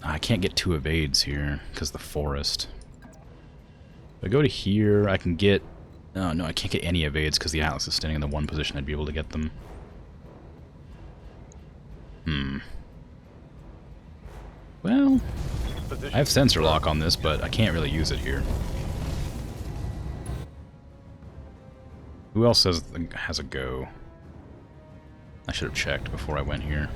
I can't get 2 evades here because of the forest. If I go to here, I can get... Oh, no, I can't get any evades because the Atlas is standing in the one position I'd be able to get them. Well, I have sensor lock on this, but I can't really use it here. Who else has a go? I should have checked before I went here.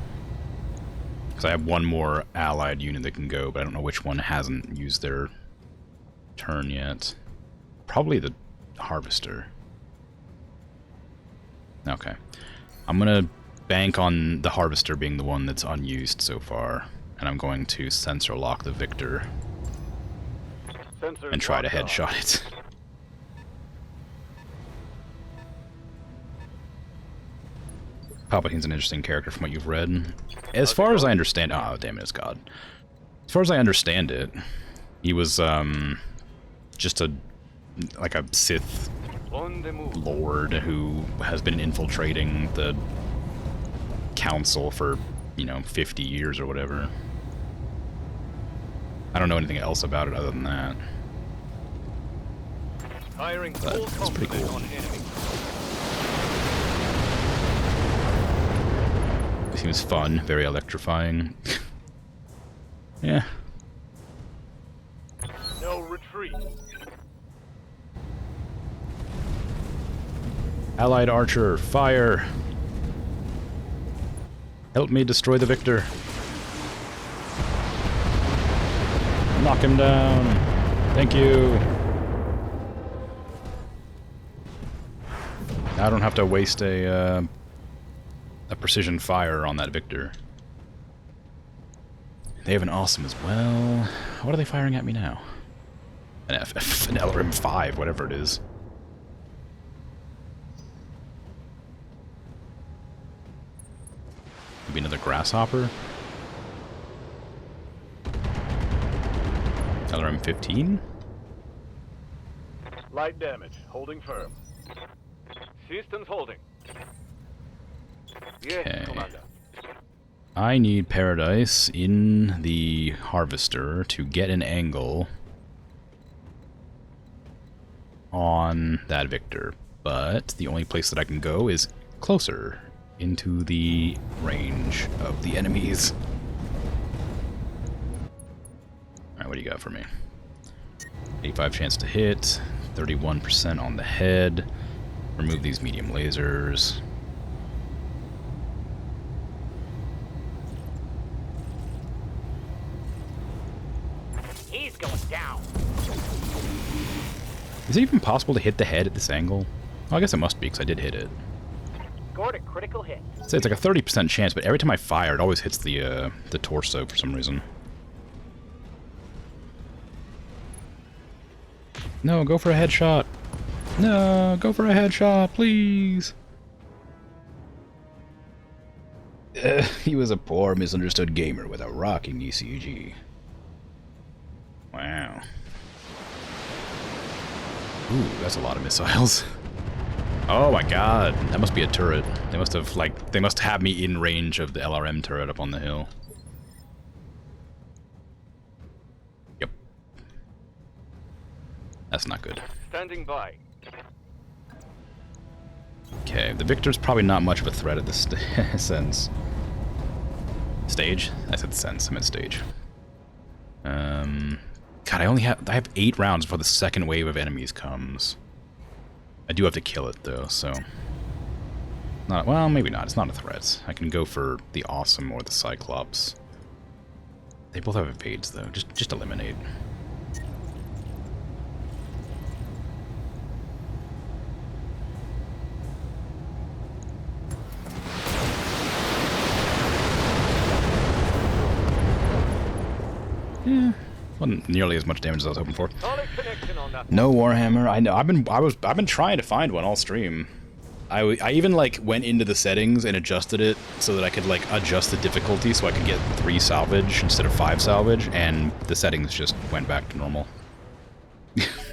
Because I have one more allied unit that can go, but I don't know which one hasn't used their turn yet. Probably the Harvester. Okay. I'm going to bank on the Harvester being the one that's unused so far. And I'm going to sensor lock the Victor and try to headshot it. Palpatine's an interesting character from what you've read. As far as I understand... Oh, damn it, it's God. As far as I understand it, he was, just like a Sith lord who has been infiltrating the council for, 50 years or whatever. I don't know anything else about it other than that. Firing But it's pretty cool. on enemy. It seems fun, very electrifying. Yeah. No retreat. Allied archer, fire! Help me destroy the Victor. Knock him down. Thank you. Now I don't have to waste a precision fire on that Victor. They have an awesome as well. What are they firing at me now? An FF, an LRM-5, whatever it is. Maybe another grasshopper? LRM-15? Light damage. Holding firm. Systems holding. Yes, Okay. Commander. I need Paradise in the Harvester to get an angle on that Victor, but the only place that I can go is closer into the range of the enemies. Alright, what do you got for me? 85 chance to hit, 31% on the head, remove these medium lasers. He's going down. Is it even possible to hit the head at this angle? Well, I guess it must be, because I did hit it. Scored a critical hit. So it's like a 30% chance, but every time I fire, it always hits the torso for some reason. No, go for a headshot. No, go for a headshot, please. He was a poor, misunderstood gamer with a rocking ECG. Wow. Ooh, that's a lot of missiles. Oh my god, that must be a turret. They must have me in range of the LRM turret up on the hill. Yep. That's not good. Standing by. Okay, the Victor's probably not much of a threat at this sense. Stage? I said sense, I meant stage. God, I have 8 rounds before the second wave of enemies comes. I do have to kill it though, so not, well, maybe not. It's not a threat. I can go for the Awesome or the Cyclops. They both have evades though. Just eliminate. Yeah, wasn't nearly as much damage as I was hoping for. Solid connection on that. No Warhammer. I know. I've been trying to find one all stream. I even like went into the settings and adjusted it so that I could like adjust the difficulty so I could get 3 salvage instead of 5 salvage, and the settings just went back to normal.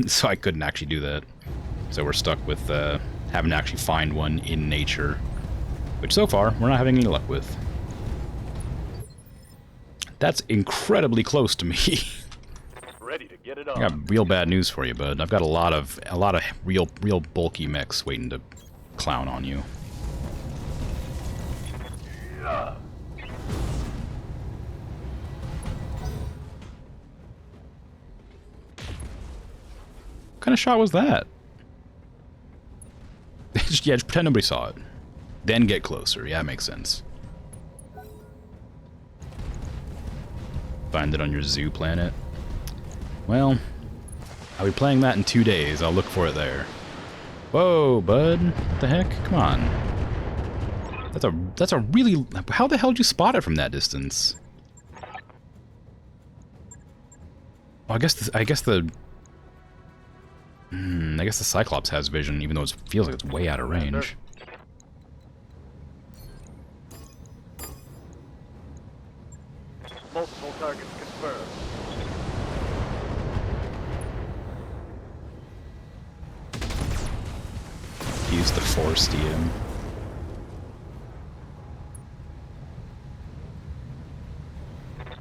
So I couldn't actually do that. So we're stuck with having to actually find one in nature, which so far we're not having any luck with. That's incredibly close to me. Ready to get it I on. got real bad news for you, bud. I've got a lot of real bulky mechs waiting to clown on you. What kind of shot was that? just pretend nobody saw it. Then get closer. Yeah, that makes sense. Find it on your zoo planet. Well, I'll be playing that in 2 days. I'll look for it there. Whoa, bud. What the heck? Come on. That's a really... How the hell did you spot it from that distance? Well, I guess the Cyclops has vision, even though it feels like it's way out of range. Multiple targets confirmed. Use the Force DM.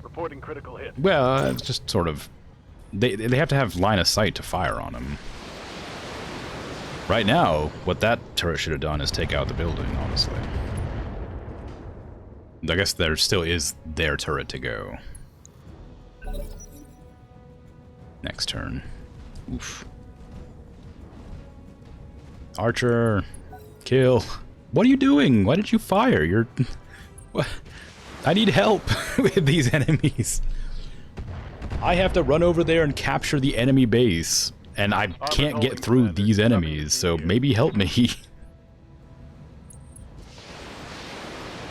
Reporting critical hit. Well, it's just sort of... They have to have line of sight to fire on him. Right now, what that turret should have done is take out the building, honestly. I guess there still is their turret to go. Next turn. Oof. Archer, kill. What are you doing? Why did you fire? You're... What? I need help with these enemies. I have to run over there and capture the enemy base, and I can't get through these enemies, so maybe help me.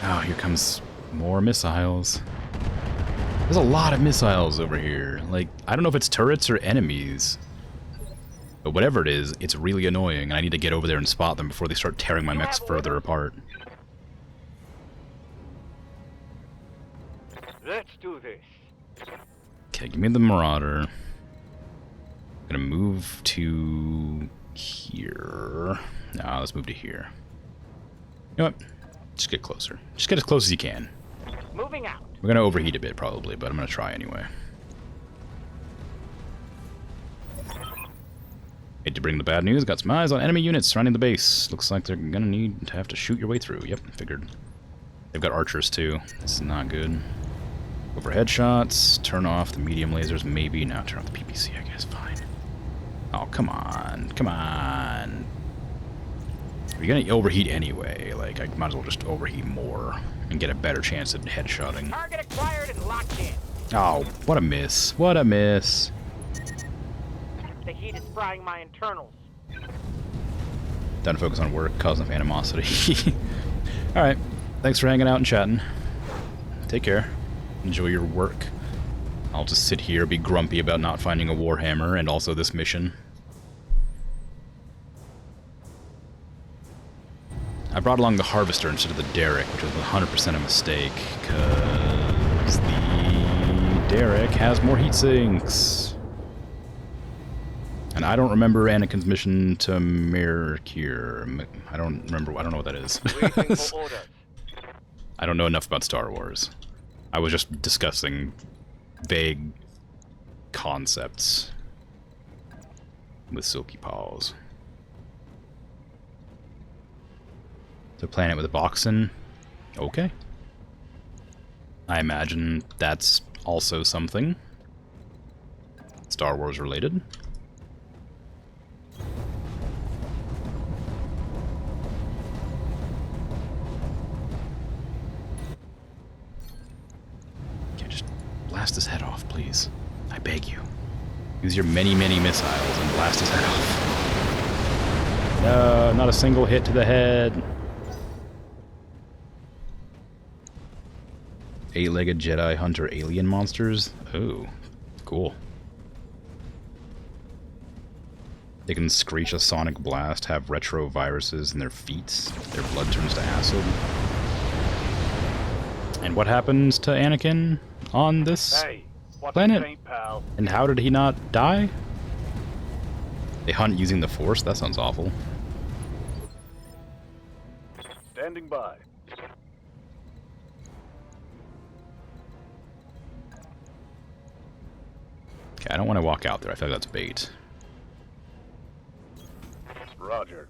Oh, here comes more missiles. There's a lot of missiles over here. Like, I don't know if it's turrets or enemies. But whatever it is, it's really annoying, and I need to get over there and spot them before they start tearing my mechs further apart. Let's do this. Okay, give me the Marauder. I'm gonna move to here. No, let's move to here. You know what? Just get closer. Just get as close as you can. Moving out. We're gonna overheat a bit probably, but I'm gonna try anyway. Hate to bring the bad news. Got some eyes on enemy units surrounding the base. Looks like they're gonna need to have to shoot your way through. Yep, figured. They've got archers too. This is not good. Overhead shots. Turn off the medium lasers. Maybe. No, turn off the PPC, I guess. Fine. Oh, come on. Come on. You're gonna overheat anyway. Like, I might as well just overheat more and get a better chance at headshotting. Target acquired and locked in. Oh, what a miss. What a miss. The heat is frying my internals. Done focus on work, cause enough animosity. Alright. Thanks for hanging out and chatting. Take care. Enjoy your work. I'll just sit here, be grumpy about not finding a Warhammer and also this mission. I brought along the Harvester instead of the Derrick, which was 100% a mistake, because the Derrick has more heat sinks. And I don't remember Anakin's mission to Mercure. I don't know what that is. Waiting for orders. I don't know enough about Star Wars. I was just discussing vague concepts with Silky Paws. The planet with a boxin. Okay. I imagine that's also something Star Wars related. Okay, just blast his head off, please. I beg you. Use your many, many missiles and blast his head off. No, not a single hit to the head. Eight-legged Jedi hunter alien monsters. Oh, cool. They can screech a sonic blast, have retroviruses in their feet. Their blood turns to acid. And what happens to Anakin on this Hey, watch planet? the paint, pal. And how did he not die? They hunt using the Force? That sounds awful. Standing by. Okay, I don't want to walk out there. I feel like that's bait. Roger.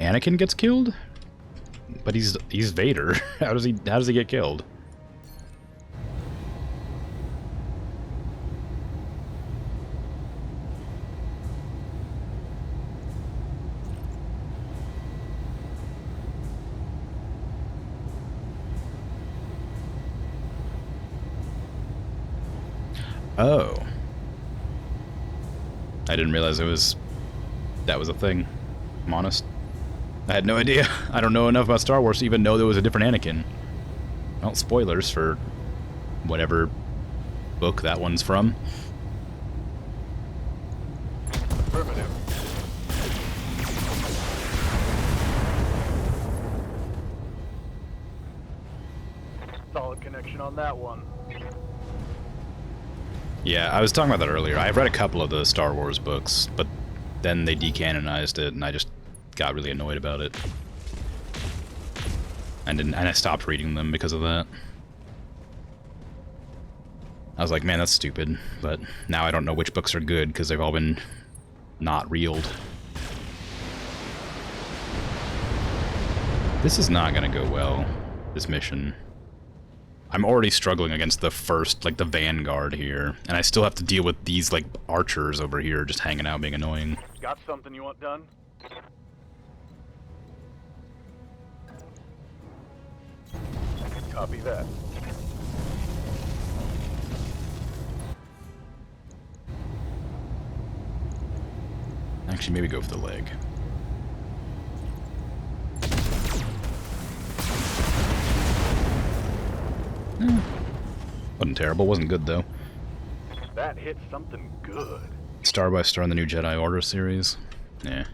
Anakin gets killed? But he's Vader. How does he get killed? Oh. I didn't realize that was a thing. I'm honest. I had no idea. I don't know enough about Star Wars to even know there was a different Anakin. Well, spoilers for whatever book that one's from. Affirmative. Solid connection on that one. Yeah, I was talking about that earlier. I've read a couple of the Star Wars books, but then they decanonized it, and I just got really annoyed about it. And I stopped reading them because of that. I was like, man, that's stupid. But now I don't know which books are good, because they've all been not reeled. This is not going to go well, this mission. I'm already struggling against the first, like, the Vanguard here. And I still have to deal with these, like, archers over here just hanging out being annoying. Got something you want done? Copy that. Actually, maybe go for the leg. Wasn't terrible, wasn't good though. That hit something good. Star by Star in the new Jedi Order series. Yeah.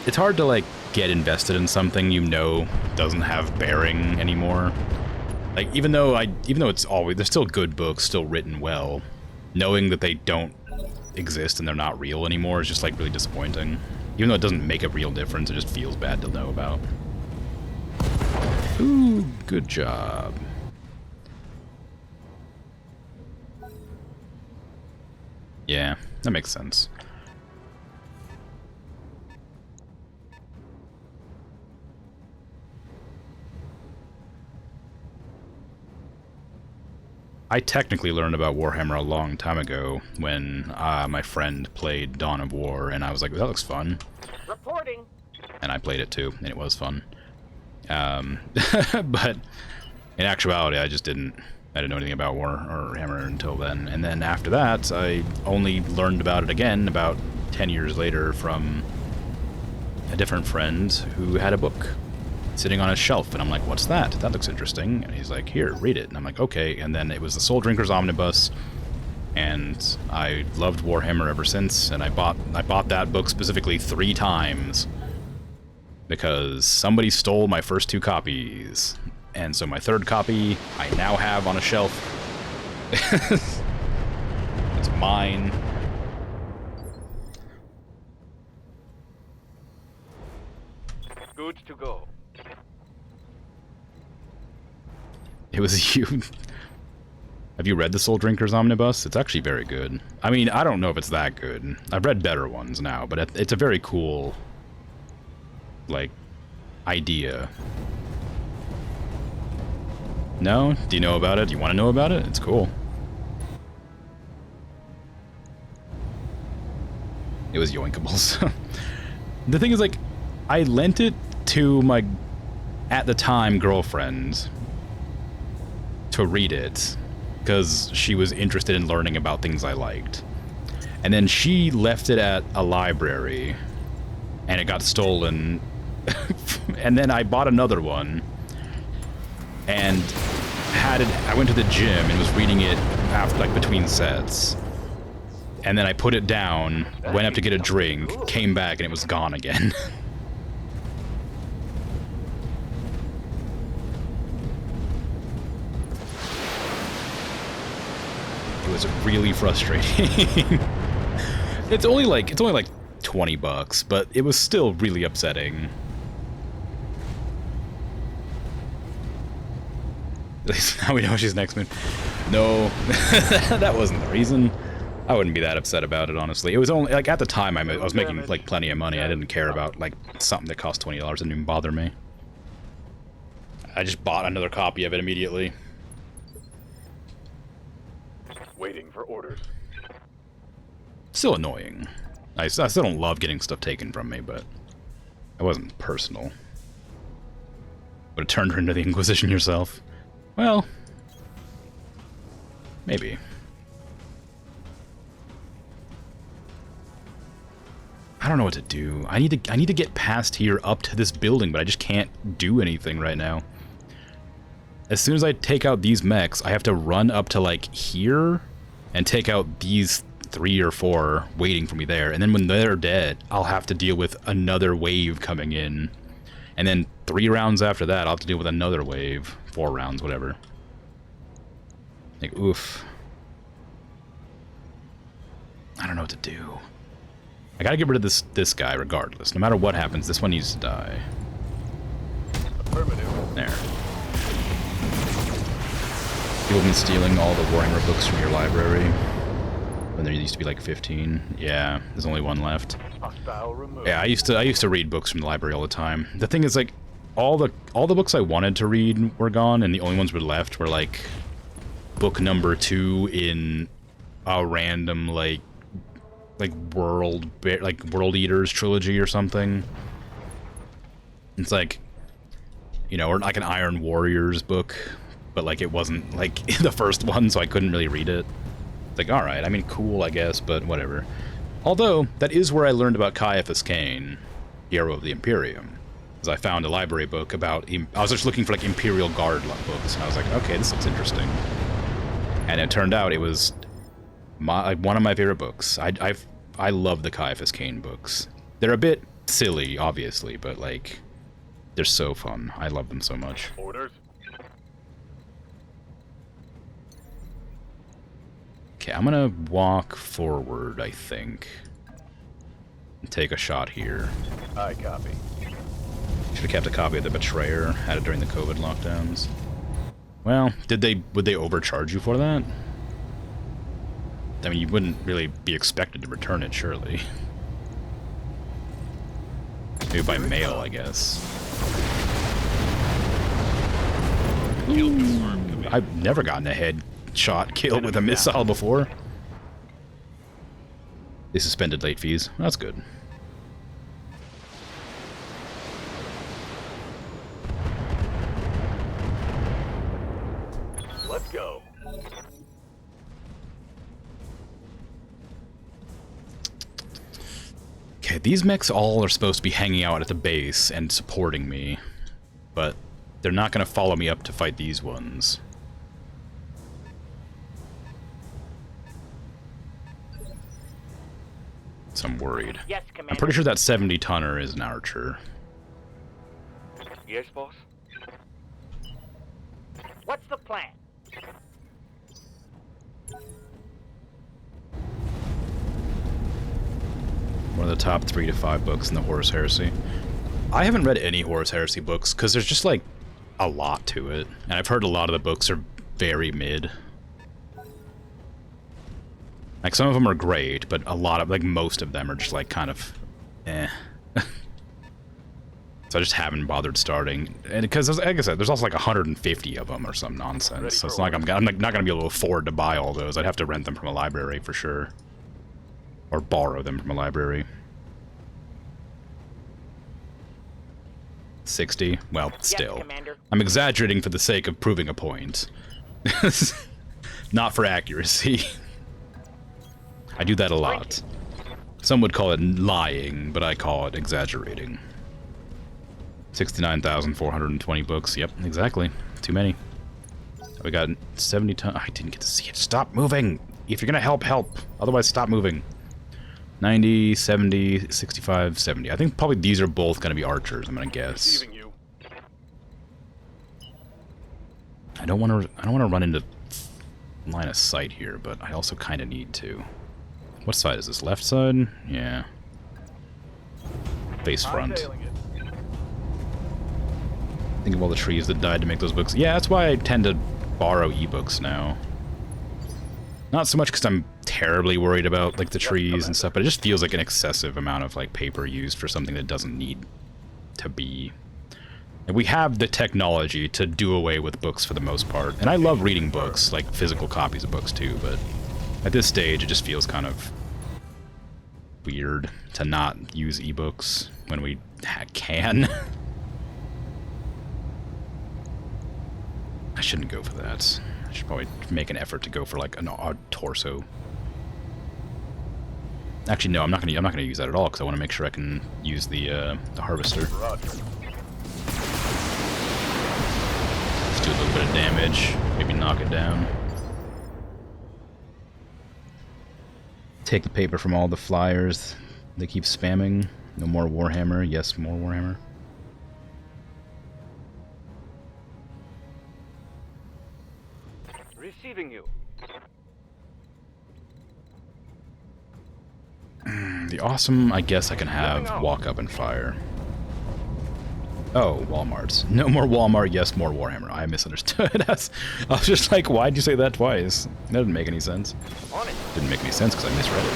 It's hard to, like, get invested in something you know doesn't have bearing anymore. Like, even though it's always, they're still good books, still written well, knowing that they don't exist and they're not real anymore is just, like, really disappointing. Even though it doesn't make a real difference, it just feels bad to know about. Ooh, good job. Yeah, that makes sense. I technically learned about Warhammer a long time ago when my friend played Dawn of War, and I was like, that looks fun. Reporting. And I played it too, and it was fun. But in actuality, I didn't know anything about Warhammer until then. And then after that, I only learned about it again about 10 years later from a different friend who had a book sitting on his shelf. And I'm like, what's that? That looks interesting. And he's like, here, read it. And I'm like, okay. And then it was the Soul Drinker's Omnibus. And I loved Warhammer ever since. And I bought that book specifically 3 times. Because somebody stole my first 2 copies. And so my 3rd copy, I now have on a shelf. It's mine. Good to go. It was you. Have you read the Soul Drinkers Omnibus? It's actually very good. I mean, I don't know if it's that good. I've read better ones now, but it's a very cool, like, idea. No? Do you know about it? Do you want to know about it? It's cool. It was yoinkables. The thing is, like, I lent it to my, at the time, girlfriend to read it because she was interested in learning about things I liked. And then she left it at a library and it got stolen. And then I bought another one and had it. I went to the gym and was reading it after, like, between sets. And then I put it down, went up to get a drink, came back, and it was gone again. It was really frustrating. It's only like 20 bucks, but it was still really upsetting. Now we know she's next man. No, that wasn't the reason. I wouldn't be that upset about it, honestly. It was only, like, at the time I was making, like, plenty of money. I didn't care about, like, something that cost $20. It didn't even bother me. I just bought another copy of it immediately. Waiting for orders. Still annoying. I still don't love getting stuff taken from me, but it wasn't personal. Would have turned her into the Inquisition yourself? Well, maybe. I don't know what to do. I need to get past here up to this building, but I just can't do anything right now. As soon as I take out these mechs, I have to run up to, like, here and take out these 3 or 4 waiting for me there. And then when they're dead, I'll have to deal with another wave coming in. And then 3 rounds after that, I'll have to deal with another wave. 4 rounds, whatever. Like, oof. I don't know what to do. I gotta get rid of this guy regardless. No matter what happens, this one needs to die. Affirmative. There. People have been stealing all the Warhammer books from your library. When there used to be like 15. Yeah, there's only 1 left. Hostile removed. Yeah, I used to read books from the library all the time. The thing is, like, all the books I wanted to read were gone, and the only ones were left were, like, book number 2 in a random, like World Eaters trilogy or something. It's like, you know, or like an Iron Warriors book, but, like, it wasn't, like, the first one, so I couldn't really read it. It's like, alright, I mean, cool, I guess, but whatever. Although, that is where I learned about Caiaphas Cain, Hero of the Imperium. Because I found a library book about... I was just looking for, like, Imperial Guard books, and I was like, okay, this looks interesting. And it turned out it was one of my favorite books. I love the Caiaphas Cain books. They're a bit silly, obviously, but, like, they're so fun. I love them so much. Orders. Okay, I'm gonna walk forward, I think. And take a shot here. I copy. Should have kept a copy of The Betrayer. Had it during the COVID lockdowns. Well, would they overcharge you for that? I mean, you wouldn't really be expected to return it, surely. Maybe by mail, I guess. Kill confirmed, Commander. I've never gotten a headshot kill with a missile before. They suspended late fees. That's good. Let's go. Okay, these mechs all are supposed to be hanging out at the base and supporting me, but they're not going to follow me up to fight these ones. So I'm worried. Yes, Commander. I'm pretty sure that 70-tonner is an archer. Yes, boss. What's the plan? One of the top 3 to 5 books in the Horus Heresy. I haven't read any Horus Heresy books because there's just, like, a lot to it. And I've heard a lot of the books are very mid. Like, some of them are great, but a lot of, like, most of them are just, like, kind of, eh. So I just haven't bothered starting. And because, like I said, there's also, like, 150 of them or some nonsense. So it's not like I'm not going to be able to afford to buy all those. I'd have to rent them from a library for sure. Or borrow them from a library. 60? Well, still. Commander. I'm exaggerating for the sake of proving a point. Not for accuracy. I do that a lot. Some would call it lying, but I call it exaggerating. 69,420 books. Yep, exactly. Too many. We got 70 tons. I didn't get to see it. Stop moving! If you're gonna help, help. Otherwise, stop moving. 90, 70, 65, 70. I think probably these are both gonna be archers, I'm gonna guess. Receiving you. I don't want to run into line of sight here, but I also kind of need to. What side is this? Left side? Yeah. Face front. Hightailing it. Think of all the trees that died to make those books. Yeah, that's why I tend to borrow ebooks now. Not so much because I'm terribly worried about like the trees and stuff, but it just feels like an excessive amount of like paper used for something that doesn't need to be. And we have the technology to do away with books for the most part. And I love reading books, like physical copies of books too, but at this stage it just feels kind of weird to not use ebooks when we can. I shouldn't go for that. I should probably make an effort to go for like an odd torso. Actually, no, I'm not gonna use that at all because I want to make sure I can use the harvester. Roger. Let's do a little bit of damage. Maybe knock it down. Take the paper from all the flyers. They keep spamming. No more Warhammer. Yes, more Warhammer. Receiving you. The awesome, I guess I can have walk up and fire. Oh, Walmart's. No more Walmart, yes, more Warhammer. I misunderstood. I was just like, why'd you say that twice? That didn't make any sense. On it. Didn't make any sense because I misread it.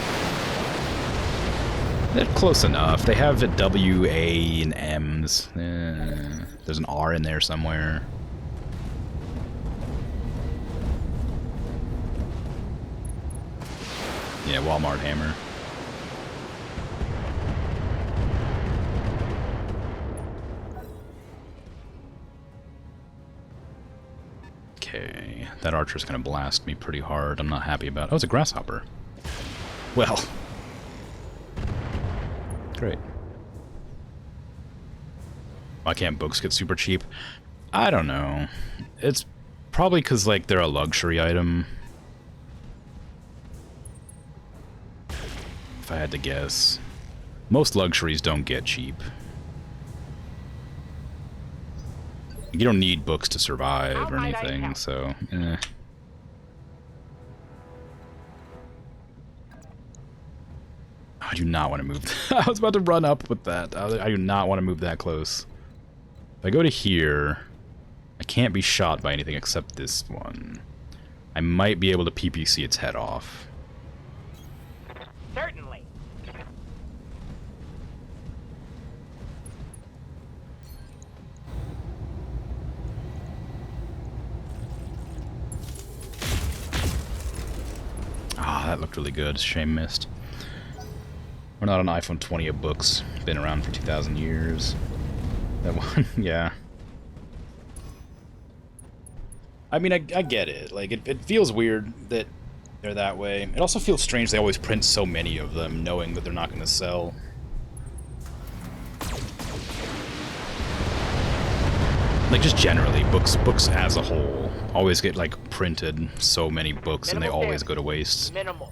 They're close enough. They have a W, A, and M's. There's an R in there somewhere. Yeah, Walmart hammer. Okay, that archer's gonna blast me pretty hard. I'm not happy about it. Oh, it's a grasshopper. Well. Great. Why can't books get super cheap? I don't know. It's probably because, like, they're a luxury item. If I had to guess. Most luxuries don't get cheap. You don't need books to survive or anything, so, eh. I do not want to move. I was about to run up with that. I do not want to move that close. If I go to here, I can't be shot by anything except this one. I might be able to PPC its head off. Certainly. Ah, that looked really good. Shame missed. We're not on iPhone 20 of books. Been around for 2,000 years. That one, yeah. I mean, I get it. Like, it feels weird that they're that way. It also feels strange they always print so many of them, knowing that they're not going to sell. Like, just generally, books as a whole always get, like, printed so many books, and they always go to waste. Minimal.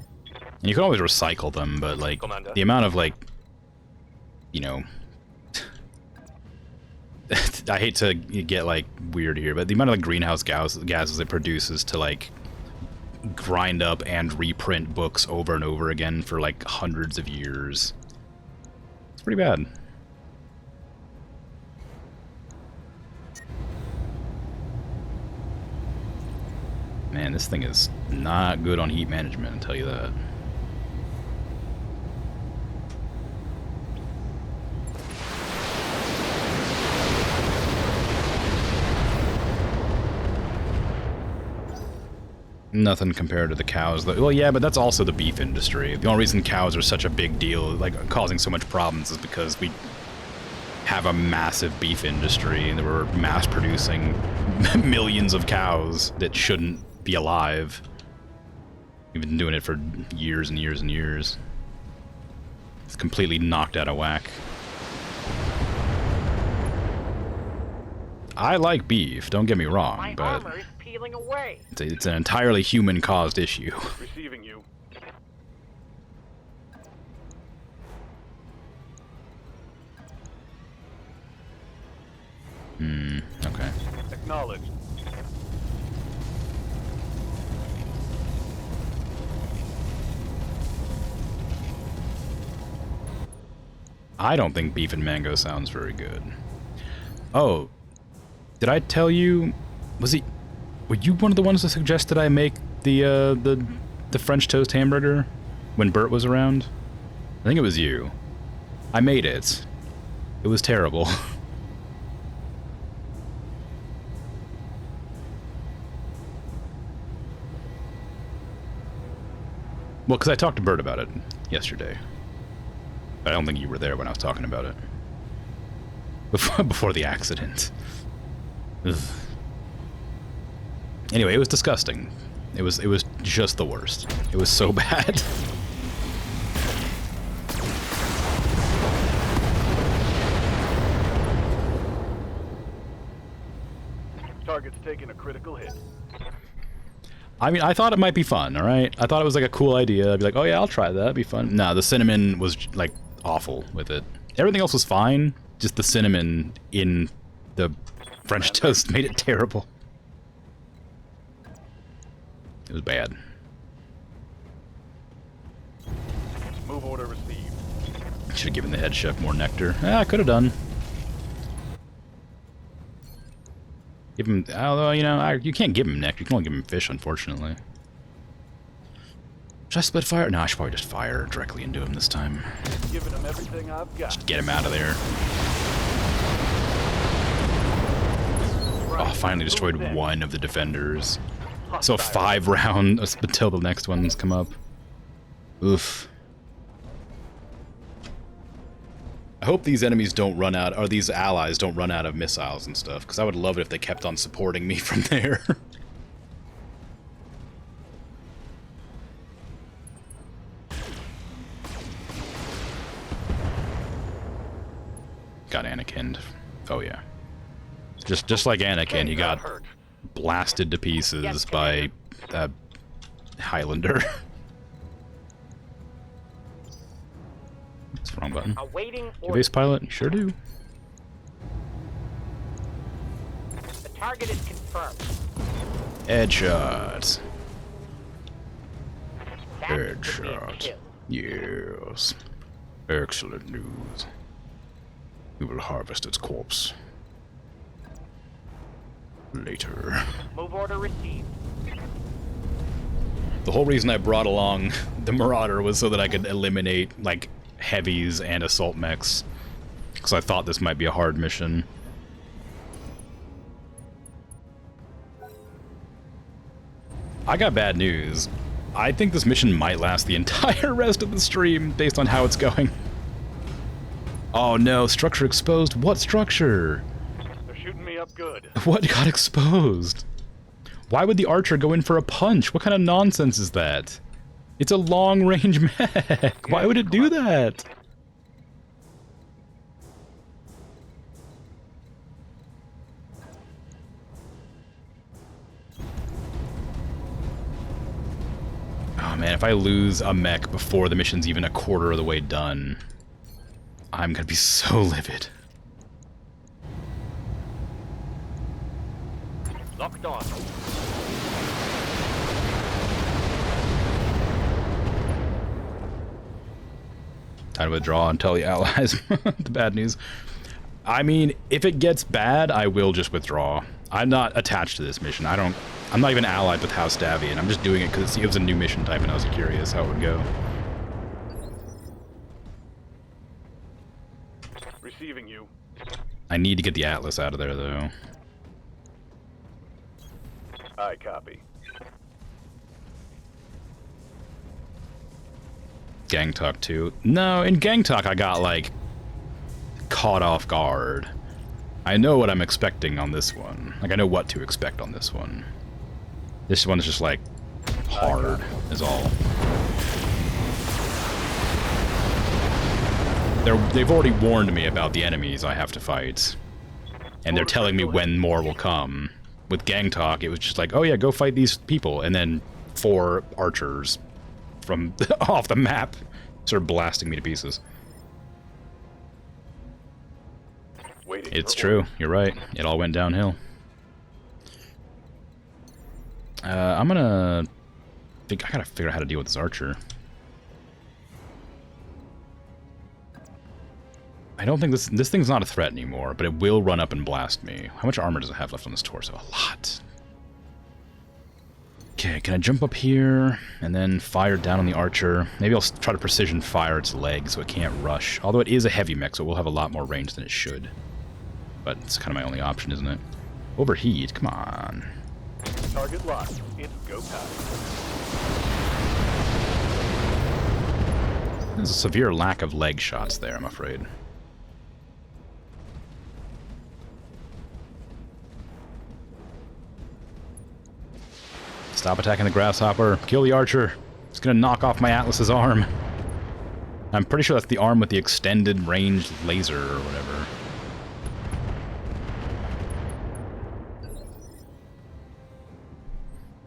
And you can always recycle them, but, like, Commander. the amount of, like, you know... I hate to get, like, weird here, but the amount of, like, greenhouse gases it produces to, like, grind up and reprint books over and over again for, like, hundreds of years. It's pretty bad. Man, this thing is not good on heat management, I'll tell you that. Nothing compared to the cows. Well, yeah, but that's also the beef industry. The only reason cows are such a big deal, like causing so much problems, is because we have a massive beef industry and we're mass producing millions of cows that shouldn't be alive. We've been doing it for years and years and years. It's completely knocked out of whack. I like beef, don't get me wrong, but armor is peeling away. it's an entirely human-caused issue. Receiving you. Okay. Acknowledged. I don't think beef and mango sounds very good. Oh, did I tell you? Were you one of the ones that suggested I make the French toast hamburger when Bert was around? I think it was you. I made it. It was terrible. Well, because I talked to Bert about it yesterday. I don't think you were there when I was talking about it. Before the accident. Ugh. Anyway, it was disgusting. It was just the worst. It was so bad. Target's taking a critical hit. I mean, I thought it might be fun, alright? I thought it was like a cool idea. I'd be like, oh yeah, I'll try that. It'd be fun. Nah, the cinnamon was, like, awful with it. Everything else was fine. Just the cinnamon in the French toast made it terrible. It was bad. Move order received. Should have given the head chef more nectar. I could have done. Give him, although, you know, you can't give him nectar. You can only give him fish, unfortunately. Should I split fire? No, I should probably just fire directly into him this time. Giving him everything I've got. Just get him out of there. Oh, finally destroyed one of the defenders. So 5 rounds until the next ones come up. Oof. I hope these enemies don't run out, or these allies don't run out of missiles and stuff, because I would love it if they kept on supporting me from there. Got Anakin. Oh yeah. Just like Anakin, he got blasted to pieces by a Highlander. That's the wrong button. Awaiting You base pilot? You sure do. The target is confirmed. Headshot. That could be a Headshot. kill. Yes. Excellent news. We will harvest its corpse. Later. Move order received. The whole reason I brought along the Marauder was so that I could eliminate, like, heavies and assault mechs. Because I thought this might be a hard mission. I got bad news. I think this mission might last the entire rest of the stream based on how it's going. Oh no, structure exposed. What structure? They're shooting me up good. What got exposed? Why would the archer go in for a punch? What kind of nonsense is that? It's a long-range mech. Why would it do that? Oh man, if I lose a mech before the mission's even a quarter of the way done, I'm gonna be so livid. Locked on. Time to withdraw and tell the allies the bad news. I mean, if it gets bad, I will just withdraw. I'm not attached to this mission. I'm not even allied with House Davian. I'm just doing it because it was a new mission type and I was curious how it would go. Receiving you. I need to get the Atlas out of there, though. I copy. Gang Talk 2. No, in Gang Talk I got, like, caught off guard. I know what I'm expecting on this one. Like, I know what to expect on this one. This one's just, like, hard, is all. They've already warned me about the enemies I have to fight. And they're telling me when more will come. With Gang Talk, it was just like, oh yeah, go fight these people. And then 4 archers from off the map started blasting me to pieces. It's true, you're right. It all went downhill. I gotta figure out how to deal with this archer. I don't think this thing's not a threat anymore, but it will run up and blast me. How much armor does it have left on this torso? A lot. Okay, can I jump up here and then fire down on the archer? Maybe I'll try to precision fire its legs so it can't rush. Although it is a heavy mech, so it will have a lot more range than it should. But it's kind of my only option, isn't it? Overheat, come on. Target locked. It's go time. There's a severe lack of leg shots there, I'm afraid. Stop attacking the grasshopper. Kill the archer. It's gonna knock off my Atlas's arm. I'm pretty sure that's the arm with the extended range laser or whatever.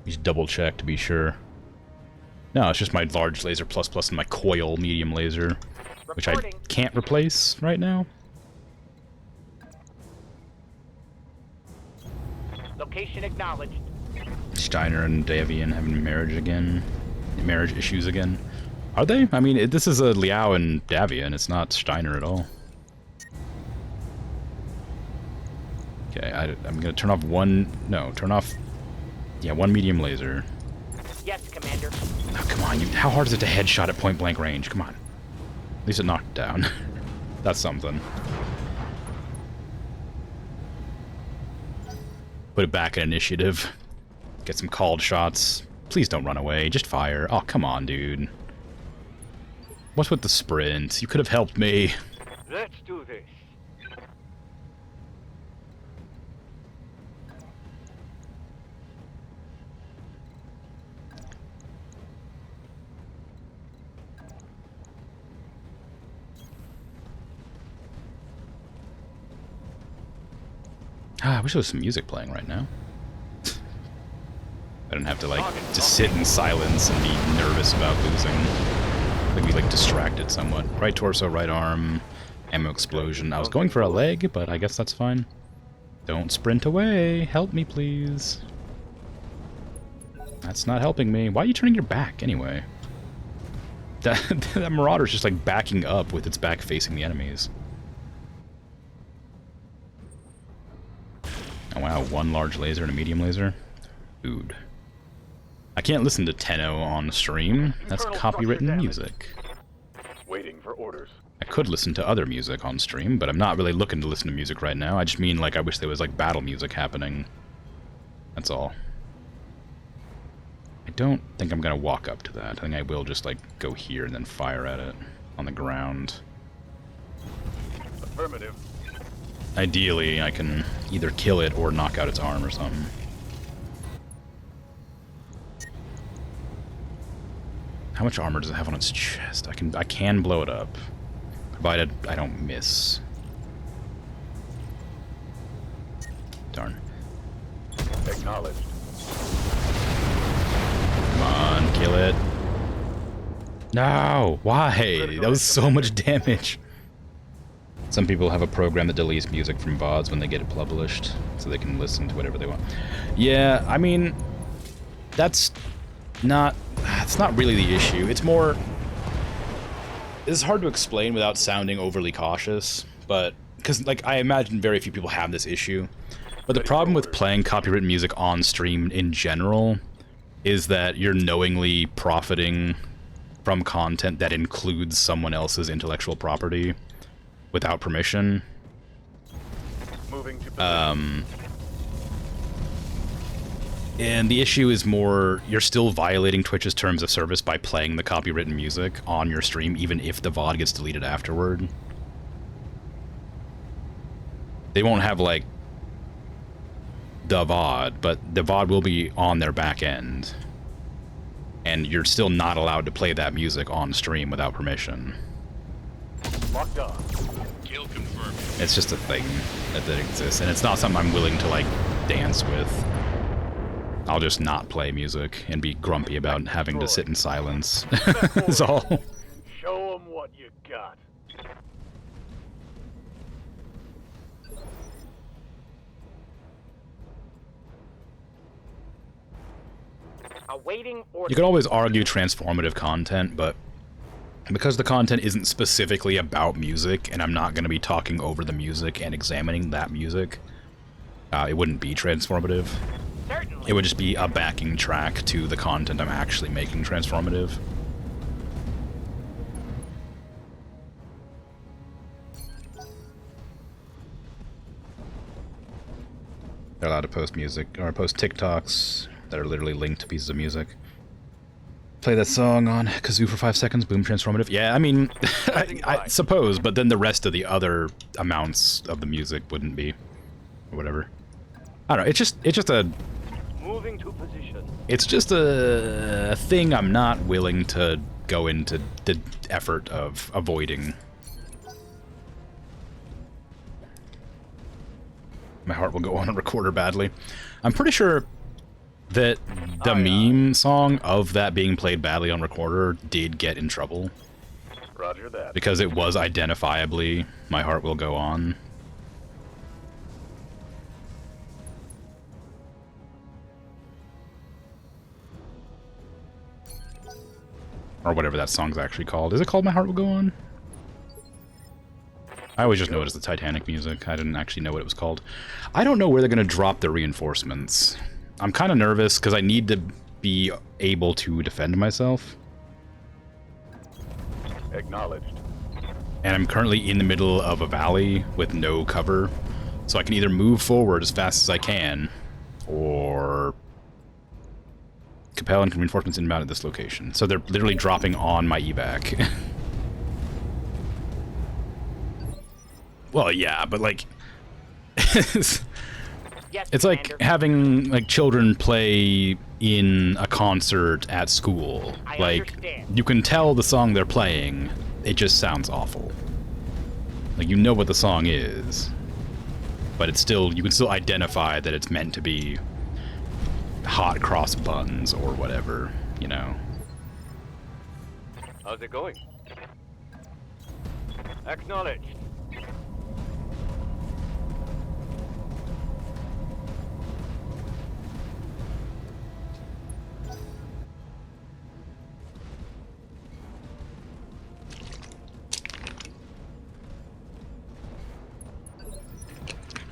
Just double check to be sure. No, it's just my large laser plus and my coil medium laser, which I can't replace right now. Location acknowledged. Steiner and Davian having marriage issues again. Are they? I mean, this is a Liao and Davian. It's not Steiner at all. Okay, I'm gonna turn off one. No, turn off. Yeah, one medium laser. Yes, Commander. Oh, come on! How hard is it to headshot at point blank range? Come on. At least it knocked it down. That's something. Put it back in initiative. Get some called shots. Please don't run away. Just fire. Oh, come on, dude. What's with the sprint? You could have helped me. Let's do this. I wish there was some music playing right now. I don't have to, like, just sit in silence and be nervous about losing. Like, be, like, distracted somewhat. Right torso, right arm, ammo explosion. I was going for a leg, but I guess that's fine. Don't sprint away. Help me, please. That's not helping me. Why are you turning your back, anyway? That Marauder's just, like, backing up with its back facing the enemies. Oh, wow. One large laser and a medium laser. Food. I can't listen to Tenno on stream. That's copywritten music. Waiting for orders. I could listen to other music on stream, but I'm not really looking to listen to music right now. I just mean, like, I wish there was, like, battle music happening. That's all. I don't think I'm gonna walk up to that. I think I will just, like, go here and then fire at it on the ground. Affirmative. Ideally, I can either kill it or knock out its arm or something. How much armor does it have on its chest? I can blow it up, provided I don't miss. Darn. Acknowledged. Come on, kill it. No! Why? That was so much damage. Some people have a program that deletes music from VODs when they get it published, so they can listen to whatever they want. Yeah, I mean, that's not really the issue. It's more... It's hard to explain without sounding overly cautious, but... Because, like, I imagine very few people have this issue. But the problem with playing copywritten music on stream in general is that you're knowingly profiting from content that includes someone else's intellectual property without permission. Moving to And the issue is more, you're still violating Twitch's terms of service by playing the copywritten music on your stream, even if the VOD gets deleted afterward. They won't have, like, the VOD, but the VOD will be on their back end. And you're still not allowed to play that music on stream without permission. Locked on. Kill confirmed. It's just a thing that exists, and it's not something I'm willing to, like, dance with. I'll just not play music and be grumpy about having to sit in silence. That's all. Show them what you got. Awaiting order. You can always argue transformative content, but because the content isn't specifically about music, and I'm not going to be talking over the music and examining that music, it wouldn't be transformative. Certainly. It would just be a backing track to the content I'm actually making transformative. They're allowed to post music, or post TikToks that are literally linked to pieces of music. Play that song on kazoo for 5 seconds, boom, transformative. Yeah, I mean, I suppose, but then the rest of the other amounts of the music wouldn't be, or whatever. I don't know, it's just a... Moving to position. It's just a thing I'm not willing to go into the effort of avoiding. My heart will go on a recorder badly. I'm pretty sure that the meme song of that being played badly on recorder did get in trouble. Roger that. Because it was identifiably My Heart Will Go On. Or whatever that song's actually called. Is it called My Heart Will Go On? I always just know it as the Titanic music. I didn't actually know what it was called. I don't know where they're going to drop the reinforcements. I'm kind of nervous because I need to be able to defend myself. Acknowledged. And I'm currently in the middle of a valley with no cover. So I can either move forward as fast as I can, or compel and reinforcements inbound at this location. So they're literally dropping on my evac. Well, yeah, but like... It's like having like children play in a concert at school. Like, you can tell the song they're playing, it just sounds awful. Like, you know what the song is, but it's still, you can still identify that it's meant to be hot cross buns or whatever, you know. How's it going? Acknowledged.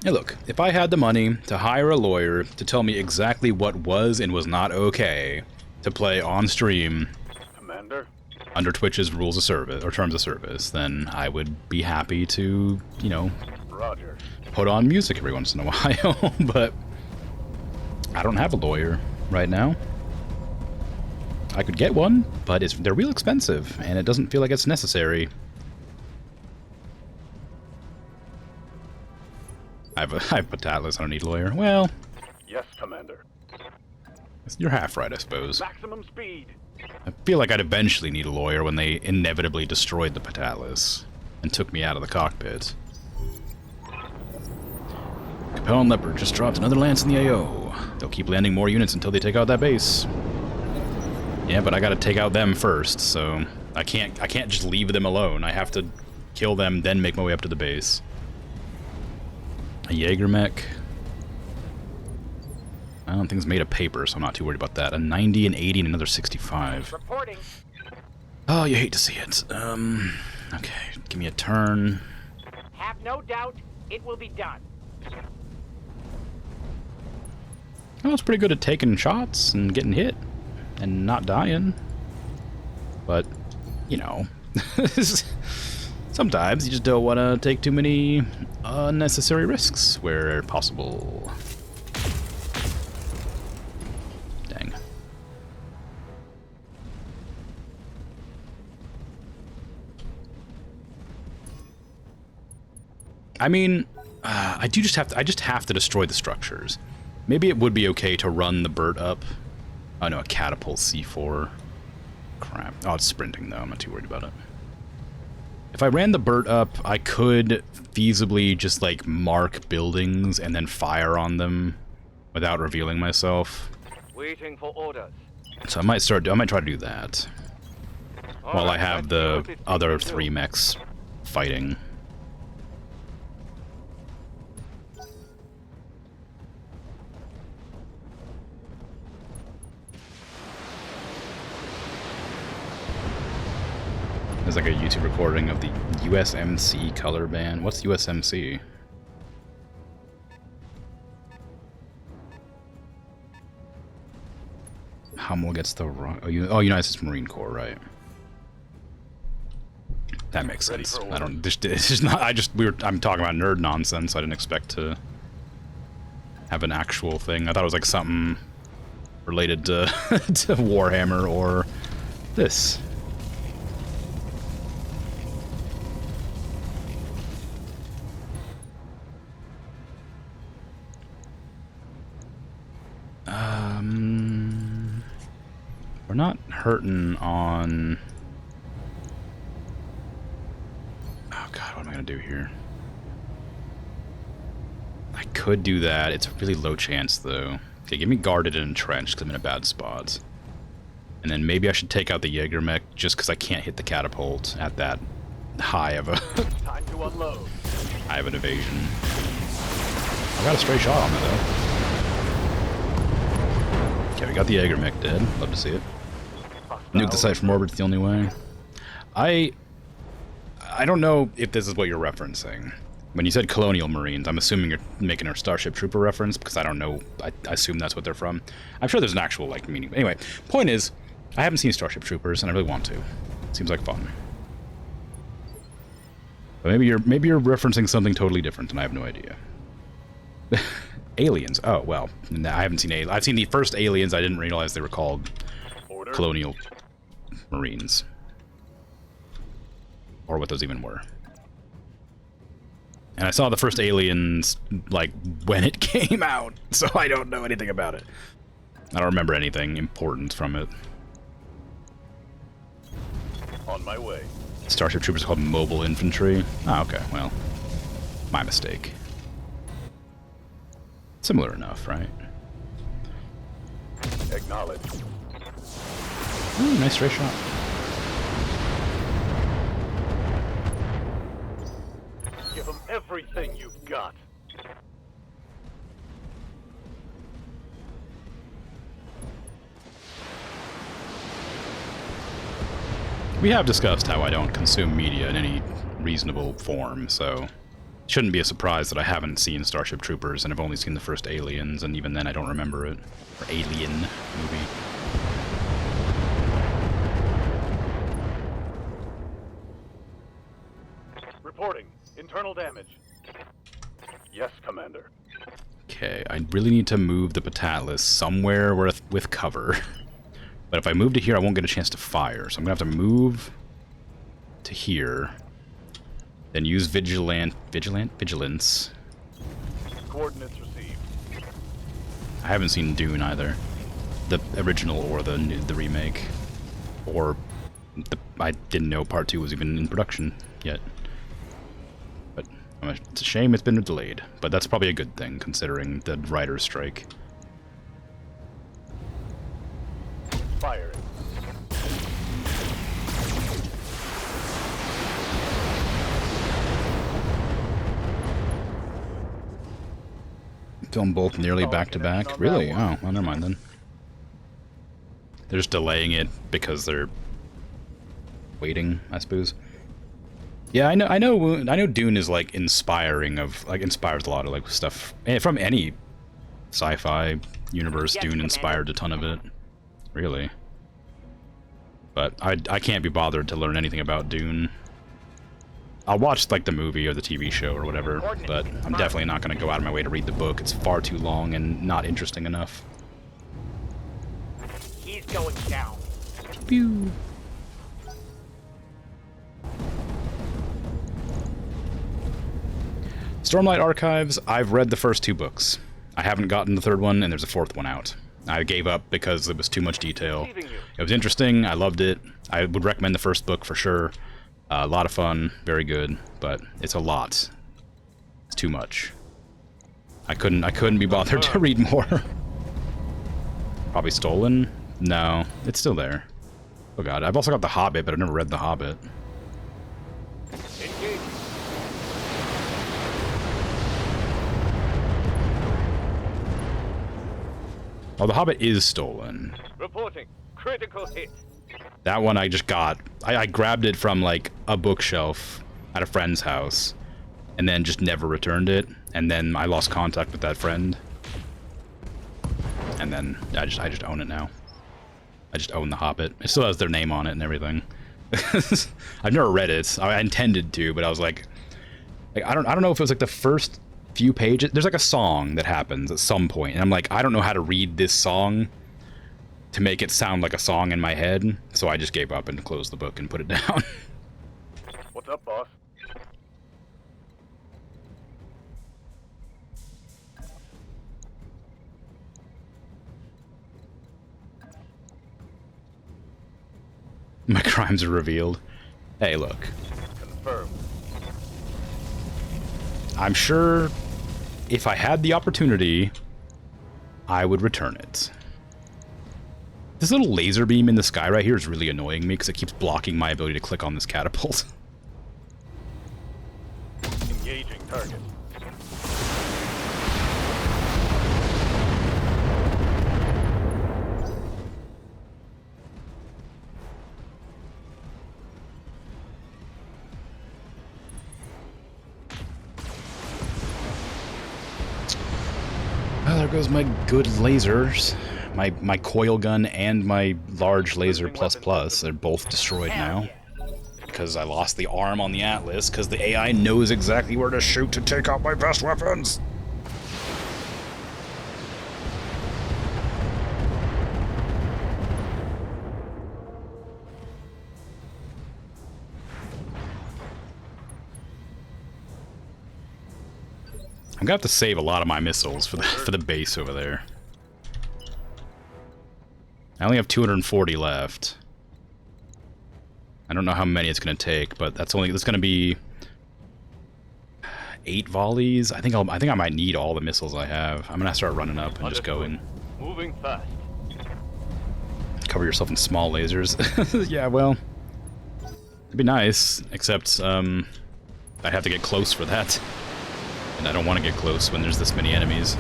Hey, look, if I had the money to hire a lawyer to tell me exactly what was and was not okay to play on stream Commander? under Twitch's rules of service, or terms of service, then I would be happy to, you know, Roger. put on music every once in a while, but I don't have a lawyer right now. I could get one, but they're real expensive, and it doesn't feel like it's necessary. I have Battleletech, I don't need a lawyer. Well, Yes, Commander. you're half right, I suppose. Maximum speed. I feel like I'd eventually need a lawyer when they inevitably destroyed the Battleletech and took me out of the cockpit. Capel and Leopard just dropped another lance in the AO. They'll keep landing more units until they take out that base. Yeah, but I gotta take out them first, so I can't just leave them alone. I have to kill them, then make my way up to the base. A Jaeger mech. I don't think it's made of paper, so I'm not too worried about that. A 90, an 80, and another 65. Reporting. Oh, you hate to see it. Okay, give me a turn. Have no doubt it will be done. Oh, it's pretty good at taking shots and getting hit and not dying. But, you know, sometimes you just don't want to take too many unnecessary risks where possible. Dang. I mean, I just have to destroy the structures. Maybe it would be okay to run the bird up. Oh no, a catapult C4. Crap. Oh, it's sprinting though. I'm not too worried about it. If I ran the bird up, I could feasibly just like mark buildings and then fire on them without revealing myself. Waiting for orders. So I might try to do that while I have the other 3 mechs fighting. There's like a YouTube recording of the USMC color band. What's USMC? Hummel gets the wrong... Oh, United States Marine Corps, right? That makes sense. I don't... This is not... I'm talking about nerd nonsense. I didn't expect to have an actual thing. I thought it was like something related to, to Warhammer or this. We're not hurting on... Oh god, what am I gonna do here? I could do that. It's a really low chance, though. Okay, give me guarded and entrenched, because I'm in a bad spot. And then maybe I should take out the Jaeger mech, just because I can't hit the catapult at that high of a... Time to unload. high of an evasion. I got a stray shot on it, though. Okay, we got the Jaeger mech dead. Love to see it. Nuke the site from orbit, it's the only way. I don't know if this is what you're referencing. When you said Colonial Marines, I'm assuming you're making a Starship Trooper reference, because I don't know. I assume that's what they're from. I'm sure there's an actual, like, meaning. Anyway, point is, I haven't seen Starship Troopers, and I really want to. Seems like fun. But maybe you're referencing something totally different, and I have no idea. Aliens. Oh, well, I haven't seen Aliens. I've seen the first Aliens. I didn't realize they were called Colonial Marines. Or what those even were. And I saw the first Aliens, like, when it came out, so I don't know anything about it. I don't remember anything important from it. On my way. Starship Troopers are called Mobile Infantry. Oh, okay, well, my mistake. Similar enough, right? Acknowledge. Ooh, nice stray shot. Give them everything you've got. We have discussed how I don't consume media in any reasonable form, so it shouldn't be a surprise that I haven't seen Starship Troopers and have only seen the first Aliens, and even then I don't remember it. Or Alien movie. Reporting. Internal damage. Yes, Commander. Okay, I really need to move the Battlefield somewhere with cover. But if I move to here, I won't get a chance to fire. So I'm going to have to move to here. Then use Vigilance. Coordinates received. I haven't seen Dune either. The original or the remake. Or I didn't know Part 2 was even in production yet. But it's a shame it's been delayed. But that's probably a good thing, considering the writer's strike. Firing. Film both nearly back to back. Really? Oh, well, never mind then. They're just delaying it because they're waiting, I suppose. Yeah, I know Dune is like inspires a lot of like stuff from any sci-fi universe. Yes, Dune inspired a ton of it, really. But I can't be bothered to learn anything about Dune. I'll watch like the movie or the TV show or whatever, but I'm definitely not going to go out of my way to read the book. It's far too long and not interesting enough. He's going down. Pew. Stormlight Archives, I've read the first 2 books. I haven't gotten the 3rd one, and there's a 4th one out. I gave up because it was too much detail. It was interesting, I loved it. I would recommend the first book for sure. A lot of fun, very good, but it's a lot. It's too much. I couldn't be bothered to read more. Probably stolen? No, it's still there. Oh god, I've also got The Hobbit, but I've never read The Hobbit. Engage. Oh, The Hobbit is stolen. Reporting. Critical hit. That one I just got. I grabbed it from, like, a bookshelf at a friend's house, and then just never returned it, and then I lost contact with that friend. And then I just own it now. I just own The Hobbit. It still has their name on it and everything. I've never read it. I intended to, but I was like I don't know if it was like the first few pages. There's like a song that happens at some point, and I'm like, I don't know how to read this song to make it sound like a song in my head, so I just gave up and closed the book and put it down. What's up, boss? My crimes are revealed. Hey, look. Confirmed. I'm sure if I had the opportunity, I would return it. This little laser beam in the sky right here is really annoying me because it keeps blocking my ability to click on this catapult. Engaging target. Well, there goes my good lasers. My coil gun and my large laser plus. They're both destroyed now. Because I lost the arm on the Atlas, because the AI knows exactly where to shoot to take out my best weapons. I'm gonna have to save a lot of my missiles for the base over there. I only have 240 left. I don't know how many it's gonna take, but that's gonna be 8 volleys. I think I might need all the missiles I have. I'm gonna start running up and just going. Moving fast. Cover yourself in small lasers. Yeah, well, it'd be nice, except I'd have to get close for that. And I don't want to get close when there's this many enemies.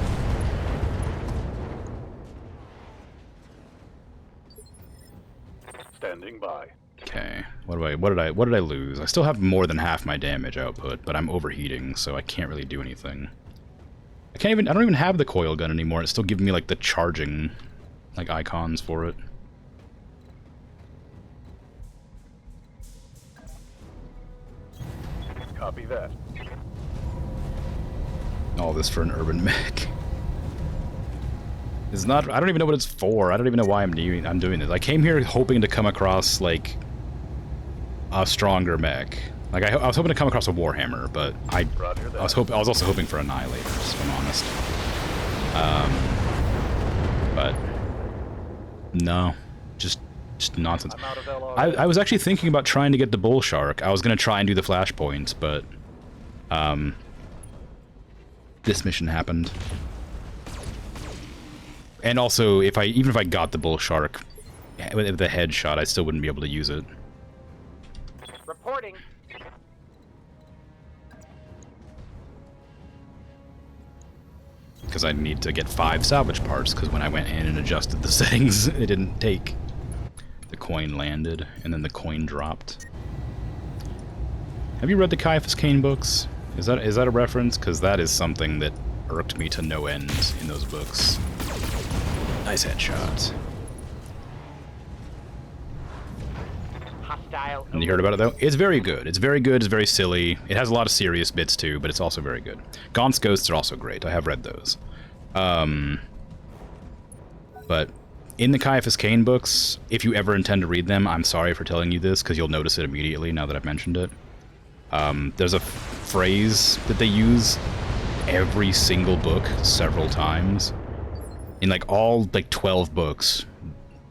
Standing by. Okay, what did I lose? I still have more than half my damage output, but I'm overheating, so I can't really do anything. I don't even have the coil gun anymore. It's still giving me like the charging like icons for it. Copy that. All this for an urban mech. It's not. I don't even know what it's for. I don't even know why I'm doing this. I came here hoping to come across like a stronger mech. Like I was hoping to come across a Warhammer, but I was also hoping for Annihilators, if I'm honest. But no, just nonsense. I was actually thinking about trying to get the Bull Shark. I was gonna try and do the Flashpoint, but this mission happened. And also, even if I got the Bull Shark with the headshot, I still wouldn't be able to use it. Reporting. Because I need to get 5 salvage parts, because when I went in and adjusted the settings, it didn't take. The coin landed, and then the coin dropped. Have you read the Caiaphas Cain books? Is that a reference? Because that is something that irked me to no end in those books. Nice headshot. Hostile. And you heard about it though? It's very good. It's very good. It's very silly. It has a lot of serious bits too, but it's also very good. Gaunt's Ghosts are also great. I have read those. But In the Caiaphas Cain books, if you ever intend to read them, I'm sorry for telling you this, because you'll notice it immediately now that I've mentioned it. There's a phrase that they use every single book several times. In like all like 12 books,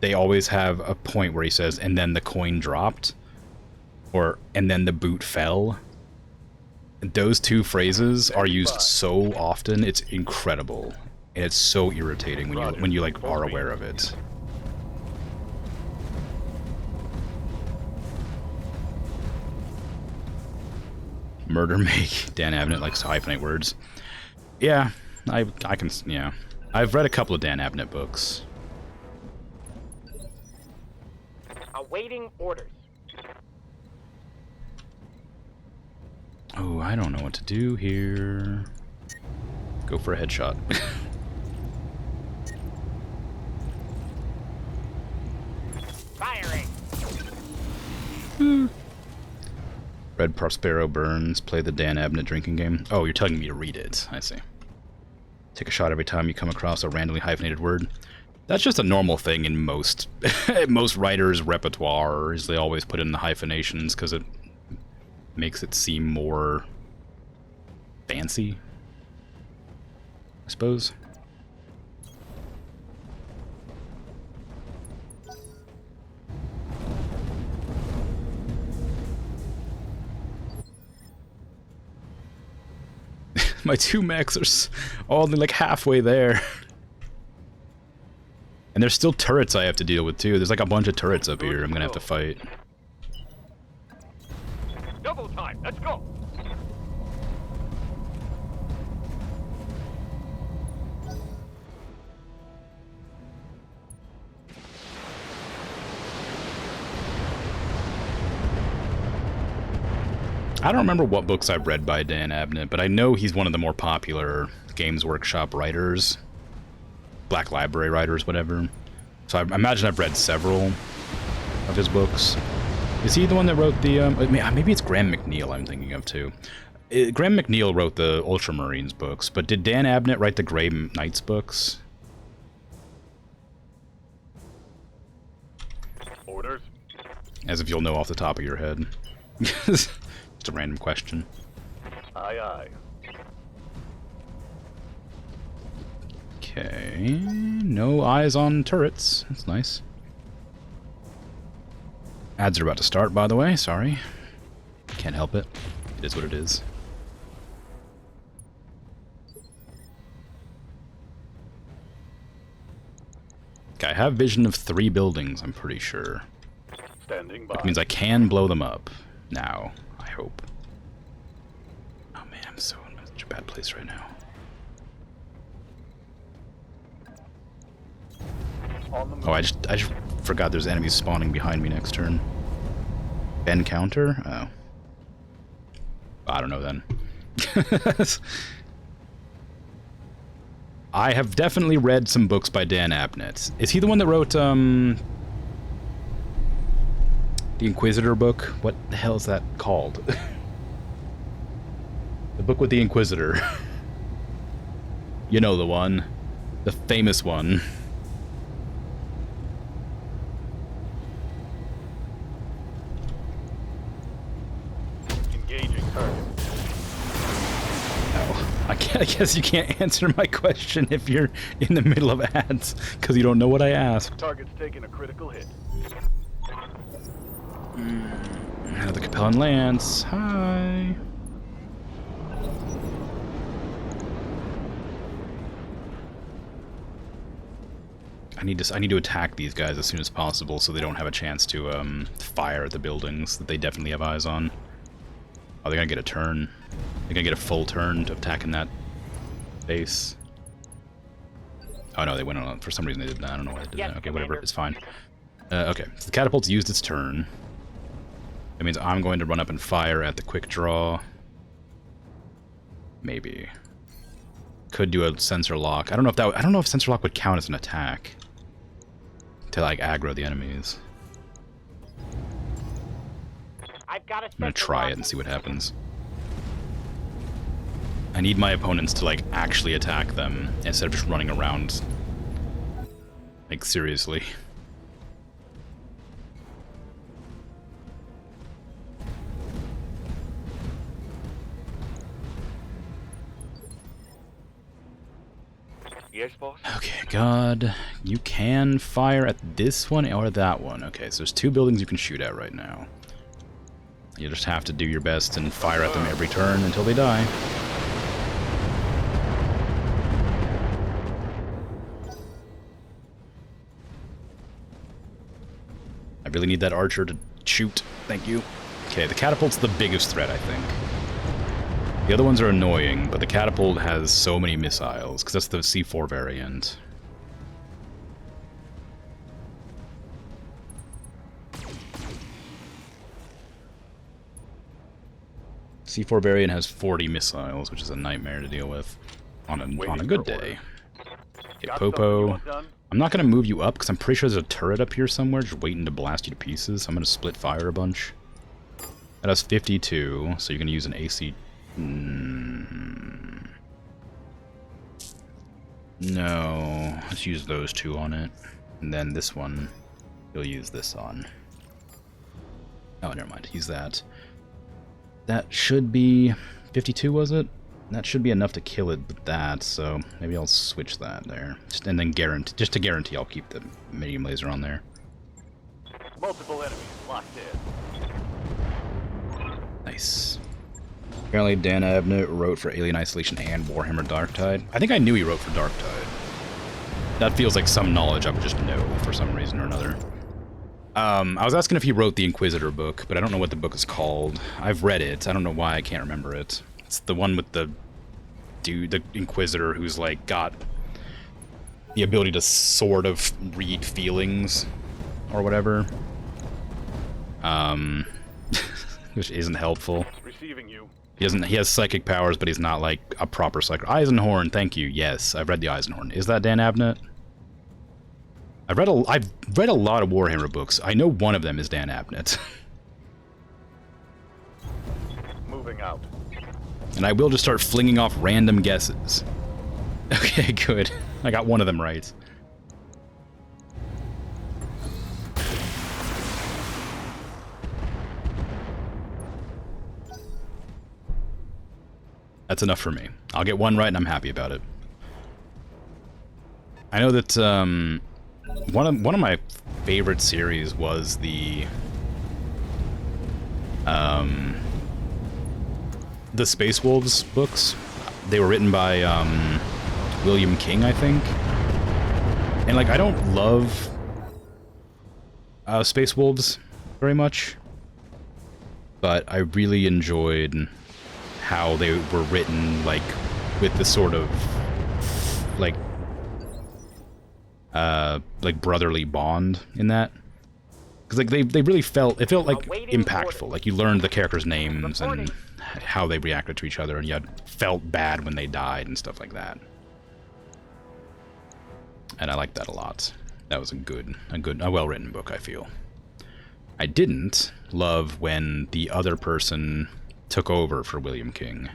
they always have a point where he says, and then the coin dropped, or and then the boot fell. Those two phrases are used so often, it's incredible. And it's so irritating when you like are aware of it. Murder make. Dan Abnett likes to hyphenate words. Yeah, I can, yeah. I've read a couple of Dan Abnett books. Awaiting orders. Oh, I don't know what to do here. Go for a headshot. Firing. Red Prospero Burns, play the Dan Abnett drinking game. Oh, you're telling me to read it. I see. Take a shot every time you come across a randomly hyphenated word. That's just a normal thing in most most writers' repertoire, is they always put in the hyphenations because it makes it seem more fancy, I suppose. My 2 mechs are only like halfway there. And there's still turrets I have to deal with too. There's like a bunch of turrets up here I'm gonna have to fight. Double time. Let's go. I don't remember what books I've read by Dan Abnett, but I know he's one of the more popular Games Workshop writers. Black Library writers, whatever. So I imagine I've read several of his books. Is he the one that wrote the, maybe it's Graham McNeil I'm thinking of too. Graham McNeil wrote the Ultramarines books, but did Dan Abnett write the Grey Knights books? Orders. As if you'll know off the top of your head. Just a random question. Aye, aye. Okay, no eyes on turrets. That's nice. Ads are about to start, by the way. Sorry. Can't help it. It is what it is. Okay, I have vision of 3 buildings, I'm pretty sure. Standing by. Which means I can blow them up. Now, I hope. Oh man, I'm so in such a bad place right now. Oh, I just forgot there's enemies spawning behind me next turn. Encounter? Oh. I don't know then. I have definitely read some books by Dan Abnett. Is he the one that wrote, the Inquisitor book? What the hell is that called? The book with the Inquisitor. You know the one. The famous one. I guess you can't answer my question if you're in the middle of ads, because you don't know what I asked. Target's taking a critical hit. The Capellan Lance. Hi. I need to attack these guys as soon as possible so they don't have a chance to fire at the buildings that they definitely have eyes on. Oh, they're gonna get a turn. They're gonna get a full turn to attacking that base. Oh no, they went on. For some reason they did that. I don't know why they did that. Okay, whatever. It's fine. Okay, so the catapult's used its turn. That means I'm going to run up and fire at the quick draw. Maybe. Could do a sensor lock. I don't know if sensor lock would count as an attack to like aggro the enemies. I've got I'm gonna try it and see what happens. I need my opponents to like actually attack them instead of just running around Like, seriously. Yes, boss? Okay, God. You can fire at this one or that one. Okay, so there's 2 buildings you can shoot at right now. You just have to do your best and fire at them every turn until they die. I really need that archer to shoot. Thank you. Okay, the catapult's the biggest threat, I think. The other ones are annoying, but the catapult has so many missiles, because that's the C4 variant. C4 variant has 40 missiles, which is a nightmare to deal with on a good day. Okay, Popo. I'm not going to move you up, because I'm pretty sure there's a turret up here somewhere just waiting to blast you to pieces. I'm going to split fire a bunch. That has 52, so you're going to use an AC... No, let's use those 2 on it. And then this one, you'll use this on. Oh, never mind, use that. That should be 52, was it? That should be enough to kill it with that, so maybe I'll switch that there. And then just to guarantee I'll keep the medium laser on there. Multiple enemies locked in. Nice. Apparently Dan Abnett wrote for Alien Isolation and Warhammer Darktide. I think I knew he wrote for Darktide. That feels like some knowledge I would just know for some reason or another. I was asking if he wrote the Inquisitor book, but I don't know what the book is called. I've read it. I don't know why I can't remember it. It's the one with the dude, the Inquisitor, who's like got the ability to sort of read feelings or whatever. Which isn't helpful. Receiving you. He has psychic powers, but he's not like a proper psychic. Eisenhorn, thank you. Yes, I've read the Eisenhorn. Is that Dan Abnett? I've read a lot of Warhammer books. I know one of them is Dan Abnett. Moving out. And I will just start flinging off random guesses. Okay, good. I got one of them right. That's enough for me. I'll get one right and I'm happy about it. I know that one of my favorite series was the Space Wolves books. They were written by William King, I think. And like I don't love Space Wolves very much, but I really enjoyed how they were written, like with the sort of like brotherly bond in that, because like they really felt like impactful. Like you learned the characters' names and how they reacted to each other, and you felt bad when they died and stuff like that. And I liked that a lot. That was a well-written book, I feel. I didn't love when the other person took over for William King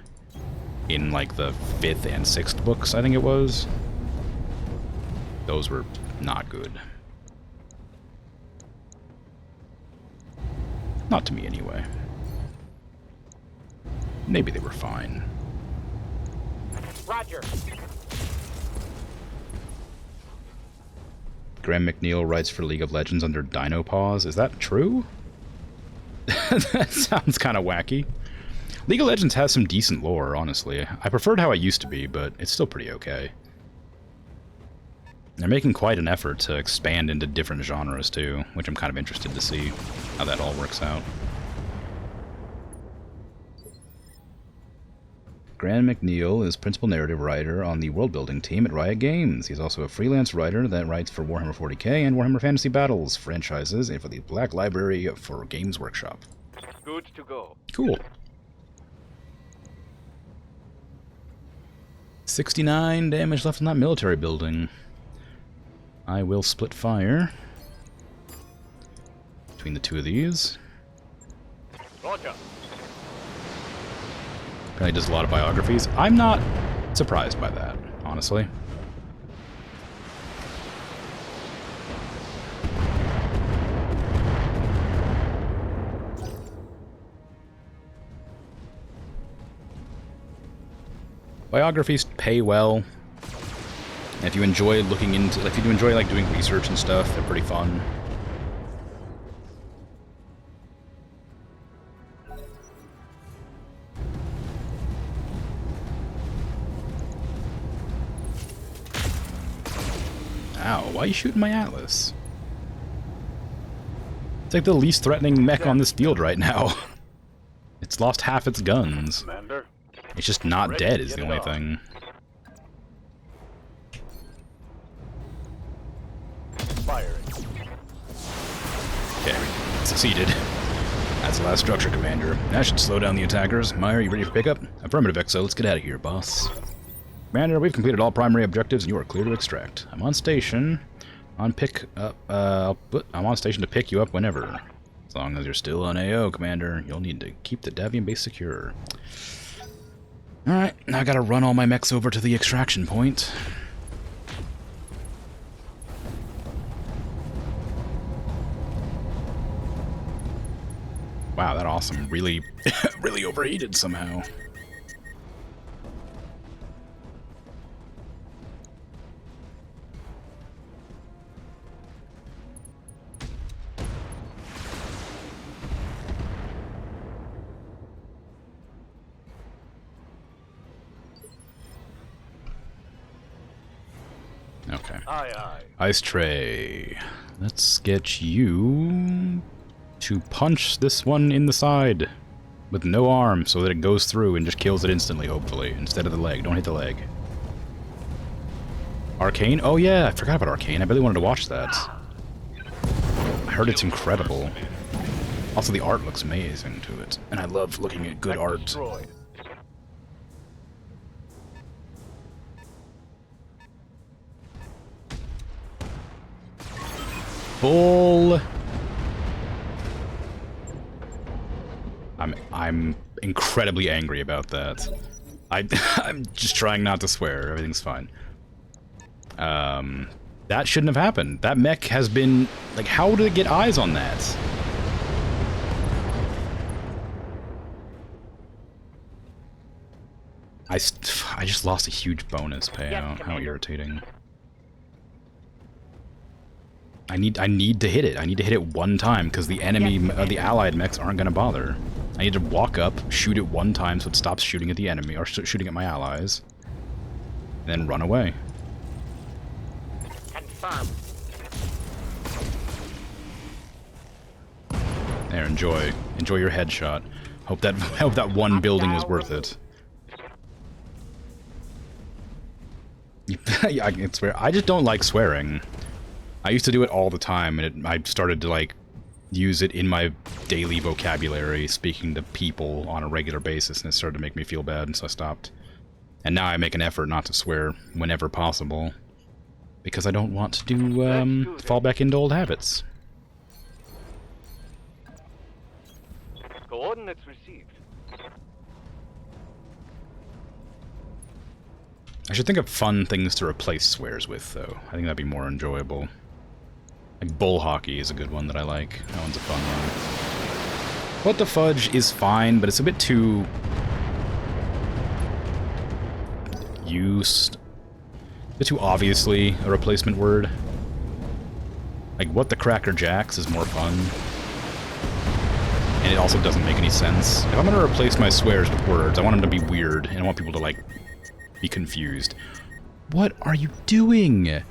in like the 5th and 6th books, I think it was. Those were not good. Not to me, anyway. Maybe they were fine. Roger. Graham McNeil writes for League of Legends under Dino Paws. Is that true? That sounds kind of wacky. League of Legends has some decent lore, honestly. I preferred how it used to be, but it's still pretty okay. They're making quite an effort to expand into different genres, too, which I'm kind of interested to see how that all works out. Graham McNeil is principal narrative writer on the world-building team at Riot Games. He's also a freelance writer that writes for Warhammer 40k and Warhammer Fantasy Battles franchises and for the Black Library for Games Workshop. Good to go. Cool. 69 damage left in that military building. I will split fire between the 2 of these. Roger. Apparently does a lot of biographies. I'm not surprised by that, honestly. Biographies pay well. And if you enjoy looking into, if you enjoy like doing research and stuff, they're pretty fun. Ow, why are you shooting my Atlas? It's like the least threatening mech on this field right now. It's lost half its guns. Commander. It's just not Ready dead to is get the it only on. thing. Firing. Okay, succeeded. That's the last structure, Commander. That should slow down the attackers. Meyer, you ready for pickup? Affirmative, XO. Let's get out of here, boss. Commander, we've completed all primary objectives and you are clear to extract. I'm on station. I'm on station to pick you up whenever. As long as you're still on AO, Commander, you'll need to keep the Davian base secure. Alright, now I gotta run all my mechs over to the extraction point. Wow, that awesome really, really overheated somehow. Okay. Aye, aye. Ice tray. Let's get you to punch this one in the side with no arm so that it goes through and just kills it instantly, hopefully, instead of the leg. Don't hit the leg. Arcane? Oh yeah, I forgot about Arcane. I really wanted to watch that. I heard it's incredible. Also, the art looks amazing to it. And I love looking at good Mech art. destroyed. Bull. I'm incredibly angry about that. I'm just trying not to swear. Everything's fine. That shouldn't have happened. That mech has been like, how did it get eyes on that? I just lost a huge bonus payout. How irritating. I need to hit it. I need to hit it one time because the enemy, the allied mechs aren't gonna bother. I need to walk up, shoot it one time so it stops shooting at the enemy or shooting at my allies, and then run away. Confirm. There, enjoy your headshot. Hope that one building was worth it. Yeah, I can swear. I just don't like swearing. I used to do it all the time, and I started to, like, use it in my daily vocabulary, speaking to people on a regular basis, and it started to make me feel bad, and so I stopped. And now I make an effort not to swear whenever possible, because I don't want to fall back into old habits. Coordinates received. I should think of fun things to replace swears with, though. I think that'd be more enjoyable. Like bull hockey is a good one that I like. That one's a fun one. What the fudge is fine, but it's a bit too used. A bit too obviously a replacement word. Like what the Cracker Jacks is more fun. And it also doesn't make any sense. If I'm gonna replace my swears with words, I want them to be weird, and I want people to, like, be confused. What are you doing?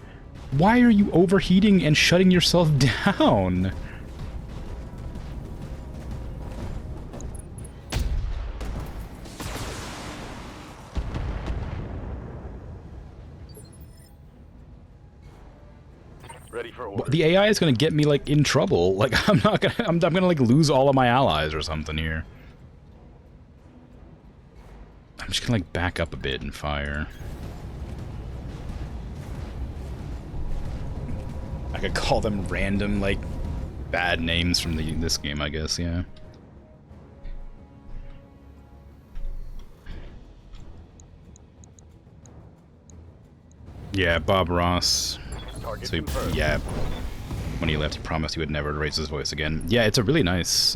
Why are you overheating and shutting yourself down? Ready for order. The AI is gonna get me, like, in trouble. Like, I'm gonna like lose all of my allies or something here. I'm just gonna, like, back up a bit and fire. I could call them random, like, bad names from this game, I guess, yeah. Yeah, Bob Ross. Target So, confirmed. yeah, when he left, he promised he would never raise his voice again. Yeah, it's a really nice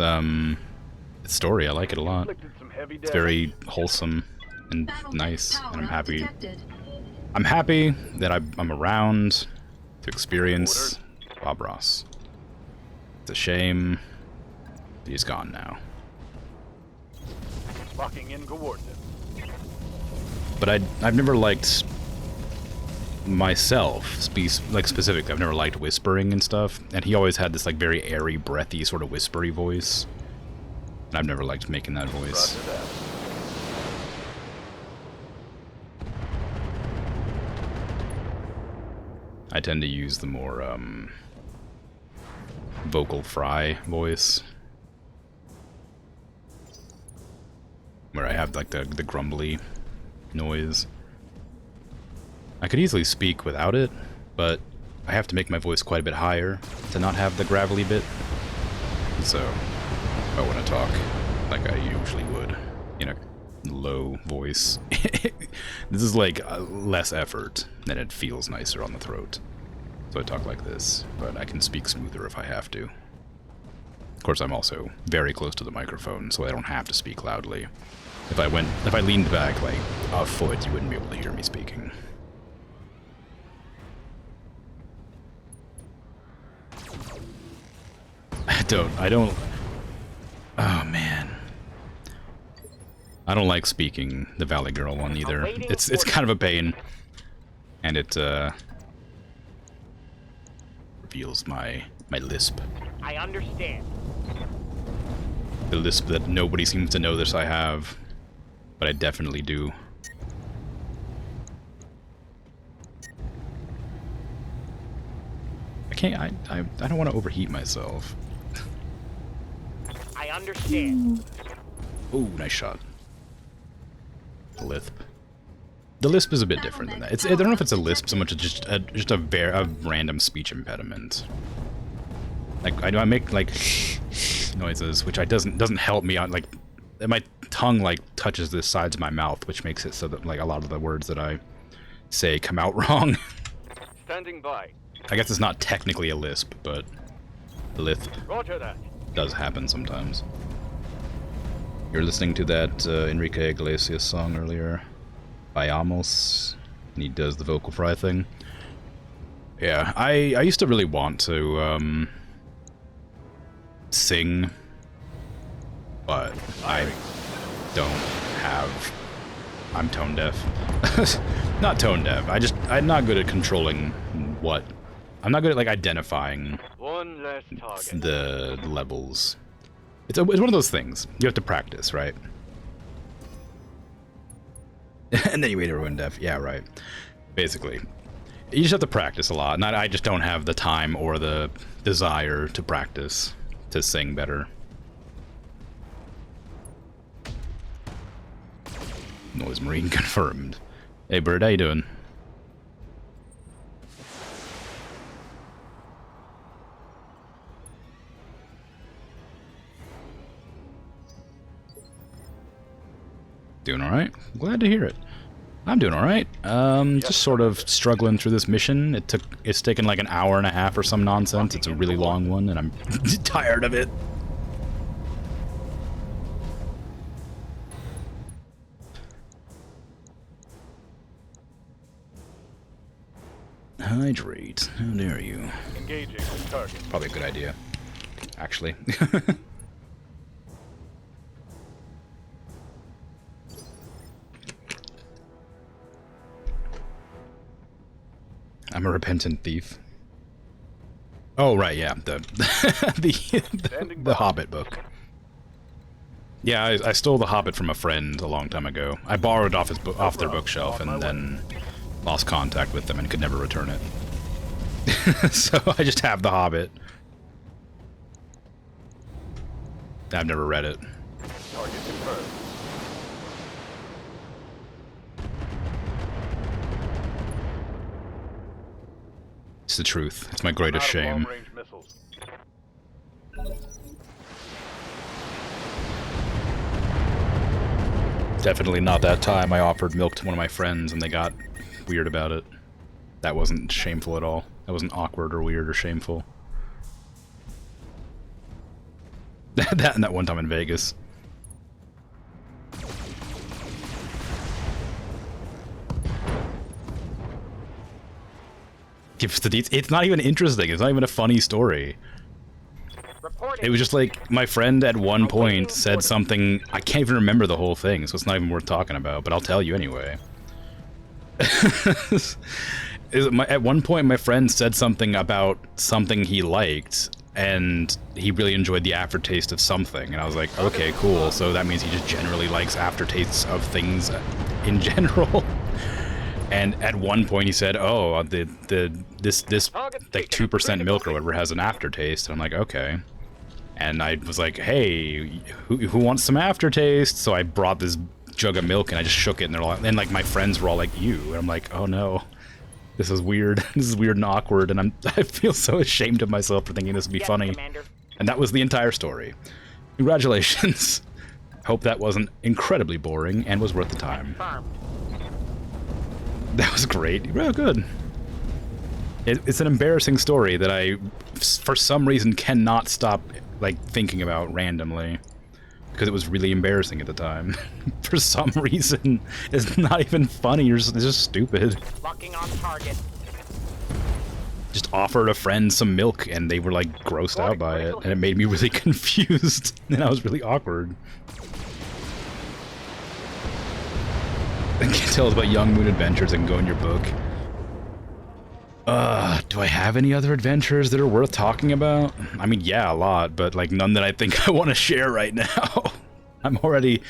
story. I like it a lot. Inflicted some heavy It's damage. very wholesome. and BattleTech nice, and I'm power-up happy. detected. I'm happy that I'm around to experience Bob Ross. It's a shame that he's gone now. Locking in coordinates. But I've never liked myself, specifically. I've never liked whispering and stuff, and he always had this like very airy, breathy, sort of whispery voice. And I've never liked making that voice. Roger that. I tend to use the more vocal fry voice, where I have like the grumbly noise. I could easily speak without it, but I have to make my voice quite a bit higher to not have the gravelly bit. So I want to talk like I usually would in a low voice. This is like less effort, and it feels nicer on the throat. So I talk like this, but I can speak smoother if I have to. Of course, I'm also very close to the microphone, so I don't have to speak loudly. If I leaned back like a foot, you wouldn't be able to hear me speaking. I don't. Oh man. I don't like speaking the Valley Girl one either. It's kind of a pain, and it reveals my lisp. I understand. The lisp that nobody seems to notice I have, but I definitely do. I don't want to overheat myself. I understand. Ooh, nice shot. The lisp. The lisp is a bit different than that. I don't know if it's a lisp so much as just a random speech impediment. Like I make like noises, which doesn't help me out. Like my tongue like touches the sides of my mouth, which makes it so that like a lot of the words that I say come out wrong. Standing by. I guess it's not technically a lisp, but the lisp Roger that. does happen sometimes. You're listening to that Enrique Iglesias song earlier, Vayamos, and he does the vocal fry thing. Yeah, I used to really want to sing, but I don't have. I'm tone deaf. Not tone deaf. I'm not good at controlling what. I'm not good at like identifying One less target. the levels. It's one of those things. You have to practice, right? And then you made everyone deaf. Yeah, right. Basically. You just have to practice a lot. And I just don't have the time or the desire to practice to sing better. Noise Marine confirmed. Hey, Bird, how you doing? Doing alright. Glad to hear it. I'm doing alright. Just sort of struggling through this mission. It's taken like an hour and a half or some nonsense. It's a really long one, and I'm tired of it. Hydrate. How dare you? Engaging the target. Probably a good idea, actually. I'm a repentant thief. Oh right, yeah, the Hobbit book. Yeah, I stole the Hobbit from a friend a long time ago. I borrowed it off their bookshelf and then lost contact with them and could never return it. So I just have the Hobbit. I've never read it. Target confirmed. It's the truth. It's my greatest shame. Long-range missiles. Definitely not that time I offered milk to one of my friends and they got weird about it. That wasn't shameful at all. That wasn't awkward or weird or shameful. That and that one time in Vegas. gives the details. It's not even interesting. It's not even a funny story. Reporting. It was just like my friend at one point said something. I can't even remember the whole thing, so it's not even worth talking about. But I'll tell you anyway. At one point, my friend said something about something he liked, and he really enjoyed the aftertaste of something. And I was like, okay, cool. So that means he just generally likes aftertastes of things in general. And at one point he said, "Oh, this like 2% milk or whatever has an aftertaste." And I'm like, okay. And I was like, "Hey, who wants some aftertaste?" So I brought this jug of milk and I just shook it, and they're all, and like my friends were all like, "You," and I'm like, "Oh no, this is weird. This is weird and awkward." And I feel so ashamed of myself for thinking this would be funny. Commander. And that was the entire story. Congratulations. Hope that wasn't incredibly boring and was worth the time. Confirmed. That was great. Real good. It's an embarrassing story that I, for some reason, cannot stop like thinking about randomly, because it was really embarrassing at the time. For some reason, it's not even funny. It's just stupid. Locking on target. Just offered a friend some milk, and they were like grossed out by it, and it made me really confused, and I was really awkward. I can tell about Young Moon Adventures and go in your book. Do I have any other adventures that are worth talking about? I mean, yeah, a lot, but like none that I think I want to share right now. I'm already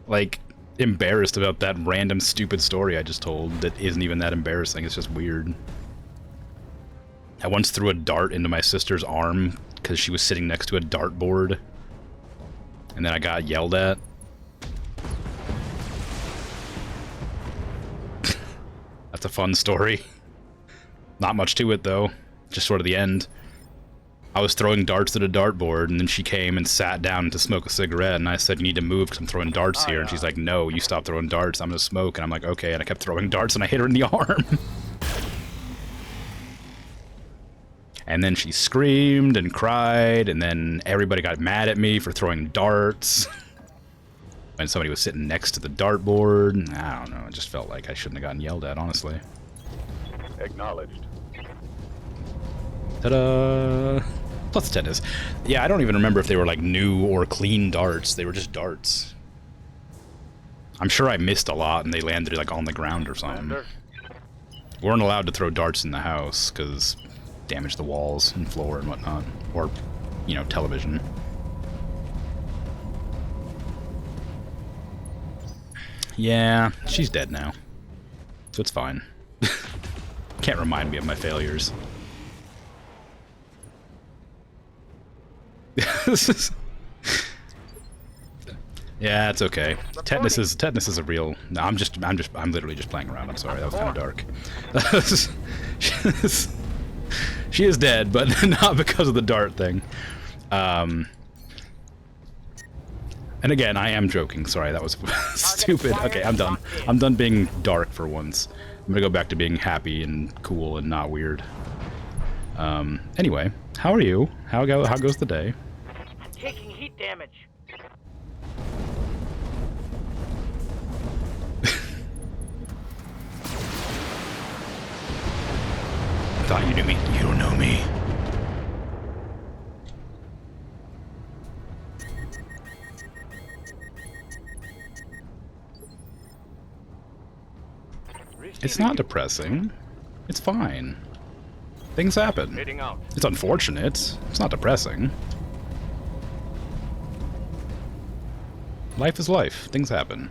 like embarrassed about that random stupid story I just told that isn't even that embarrassing. It's just weird. I once threw a dart into my sister's arm because she was sitting next to a dartboard, and then I got yelled at. That's a fun story. Not much to it, though. Just sort of the end. I was throwing darts at a dartboard, and then she came and sat down to smoke a cigarette, and I said, "You need to move because I'm throwing darts here." And she's like, "No, you stop throwing darts. I'm going to smoke." And I'm like, "Okay." And I kept throwing darts, and I hit her in the arm. And then she screamed and cried, and then everybody got mad at me for throwing darts. And somebody was sitting next to the dartboard. I don't know, it just felt like I shouldn't have gotten yelled at, honestly. Acknowledged. Ta-da! Plus tennis. Yeah, I don't even remember if they were like new or clean darts. They were just darts. I'm sure I missed a lot and they landed like on the ground or something. We weren't allowed to throw darts in the house because damage the walls and floor and whatnot. Or, you know, television. Yeah, she's dead now. So it's fine. Can't remind me of my failures. Yeah, it's okay. Tetanus is a real. No, I'm literally just playing around. I'm sorry, that was kind of dark. She is dead, but not because of the dart thing. And again, I am joking. Sorry, that was stupid. Okay, I'm done. I'm done being dark for once. I'm gonna go back to being happy and cool and not weird. Anyway, how are you? How goes the day? I'm taking heat damage. Thought you knew me. You don't know me. It's not depressing. It's fine. Things happen. Heading out. It's unfortunate. It's not depressing. Life is life. Things happen.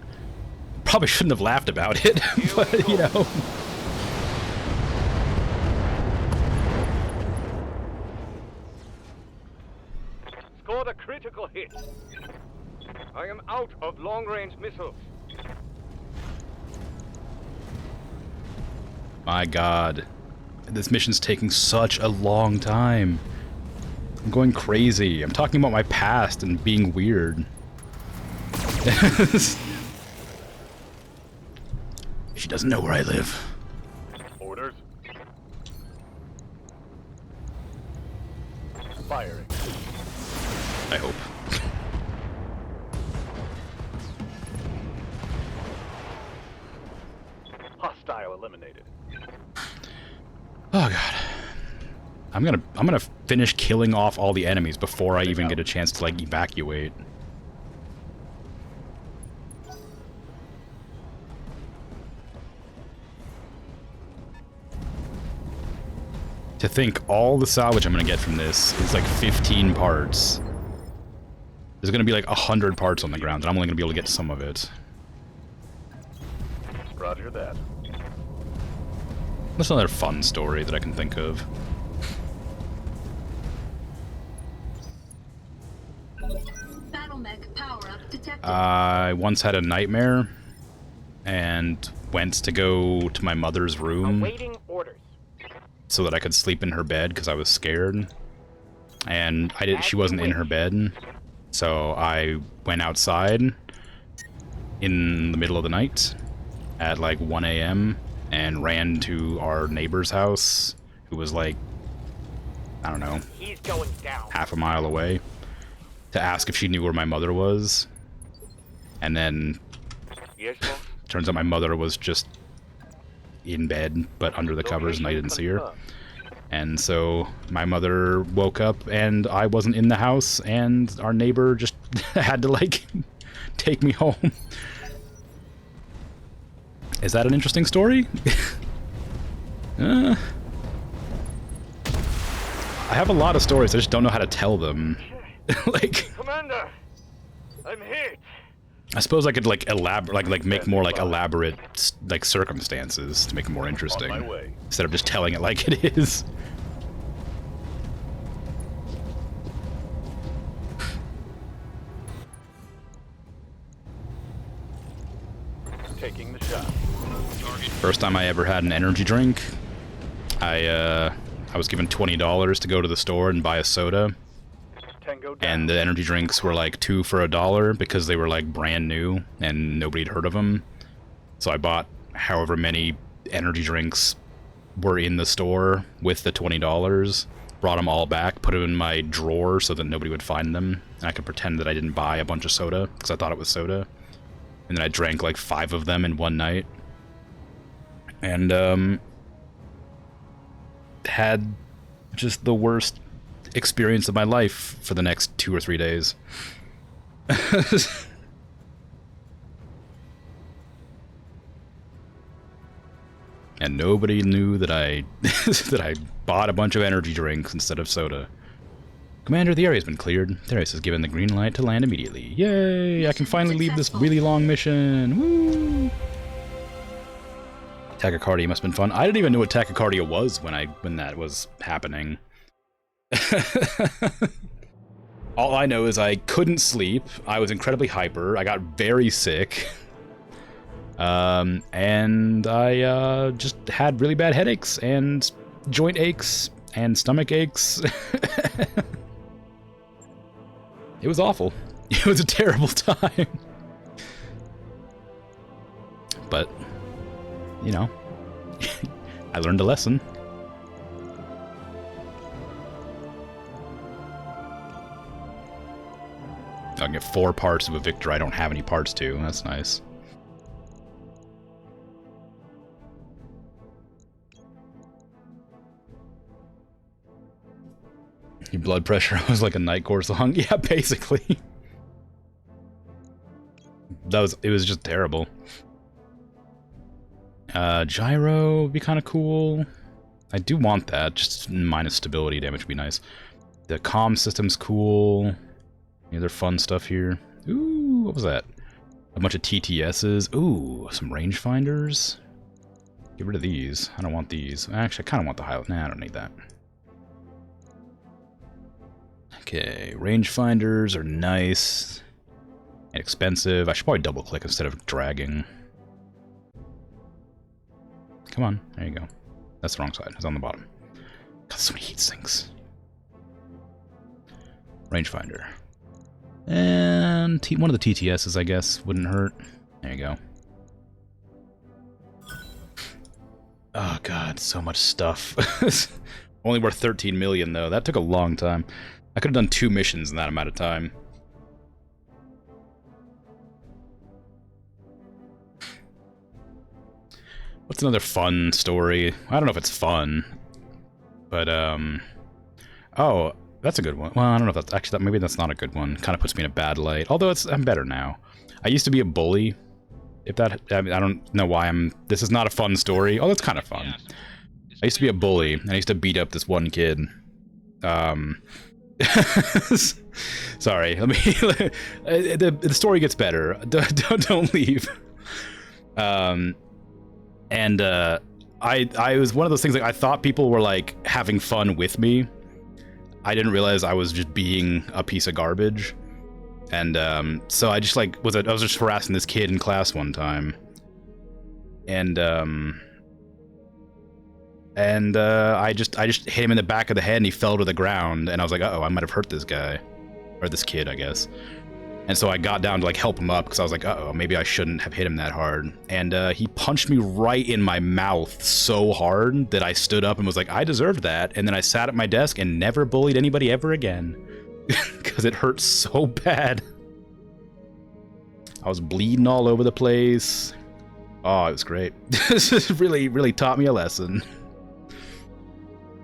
Probably shouldn't have laughed about it, but you know. Scored a critical hit. I am out of long-range missiles. My God. This mission's taking such a long time. I'm going crazy. I'm talking about my past and being weird. She doesn't know where I live. Orders. Firing. I hope. Hostile eliminated. Oh God. I'm gonna finish killing off all the enemies before I even get a chance to like evacuate. To think all the salvage I'm gonna get from this is like 15 parts. There's gonna be like 100 parts on the ground, and I'm only gonna be able to get some of it. Roger that. That's another fun story that I can think of. Battle mech power-up detected. I once had a nightmare and went to go to my mother's room Awaiting orders. so that I could sleep in her bed because I was scared. And she wasn't in her bed, so I went outside in the middle of the night at like 1 a.m. and ran to our neighbor's house, who was like, I don't know, He's going down. half a mile away, to ask if she knew where my mother was. And then Yes, boss. turns out my mother was just in bed, but under the covers, and I didn't see her. And so my mother woke up, and I wasn't in the house, and our neighbor just had to, like, take me home. Is that an interesting story? I have a lot of stories, I just don't know how to tell them. Like, Commander, I'm hit. I suppose I could like elaborate, like make more like elaborate like circumstances to make it more interesting, On my way. instead of just telling it like it is. Taking the shot. First time I ever had an energy drink, I was given $20 to go to the store and buy a soda. Tango down. And the energy drinks were like 2 for $1 because they were like brand new and nobody had heard of them. So I bought however many energy drinks were in the store with the $20, brought them all back, put them in my drawer so that nobody would find them, and I could pretend that I didn't buy a bunch of soda because I thought it was soda. And then I drank like 5 of them in one night. And had just the worst experience of my life for the next 2 or 3 days. And nobody knew that I that I bought a bunch of energy drinks instead of soda. Commander, the area's been cleared. Darius has given the green light to land immediately. Yay! I can finally leave this really long mission. Woo! Tachycardia must have been fun. I didn't even know what tachycardia was when that was happening. All I know is I couldn't sleep. I was incredibly hyper. I got very sick. And I just had really bad headaches and joint aches and stomach aches. It was awful. It was a terrible time. But, you know, I learned a lesson. I can get 4 parts of a victor I don't have any parts to. That's nice. Your blood pressure was like a Nightcore song? Yeah, basically. It was just terrible. Gyro would be kind of cool. I do want that, just minus stability damage would be nice. The comm system's cool. Any other fun stuff here? Ooh, what was that? A bunch of TTSs. Ooh, some rangefinders. Get rid of these. I don't want these. Actually, I kind of want the highlight. Nah, I don't need that. Okay, rangefinders are nice and expensive. I should probably double click instead of dragging. Come on, there you go. That's the wrong side. It's on the bottom. Got so many heat sinks. Rangefinder. And one of the TTSs, I guess, wouldn't hurt. There you go. Oh god, so much stuff. Only worth 13 million though. That took a long time. I could have done 2 missions in that amount of time. What's another fun story? I don't know if it's fun, but Oh, that's a good one. Well, I don't know if that's actually maybe that's not a good one. Kind of puts me in a bad light. Although I'm better now. I used to be a bully. If that, I mean, I don't know why I'm. This is not a fun story. Oh, that's kind of fun. I used to be a bully, and I used to beat up this one kid. Sorry. Let me. The story gets better. Don't leave. I was one of those things, like, I thought people were like having fun with me. I didn't realize I was just being a piece of garbage. And so I just like I was just harassing this kid in class one time. And I just hit him in the back of the head and he fell to the ground, and I was like, uh-oh, I might have hurt this guy. Or this kid, I guess. And so I got down to like help him up because I was like, uh-oh, maybe I shouldn't have hit him that hard. And he punched me right in my mouth so hard that I stood up and was like, I deserved that. And then I sat at my desk and never bullied anybody ever again because it hurt so bad. I was bleeding all over the place. Oh, it was great. This really, really taught me a lesson.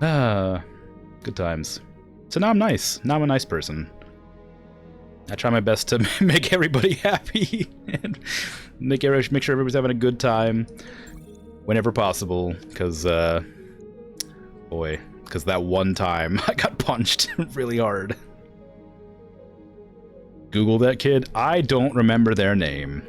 Good times. So now I'm nice. Now I'm a nice person. I try my best to make everybody happy and make sure everybody's having a good time whenever possible. Because, boy, because that one time I got punched really hard. Google that kid. I don't remember their name.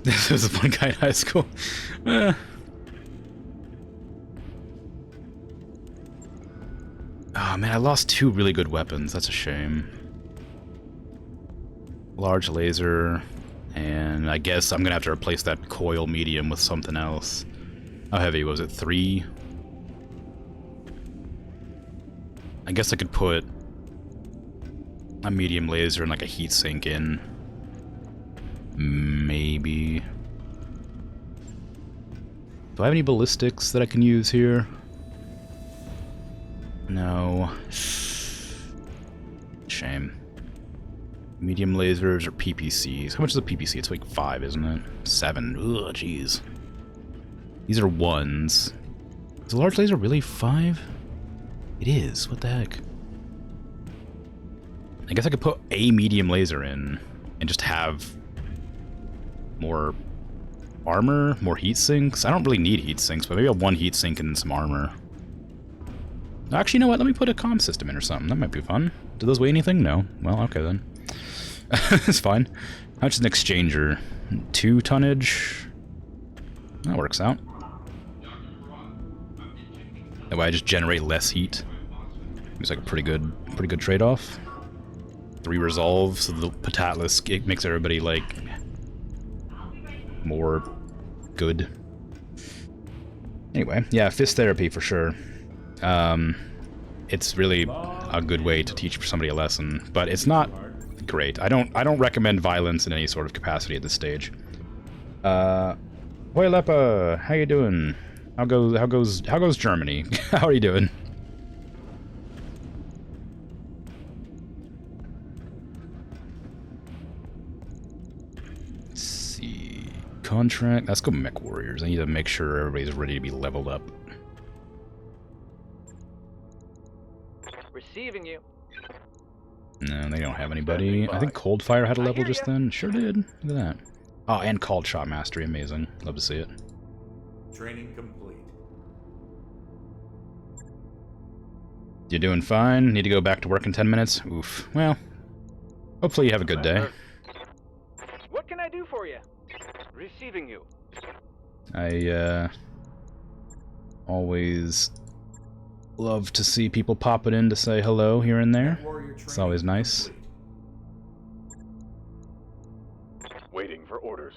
This was a fun guy in high school. Oh man, I lost 2 really good weapons. That's a shame. Large laser, and I guess I'm gonna have to replace that coil medium with something else. How heavy was it? 3? I guess I could put a medium laser and like a heat sink in. Maybe. Do I have any ballistics that I can use here? No. Shame. Medium lasers or PPCs. How much is a PPC? It's like 5, isn't it? 7. Ugh, jeez. These are 1s. Is a large laser really 5? It is. What the heck? I guess I could put a medium laser in and just have more armor, more heat sinks. I don't really need heat sinks, but maybe I'll 1 heat sink and some armor. Actually, you know what? Let me put a comm system in or something. That might be fun. Do those weigh anything? No. Well, okay then. It's fine. How much is an exchanger? 2 tonnage? That works out. That way I just generate less heat. It's like a pretty good trade-off. 3 resolve, so the Patatlus, it makes everybody like more good. Anyway, yeah, fist therapy for sure. It's really a good way to teach somebody a lesson, but it's not great. I don't recommend violence in any sort of capacity at this stage. Hoi Lepa, how you doing? How goes Germany? How are you doing? Let's see. Contract. Let's go Mech Warriors. I need to make sure everybody's ready to be leveled up. Receiving you. No, they don't have anybody. I think Coldfire had a level just then. Sure did. Look at that. Oh, and Called Shot Mastery. Amazing. Love to see it. Training complete. You doing fine? Need to go back to work in 10 minutes? Oof. Well, hopefully you have a good day. What can I do for you? Receiving you. I, always love to see people popping in to say hello here and there. It's always nice. Waiting for orders.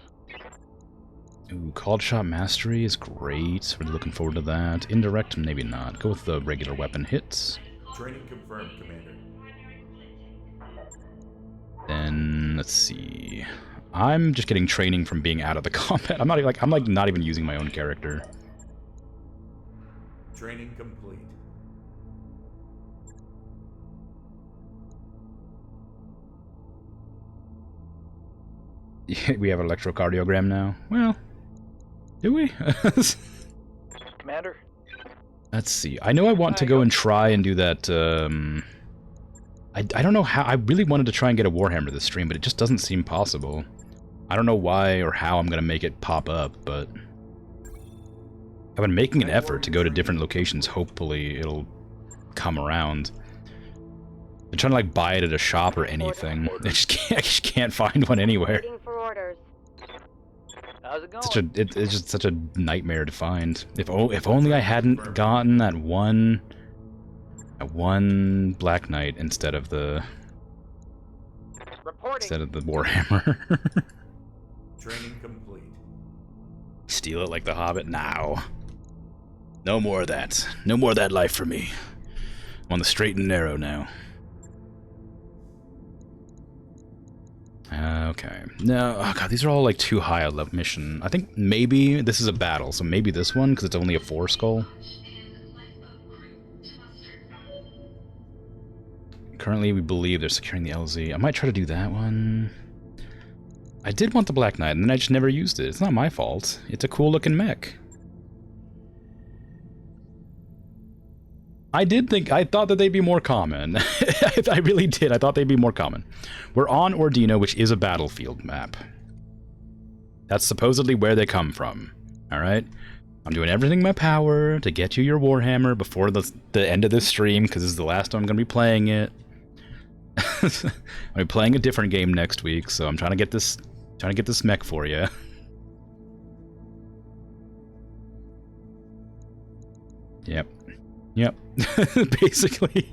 Ooh, Called Shot Mastery is great. Really looking forward to that. Indirect, maybe not. Go with the regular weapon hits. Training confirmed, Commander. Then let's see. I'm just getting training from being out of the combat. I'm not even using my own character. Training complete. We have an electrocardiogram now. Well, do we? Commander? Let's see. I know I want to go and try and do that, I don't know how... I really wanted to try and get a Warhammer this stream, but it just doesn't seem possible. I don't know why or how I'm gonna make it pop up, but... I've been making an effort to go to different locations. Hopefully it'll come around. I'm trying to, like, buy it at a shop or anything. I just can't find one anywhere. Waiting for orders. How's it going? It's just such a nightmare to find. If only I hadn't gotten that one Black Knight instead of the Warhammer. Training complete. Steal it like the Hobbit now. No more of that. No more of that life for me. I'm on the straight and narrow now. Okay. No, oh god, these are all like too high a level mission. I think maybe this is a battle, so maybe this one, because it's only a 4 skull. Currently, we believe they're securing the LZ. I might try to do that one. I did want the Black Knight, and then I just never used it. It's not my fault. It's a cool-looking mech. I thought that they'd be more common. I really did. I thought they'd be more common. We're on Ordino, which is a battlefield map. That's supposedly where they come from. Alright? I'm doing everything in my power to get you your Warhammer before the end of this stream, because this is the last time I'm going to be playing it. I'll be playing a different game next week, so I'm trying to get this mech for you. Yep. Basically.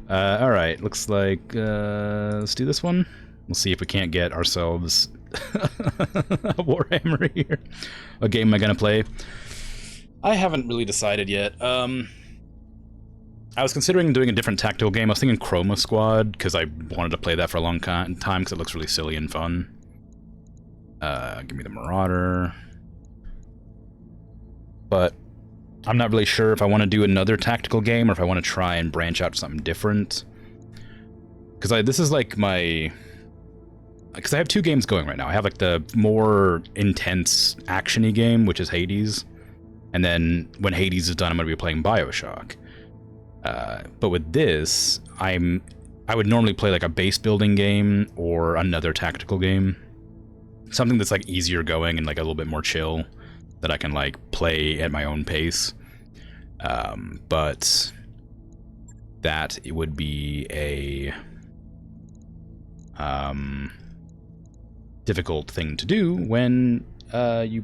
Alright, looks like, let's do this one. We'll see if we can't get ourselves a Warhammer here. What game am I gonna play? I haven't really decided yet. I was considering doing a different tactical game. I was thinking Chroma Squad, because I wanted to play that for a long time, because it looks really silly and fun. Give me the Marauder. But I'm not really sure if I want to do another tactical game or if I want to try and branch out to something different. Because this is like my... Because I have 2 games going right now. I have like the more intense action-y game, which is Hades. And then when Hades is done, I'm going to be playing BioShock. But with this, I would normally play like a base building game or another tactical game. Something that's like easier going and like a little bit more chill, that I can like play at my own pace. But that it would be a difficult thing to do when you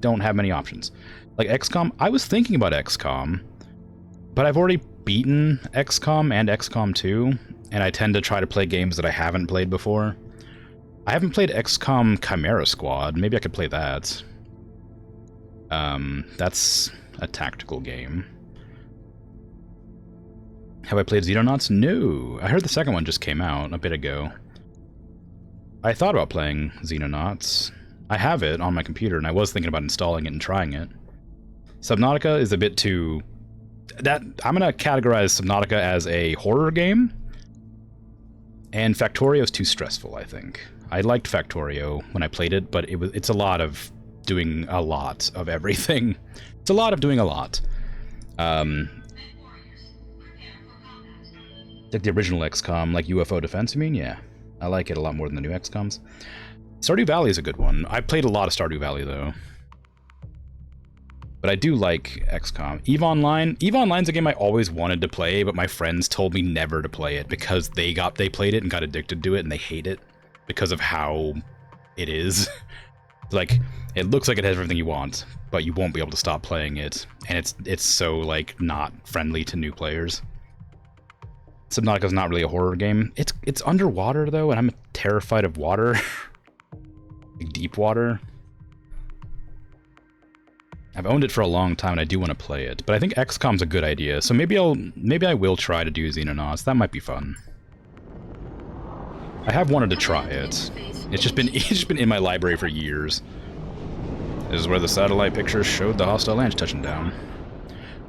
don't have many options. Like XCOM, I was thinking about XCOM, but I've already beaten XCOM and XCOM 2, and I tend to try to play games that I haven't played before. I haven't played XCOM Chimera Squad. Maybe I could play that. That's a tactical game. Have I played Xenonauts? No. I heard the second one just came out a bit ago. I thought about playing Xenonauts. I have it on my computer, and I was thinking about installing it and trying it. Subnautica is a bit too... I'm gonna categorize Subnautica as a horror game, and Factorio is too stressful, I think. I liked Factorio when I played it, but it's a lot of doing a lot of everything. It's a lot of doing a lot. Like the original XCOM, like UFO Defense, you mean? Yeah. I like it a lot more than the new XCOMs. Stardew Valley is a good one. I played a lot of Stardew Valley, though. But I do like XCOM. EVE Online's a game I always wanted to play, but my friends told me never to play it because they played it and got addicted to it, and they hate it because of how it is. Like, it looks like it has everything you want, but you won't be able to stop playing it, and it's so, like, not friendly to new players. Subnautica's not really a horror game. It's underwater, though, and I'm terrified of water. Like, deep water. I've owned it for a long time, and I do want to play it, but I think XCOM's a good idea, so maybe I will try to do Xenonauts. That might be fun. I have wanted to try it. It's just been in my library for years. This is where the satellite pictures showed the hostile launch touching down.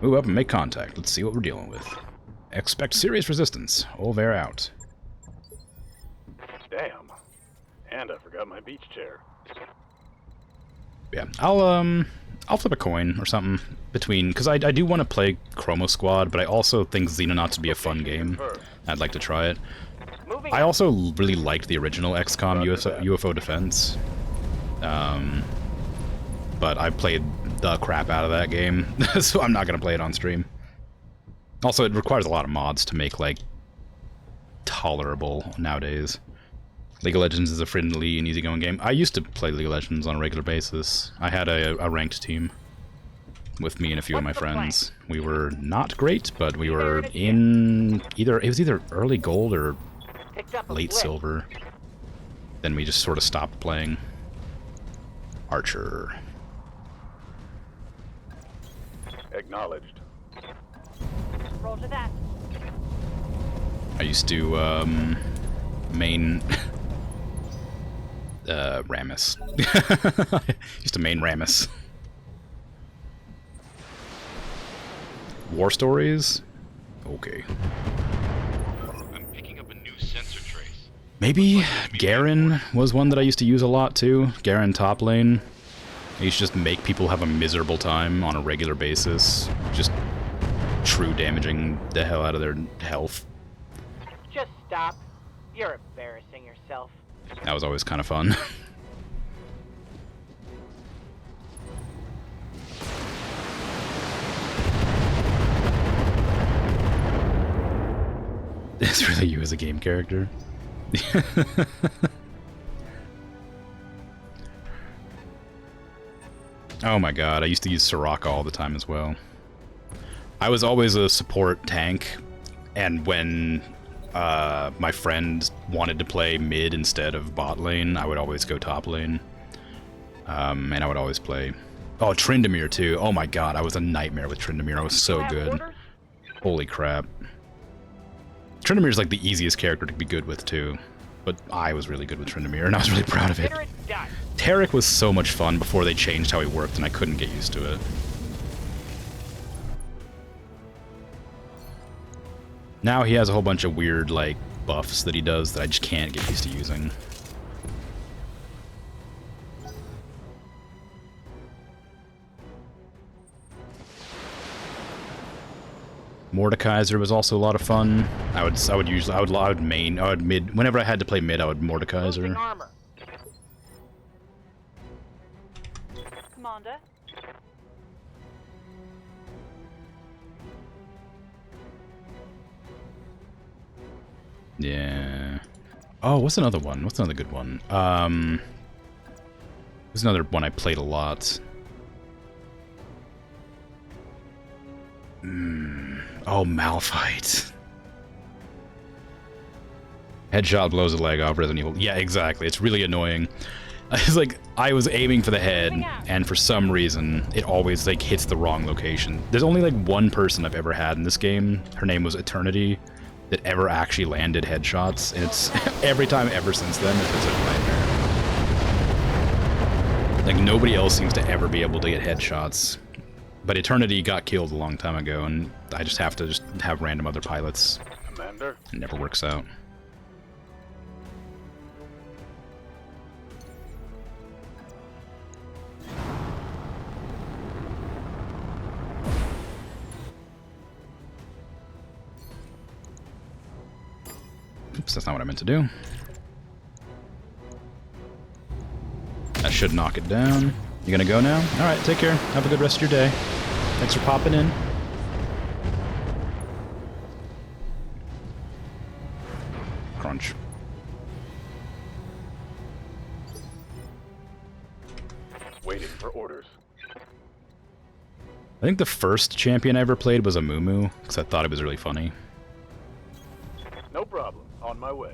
Move up and make contact. Let's see what we're dealing with. Expect serious resistance. Over out. Damn. And I forgot my beach chair. Yeah, I'll flip a coin or something between, because I do want to play Chromo Squad, but I also think Xenonauts would be a fun game. I'd like to try it. Moving I out. also really liked the original XCOM UFO Defense. But I played the crap out of that game, so I'm not going to play it on stream. Also, it requires a lot of mods to make, like, tolerable nowadays. League of Legends is a friendly and easygoing game. I used to play League of Legends on a regular basis. I had a ranked team with me and a few of my friends. We were not great, but we were in it was either early gold or Picked up a late flip. silver. Then we just sort of stopped playing. Archer. Acknowledged. Roger that. I used to main Rammus. Used to main Rammus. War stories? Okay. I'm picking up a new sensor trace. Maybe Garen was one that I used to use a lot too. Garen top lane. I used to just make people have a miserable time on a regular basis. Just true damaging the hell out of their health. Just stop. You're embarrassing yourself. That was always kind of fun. It's really you as a game character. Oh my god, I used to use Soraka all the time as well. I was always a support tank, and when my friend wanted to play mid instead of bot lane, I would always go top lane. And I would always play... Oh, Tryndamere too. Oh my god, I was a nightmare with Tryndamere. I was so Have good. orders? Holy crap. Tryndamere's like the easiest character to be good with too. But I was really good with Tryndamere, and I was really proud of it. Consider it done. Tarek was so much fun before they changed how he worked, and I couldn't get used to it. Now he has a whole bunch of weird, like, buffs that he does that I just can't get used to using. Mordekaiser was also a lot of fun. I would mid. Whenever I had to play mid, I would Losing Mordekaiser. armor. Commander. Yeah. Oh, what's another one? What's another good one? There's another one I played a lot. Oh, Malphite. Headshot blows a leg off Resident Evil. Yeah, exactly. It's really annoying. It's like, I was aiming for the head, and for some reason, it always, like, hits the wrong location. There's only, like, one person I've ever had in this game. Her name was Eternity, that ever actually landed headshots, and it's every time ever since then, it's a nightmare. Like, nobody else seems to ever be able to get headshots. But Eternity got killed a long time ago, and I just have to have random other pilots. Commander? It never works out. Oops, that's not what I meant to do. That should knock it down. You gonna go now? Alright, take care. Have a good rest of your day. Thanks for popping in. Crunch. Waiting for orders. I think the first champion I ever played was a Mumu, because I thought it was really funny. No problem. On my way.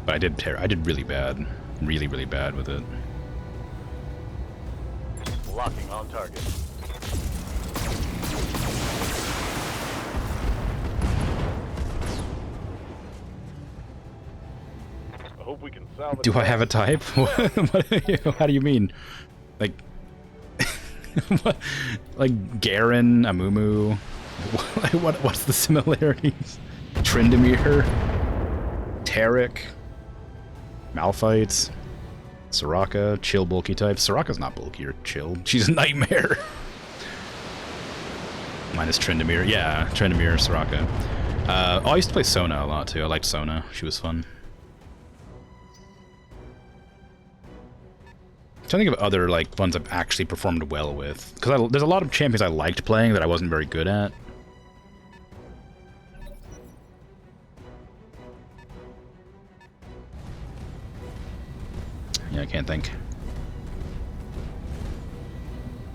But I did really bad. Really, really bad with it. Locking on target. I hope we can salvage. Do I have a type? How do you mean? Like... what? Like Garen, Amumu, What's the similarities? Tryndamere, Tarek, Malphite, Soraka, chill bulky type. Soraka's not bulky or chill. She's a nightmare. Minus Tryndamere. Yeah, Tryndamere, Soraka. Oh, I used to play Sona a lot too. I liked Sona. She was fun. I'm trying to think of other like ones I've actually performed well with. Because there's a lot of champions I liked playing that I wasn't very good at. Yeah, I can't think.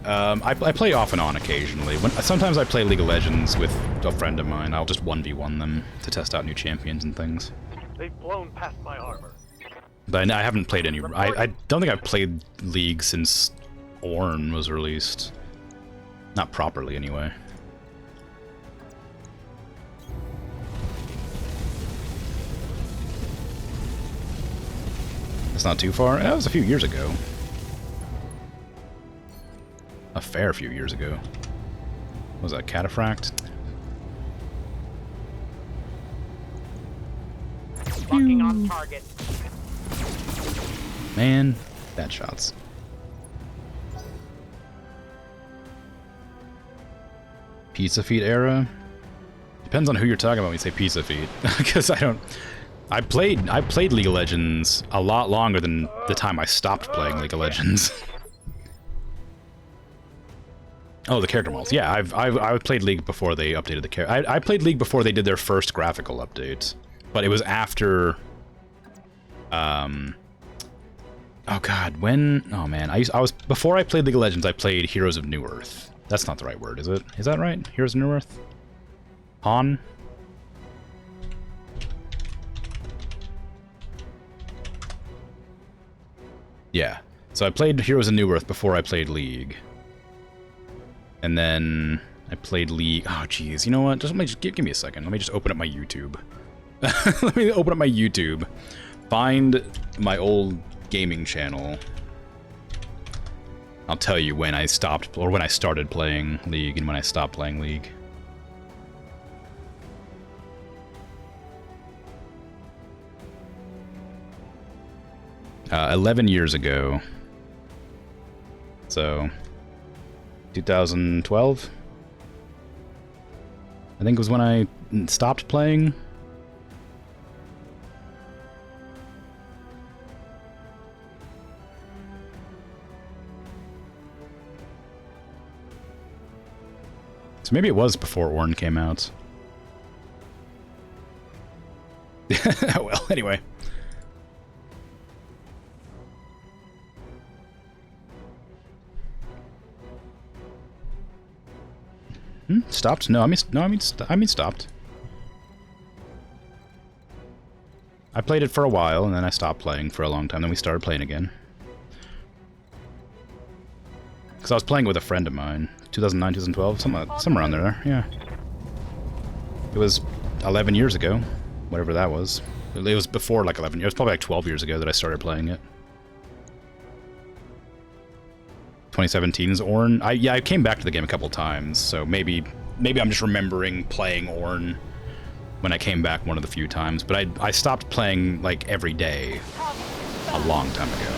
I play off and on occasionally. Sometimes I play League of Legends with a friend of mine. I'll just 1v1 them to test out new champions and things. They've blown past my armor. But I haven't played any... I don't think I've played League since Ornn was released. Not properly, anyway. It's not too far. That was a few years ago. A fair few years ago. What was that, Cataphract? Locking on target. Man, bad shots. Pizza Feet era? Depends on who you're talking about when you say Pizza Feet. Because I played League of Legends a lot longer than the time I stopped playing League of Legends. Oh, the character models. Yeah, I played League before they updated the character. I played League before they did their first graphical update, but it was after. Oh God, when? Oh man, I was before I played League of Legends. I played Heroes of New Earth. That's not the right word, is it? Is that right? Heroes of New Earth. Han. Yeah. So I played Heroes of New Earth before I played League. And then I played League. Oh, geez. You know what? Just give me a second. Let me just open up my YouTube. Let me open up my YouTube. Find my old gaming channel. I'll tell you when I stopped, or when I started playing League and when I stopped playing League. Uh, 11 years ago. So... 2012, I think was when I stopped playing. So maybe it was before Ornn came out. Well, anyway. Stopped? No, I mean stopped. I played it for a while, and then I stopped playing for a long time. Then we started playing again. Because I was playing it with a friend of mine. 2009, 2012, somewhere around there, yeah. It was 11 years ago, whatever that was. It was before like 11 years. It was probably like 12 years ago that I started playing it. 2017's Ornn. I came back to the game a couple times, so maybe I'm just remembering playing Ornn when I came back one of the few times, but I stopped playing like every day a long time ago.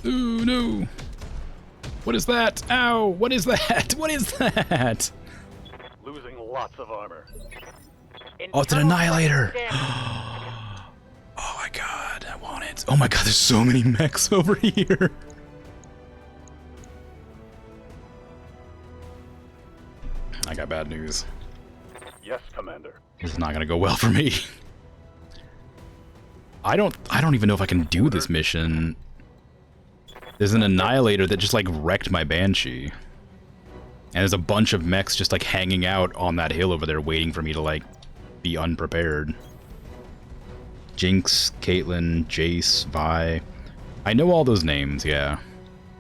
Ooh, no. What is that? Ow, what is that? What is that? Losing lots of armor. Oh, it's an Annihilator! Oh my god, I want it. Oh my god, there's so many mechs over here. I got bad news. Yes, Commander. This is not gonna go well for me. I don't even know if I can do this mission. There's an Annihilator that just like wrecked my Banshee. And there's a bunch of mechs just like hanging out on that hill over there waiting for me to like be unprepared. Jinx, Caitlyn, Jace, Vi. I know all those names, yeah.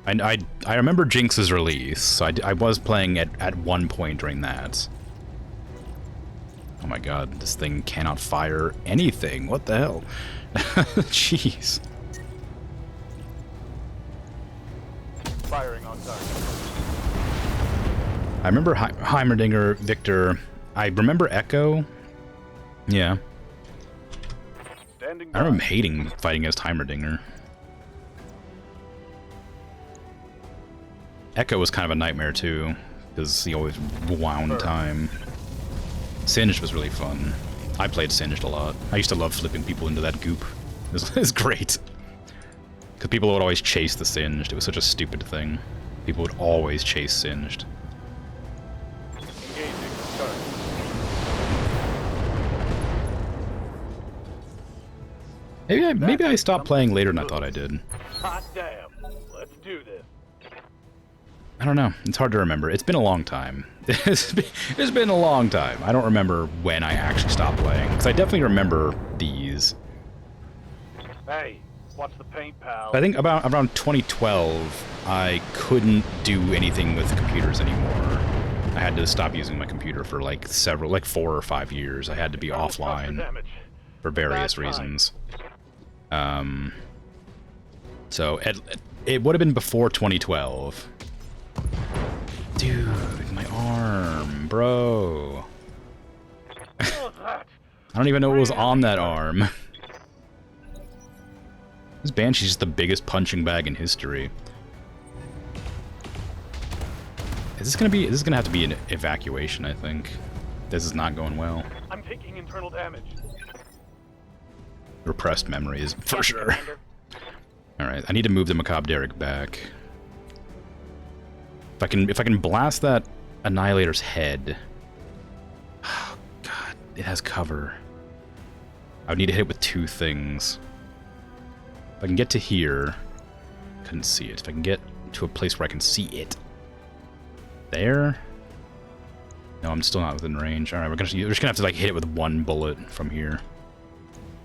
I remember Jinx's release, so I was playing at one point during that. Oh my god, this thing cannot fire anything. What the hell? Jeez. Firing on target. I remember Heimerdinger, Victor. I remember Echo. Yeah. Standing I by. remember hating fighting against Heimerdinger. Echo was kind of a nightmare too, because he always wound time. Singed was really fun. I played Singed a lot. I used to love flipping people into that goop. It was great. Because people would always chase the Singed. It was such a stupid thing. People would always chase Singed. Engaging target. Maybe I stopped playing later than I thought I did. Hot damn. Let's do this. I don't know. It's hard to remember. It's been a long time. It's been a long time. I don't remember when I actually stopped playing. Because I definitely remember these. Hey, watch the paint, pal. I think around 2012, I couldn't do anything with computers anymore. I had to stop using my computer for like 4 or 5 years. I had to be offline for various reasons. So it would have been before 2012. Dude, my arm, bro. I don't even know what was on that arm. This Banshee's just the biggest punching bag in history. Is this gonna have to be an evacuation, I think. This is not going well. I'm taking internal damage. Repressed memories, for sure. Alright, I need to move the Macabre Derrick back. If I can blast that Annihilator's head. Oh god, it has cover. I would need to hit it with 2 things. If I can get to here, couldn't see it. If I can get to a place where I can see it. There? No, I'm still not within range. Alright, we're just gonna have to like hit it with 1 bullet from here.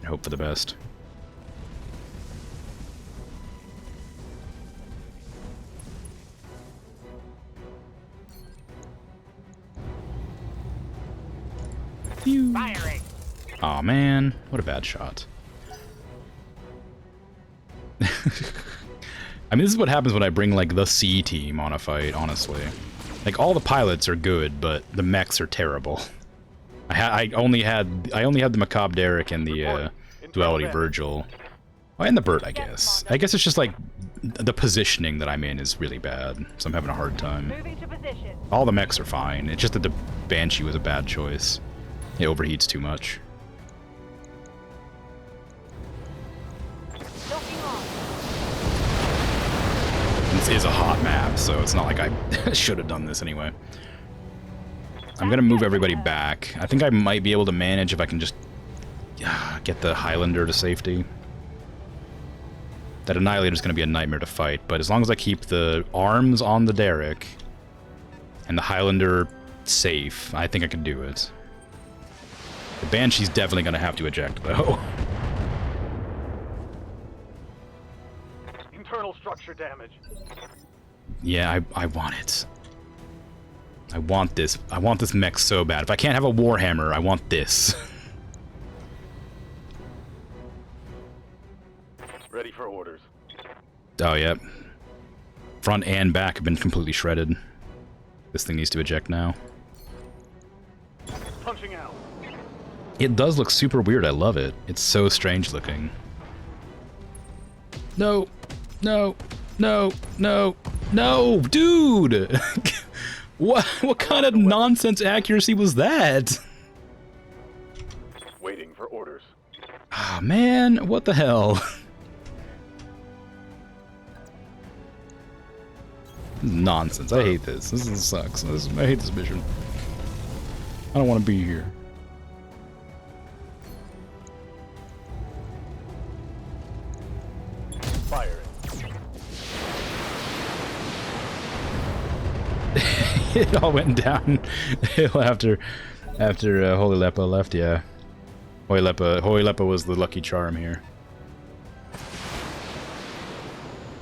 And hope for the best. Firing. Aw, man. What a bad shot. I mean, this is what happens when I bring, like, the C team on a fight, honestly. Like, all the pilots are good, but the mechs are terrible. I only had the Macabre Derrick and the Duality Virgil. Oh, and the Burt, I guess. I guess it's just, like, the positioning that I'm in is really bad, so I'm having a hard time. Moving to position. All the mechs are fine. It's just that the Banshee was a bad choice. It overheats too much. Locking on. This is a hot map, so it's not like I should have done this anyway. I'm gonna move everybody back. I think I might be able to manage if I can just get the Highlander to safety. That Annihilator's gonna be a nightmare to fight, but as long as I keep the arms on the Derrick and the Highlander safe, I think I can do it. The Banshee's definitely gonna have to eject, though. Internal structure damage. Yeah, I want it. I want this. I want this mech so bad. If I can't have a Warhammer, I want this. Ready for orders. Oh, yep. Front and back have been completely shredded. This thing needs to eject now. Punching out. It does look super weird. I love it. It's so strange looking. No. No. No. No. No. Dude! What kind of nonsense accuracy was that? Waiting for orders. Ah, man. What the hell? This is nonsense. I hate this. This sucks. I hate this mission. I don't want to be here. Firing. It all went down after Holy Lepa left. Yeah, Holy Lepa was the lucky charm here.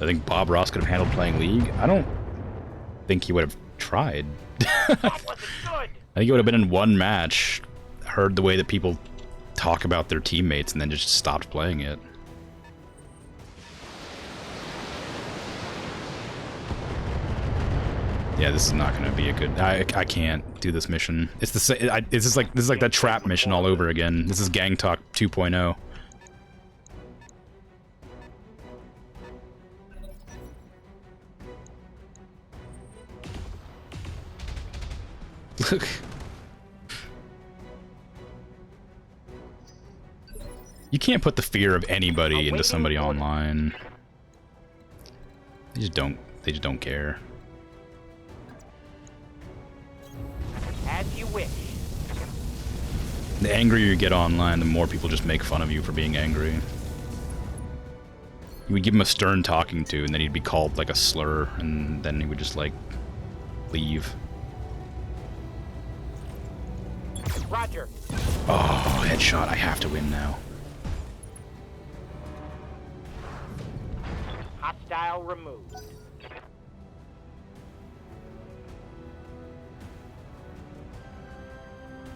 I think Bob Ross could have handled playing League. I don't think he would have tried. I think it would have been in one match. heard the way that people talk about their teammates and then just stopped playing it. Yeah, this is not going to be a good... I can't do this mission. It's the same. This is like that trap mission all over again. This is Gang Talk 2.0. Look. You can't put the fear of anybody into somebody online. They just don't care. As you wish. The angrier you get online, the more people just make fun of you for being angry. You would give him a stern talking to, and then he'd be called like a slur, and then he would just like leave. Roger. Oh, headshot. I have to win now. Hostile removed.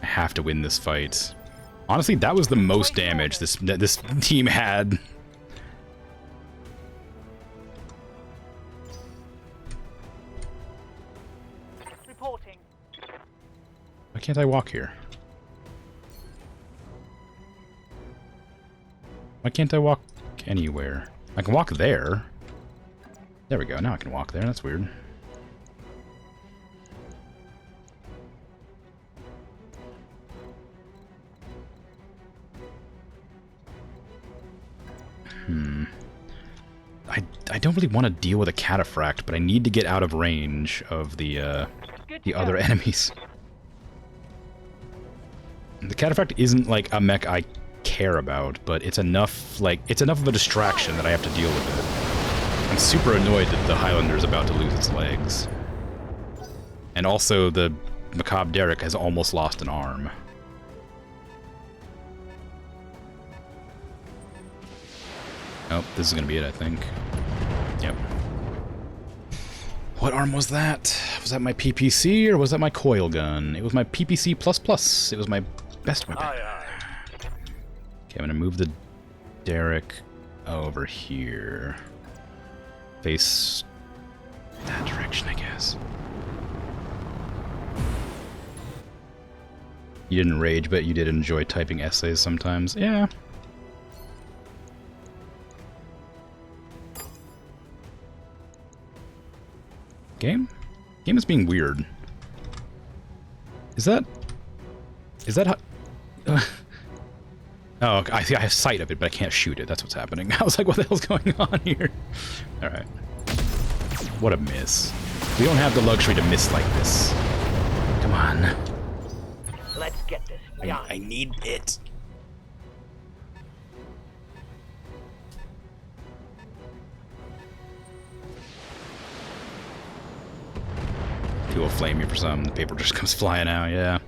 I have to win this fight. Honestly, that was the most damage this team had. Reporting. Why can't I walk here? Why can't I walk anywhere? I can walk there. There we go. Now I can walk there. That's weird. I don't really want to deal with a cataphract, but I need to get out of range of the other enemies. The cataphract isn't like a mech I care about, but it's enough of a distraction that I have to deal with it. I'm super annoyed that the Highlander is about to lose its legs. And also the Macabre Derrick has almost lost an arm. Oh, this is gonna be it, I think. Yep. What arm was that? Was that my PPC or was that my coil gun? It was my PPC++. It was my best weapon. Aye, aye. Okay, I'm gonna move the Derrick over here. Face that direction, I guess. You didn't rage, but you did enjoy typing essays sometimes. Yeah. Game is being weird. Is that how... oh, I see. I have sight of it, but I can't shoot it. That's what's happening. I was like, what the hell's going on here? Alright. What a miss. We don't have the luxury to miss like this. Come on. Let's get this done. I need it. People flame me for some. The paper just comes flying out. Yeah.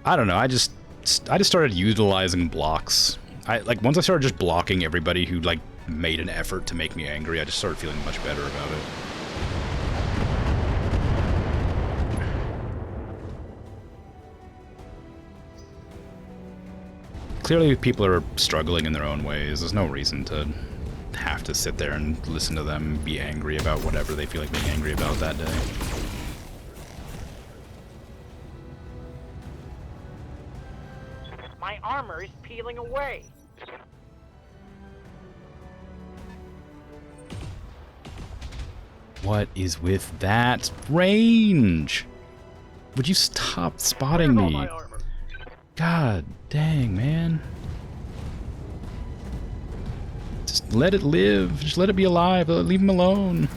I don't know. I just started utilizing blocks. Once I started just blocking everybody who like made an effort to make me angry, I just started feeling much better about it. Clearly people are struggling in their own ways. There's no reason to have to sit there and listen to them be angry about whatever they feel like being angry about that day. My armor is peeling away. What is with that range? Would you stop spotting Where's all me? my armor? God dang, man. Just let it live. Just let it be alive. Leave him alone.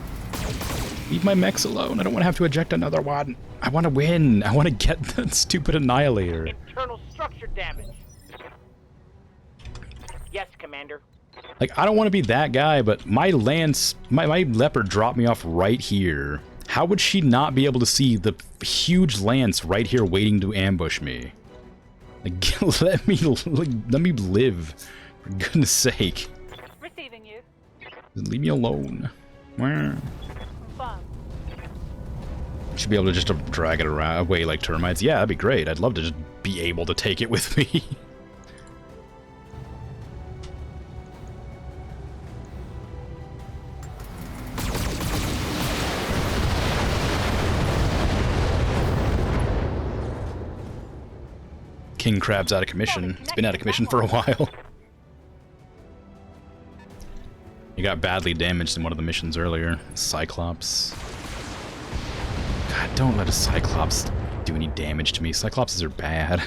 Leave my mechs alone. I don't want to have to eject another one. I want to win. I want to get that stupid annihilator. Internal structure damage. Yes, Commander. Like, I don't want to be that guy, but my lance, my leopard dropped me off right here. How would she not be able to see the huge lance right here waiting to ambush me? Like, let me live, for goodness sake. Receiving you. Just leave me alone. Confirmed. Should be able to just drag it around away like termites. Yeah, that'd be great. I'd love to just be able to take it with me. King Crab's out of commission. It's been out of commission for a while. You got badly damaged in one of the missions earlier. Cyclops. God, don't let a Cyclops do any damage to me. Cyclopses are bad.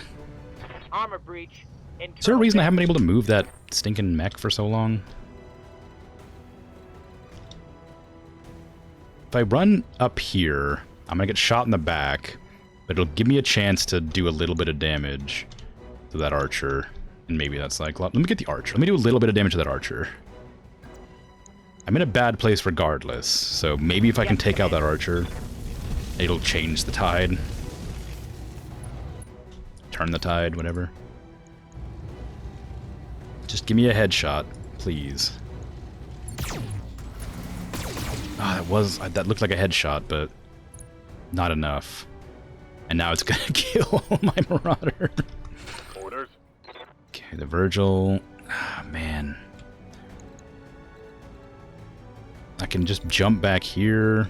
Armor breach. Is there a reason I haven't been able to move that stinking mech for so long? If I run up here, I'm gonna get shot in the back, but it'll give me a chance to do a little bit of damage to that archer, and maybe that Cyclops. Let me get the archer. Let me do a little bit of damage to that archer. I'm in a bad place regardless, so maybe if I can take out that archer, it'll change the tide. Turn the tide, whatever. Just give me a headshot, please. That looked like a headshot, but not enough. And now it's gonna kill my Marauder. Orders. Okay, the Virgil. Ah, man. I can just jump back here.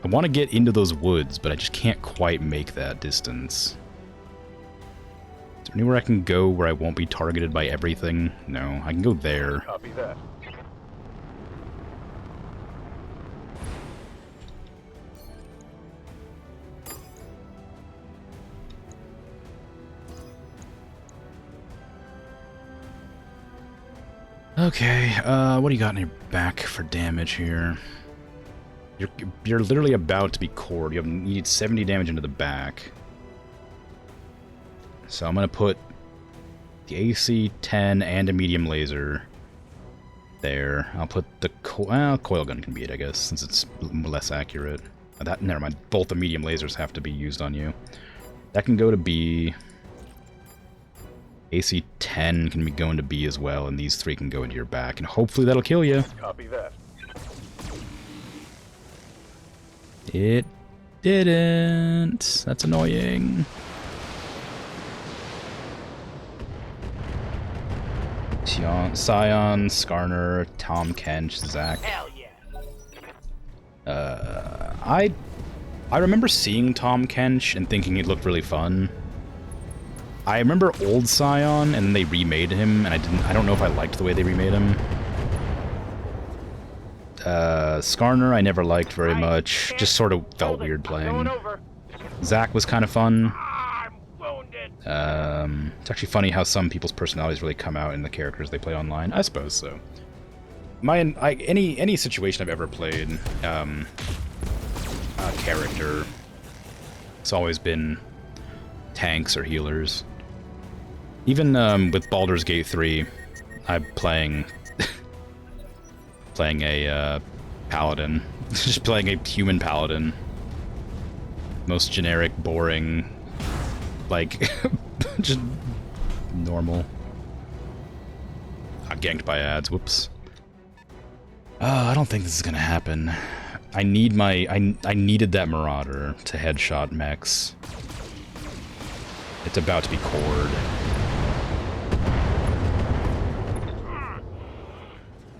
I want to get into those woods, but I just can't quite make that distance. Is there anywhere I can go where I won't be targeted by everything? No, I can go there. Copy that. Okay, what do you got in your back for damage here? You're literally about to be cored. You need 70 damage into the back. So I'm gonna put the AC 10 and a medium laser there. I'll put the coil gun can be it, I guess, since it's less accurate. Never mind. Both the medium lasers have to be used on you. That can go to B. AC 10 can be going to B as well, and these 3 can go into your back, and hopefully that'll kill you. Copy that. It didn't. That's annoying. Scion, Skarner, Tom Kench, Zach. Hell yeah. I remember seeing Tom Kench and thinking he looked really fun. I remember old Scion, and then they remade him, and I don't know if I liked the way they remade him. Skarner I never liked very much, just sort of felt weird playing. Zach was kind of fun. It's actually funny how some people's personalities really come out in the characters they play online. I suppose so. Any situation I've ever played, a character, it's always been tanks or healers. Even with Baldur's Gate 3, I'm playing a paladin. Just playing a human paladin. Most generic, boring, like, just normal. Ganked by ads, whoops. I don't think this is gonna happen. I needed that Marauder to headshot mechs. It's about to be cored.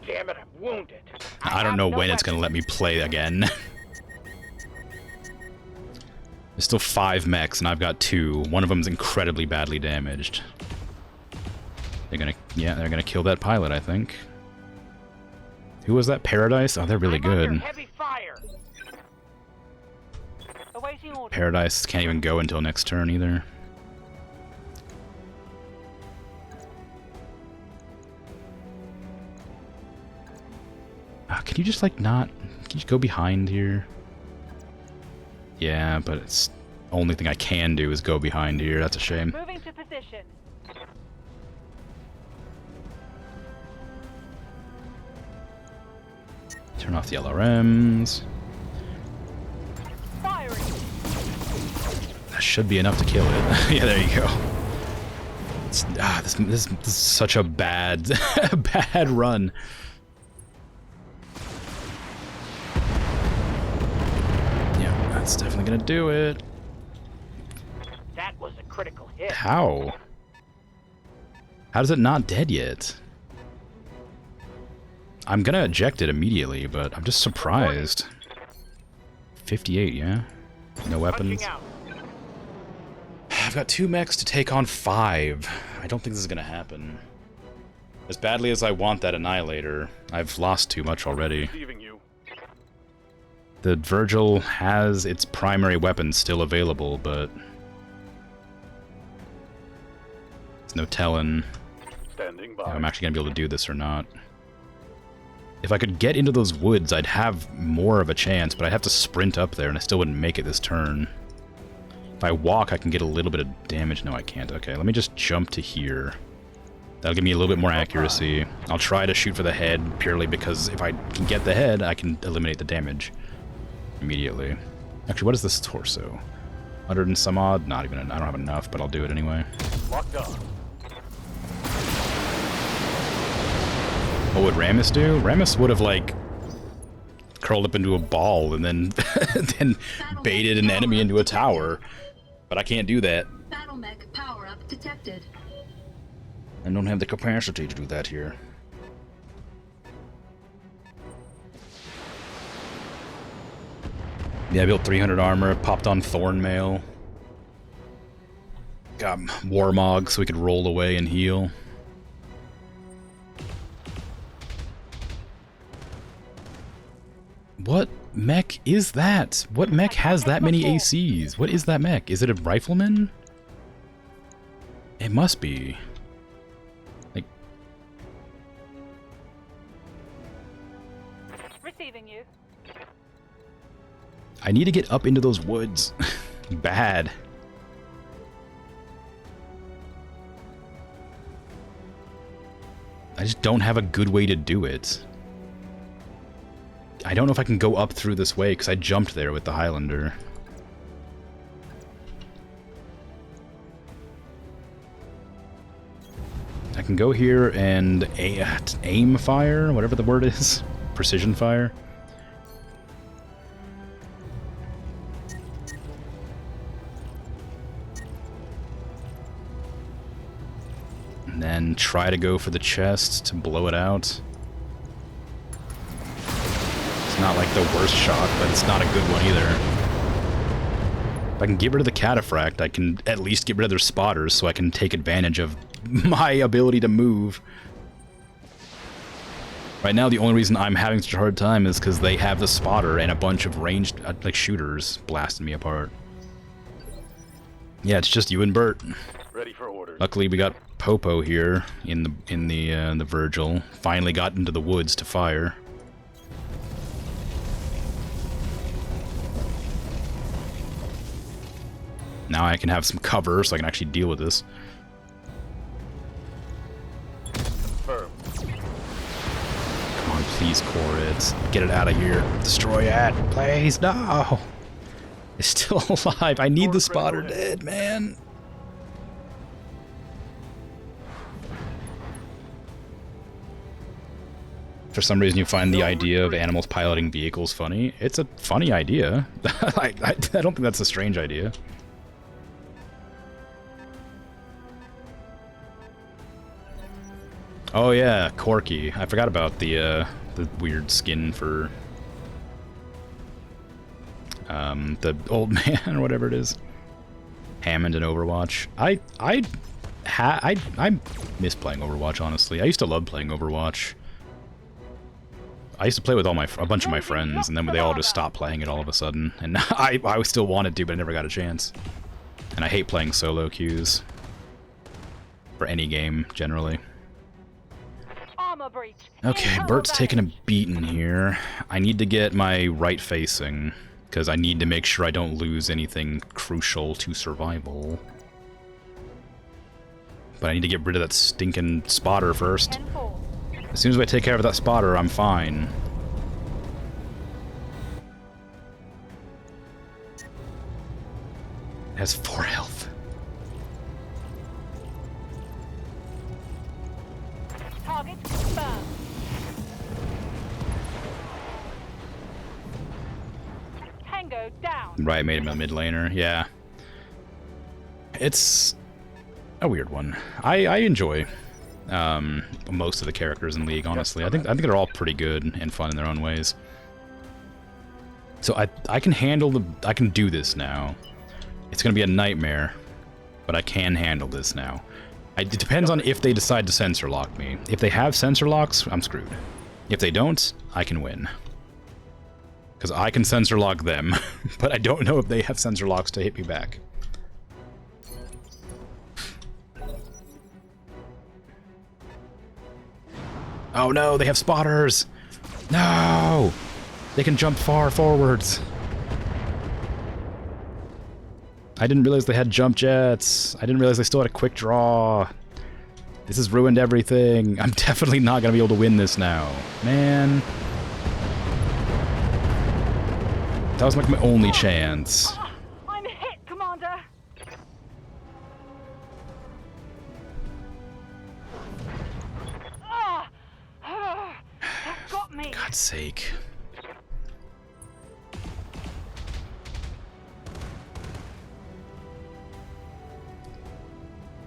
Damn it, I'm wounded. I don't know when it's gonna let me play again. There's still 5 mechs, and I've got 2. One of them's incredibly badly damaged. They're gonna kill that pilot, I think. Who was that? Paradise? Oh, they're really good. Heavy fire. Awaiting order. Paradise can't even go until next turn either. Can you just, like, not... Can you just go behind here? Yeah, but it's... the only thing I can do is go behind here. That's a shame. Moving to position. Turn off the LRMs. Firing. That should be enough to kill it. Yeah, there you go. It's, this is such a bad, bad run. Yeah, that's definitely gonna do it. That was a critical hit. How? How is it not dead yet? I'm gonna eject it immediately, but I'm just surprised. 58, yeah? No weapons. Punching out. I've got 2 mechs to take on 5. I don't think this is gonna happen. As badly as I want that Annihilator, I've lost too much already. Receiving you. The Virgil has its primary weapon still available, but there's no telling Standing by. if I'm actually gonna be able to do this or not. If I could get into those woods, I'd have more of a chance, but I'd have to sprint up there, and I still wouldn't make it this turn. If I walk, I can get a little bit of damage. No, I can't. Okay, let me just jump to here. That'll give me a little bit more accuracy. I'll try to shoot for the head, purely because if I can get the head, I can eliminate the damage immediately. Actually, what is this torso? 100 and some odd? Not even. I don't have enough, but I'll do it anyway. Locked on. What would Ramus do? Ramus would have, like, curled up into a ball and then then baited an enemy into a tower. But I can't do that. Battle mech power-up detected. I don't have the capacity to do that here. Yeah, I built 300 armor, popped on Thorn Mail. Got Warmog so we could roll away and heal. What mech is that? What mech has that many ACs? What is that mech? Is it a rifleman? It must be. Like, Receiving you. I need to get up into those woods. Bad. I just don't have a good way to do it. I don't know if I can go up through this way, because I jumped there with the Highlander. I can go here and aim fire, whatever the word is. Precision fire. And then try to go for the chest to blow it out. It's not like the worst shot, but it's not a good one either. If I can get rid of the cataphract, I can at least get rid of their spotters so I can take advantage of my ability to move. Right now, the only reason I'm having such a hard time is because they have the spotter and a bunch of ranged like shooters blasting me apart. Yeah, it's just you and Bert. Ready for orders. Luckily, we got Popo here in the Virgil. Finally got into the woods to fire. Now I can have some cover so I can actually deal with this. Confirm. Come on, please core it. Get it out of here. Destroy it, please. No. It's still alive. I need the spotter dead, man. For some reason, you find the idea of animals piloting vehicles funny. It's a funny idea. I don't think that's a strange idea. Oh yeah, Corky. I forgot about the weird skin for the old man or whatever it is. Hammond in Overwatch. I miss playing Overwatch, honestly. I used to love playing Overwatch. I used to play with a bunch of my friends, and then they all just stopped playing it all of a sudden. And I still wanted to, but I never got a chance. And I hate playing solo queues for any game generally. Armor breach. Okay, Bert's taking a beating here. I need to get my right facing, because I need to make sure I don't lose anything crucial to survival. But I need to get rid of that stinking spotter first. 10-4. As soon as I take care of that spotter, I'm fine. It has 4 health. Target confirmed. Tango down. Right, made him a mid laner, yeah. It's a weird one. I enjoy most of the characters in League, honestly. I think they're all pretty good and fun in their own ways. So I can handle I can do this now. It's gonna be a nightmare, but I can handle this now. It depends on if they decide to sensor lock me. If they have sensor locks, I'm screwed. If they don't, I can win. Because I can sensor lock them, but I don't know if they have sensor locks to hit me back. Oh no, they have spotters! No! They can jump far forwards. I didn't realize they had jump jets. I didn't realize they still had a quick draw. This has ruined everything. I'm definitely not gonna be able to win this now. Man. That was like my only chance. I'm hit, Commander. That got me. God's sake.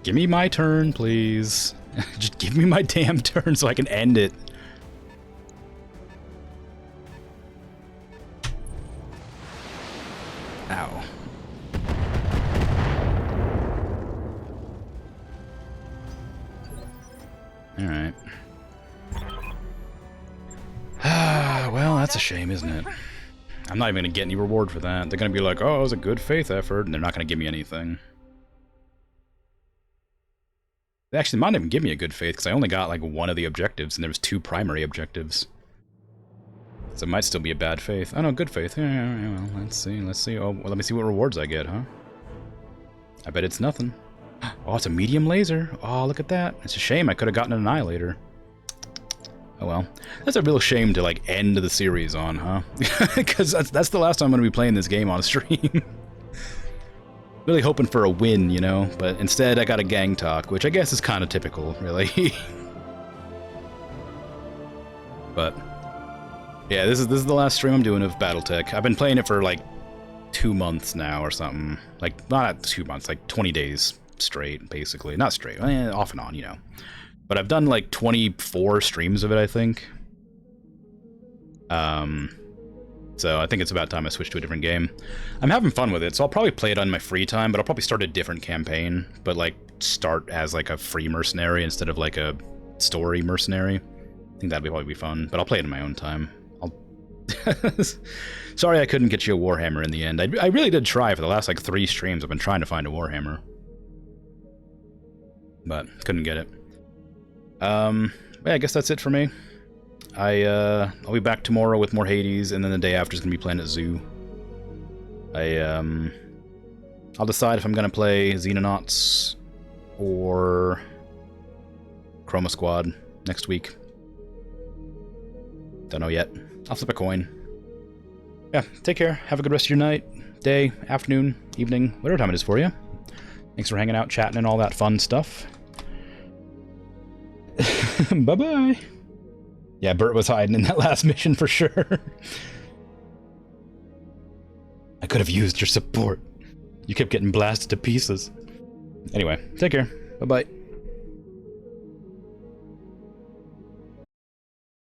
Give me my turn, please. Just give me my damn turn so I can end it. Ow. Alright. Well, that's a shame, isn't it? I'm not even gonna get any reward for that. They're gonna be like, oh, it was a good faith effort, and they're not gonna give me anything. They actually might even give me a good faith, because I only got like one of the objectives, and there was 2 primary objectives. So it might still be a bad faith. Oh no, good faith. Yeah, well, let's see. Oh, well, let me see what rewards I get, huh? I bet it's nothing. Oh, it's a medium laser. Oh, look at that. It's a shame I could have gotten an annihilator. Oh well. That's a real shame to like end the series on, huh? Because that's the last time I'm going to be playing this game on stream. Really hoping for a win, you know? But instead I got a gang talk, which I guess is kind of typical, really. But yeah, this is the last stream I'm doing of BattleTech. I've been playing it for like 2 months now or something. Like, not 2 months, like 20 days straight, basically. Not straight, off and on, you know. But I've done like 24 streams of it, I think. So I think it's about time I switch to a different game. I'm having fun with it, so I'll probably play it on my free time, but I'll probably start a different campaign, but like start as like a free mercenary instead of like a story mercenary. I think that'd probably be fun, but I'll play it in my own time. Sorry I couldn't get you a Warhammer in the end. I really did try for the last like 3 streams. I've been trying to find a Warhammer, but couldn't get it. Yeah, I guess that's it for me. I'll be back tomorrow with more Hades, and then the day after is gonna be Planet Zoo. I'll decide if I'm gonna play Xenonauts or Chroma Squad next week. Don't know yet. I'll flip a coin. Yeah, take care. Have a good rest of your night, day, afternoon, evening, whatever time it is for you. Thanks for hanging out, chatting, and all that fun stuff. Bye-bye. Yeah, Bert was hiding in that last mission for sure. I could have used your support. You kept getting blasted to pieces. Anyway, take care. Bye-bye.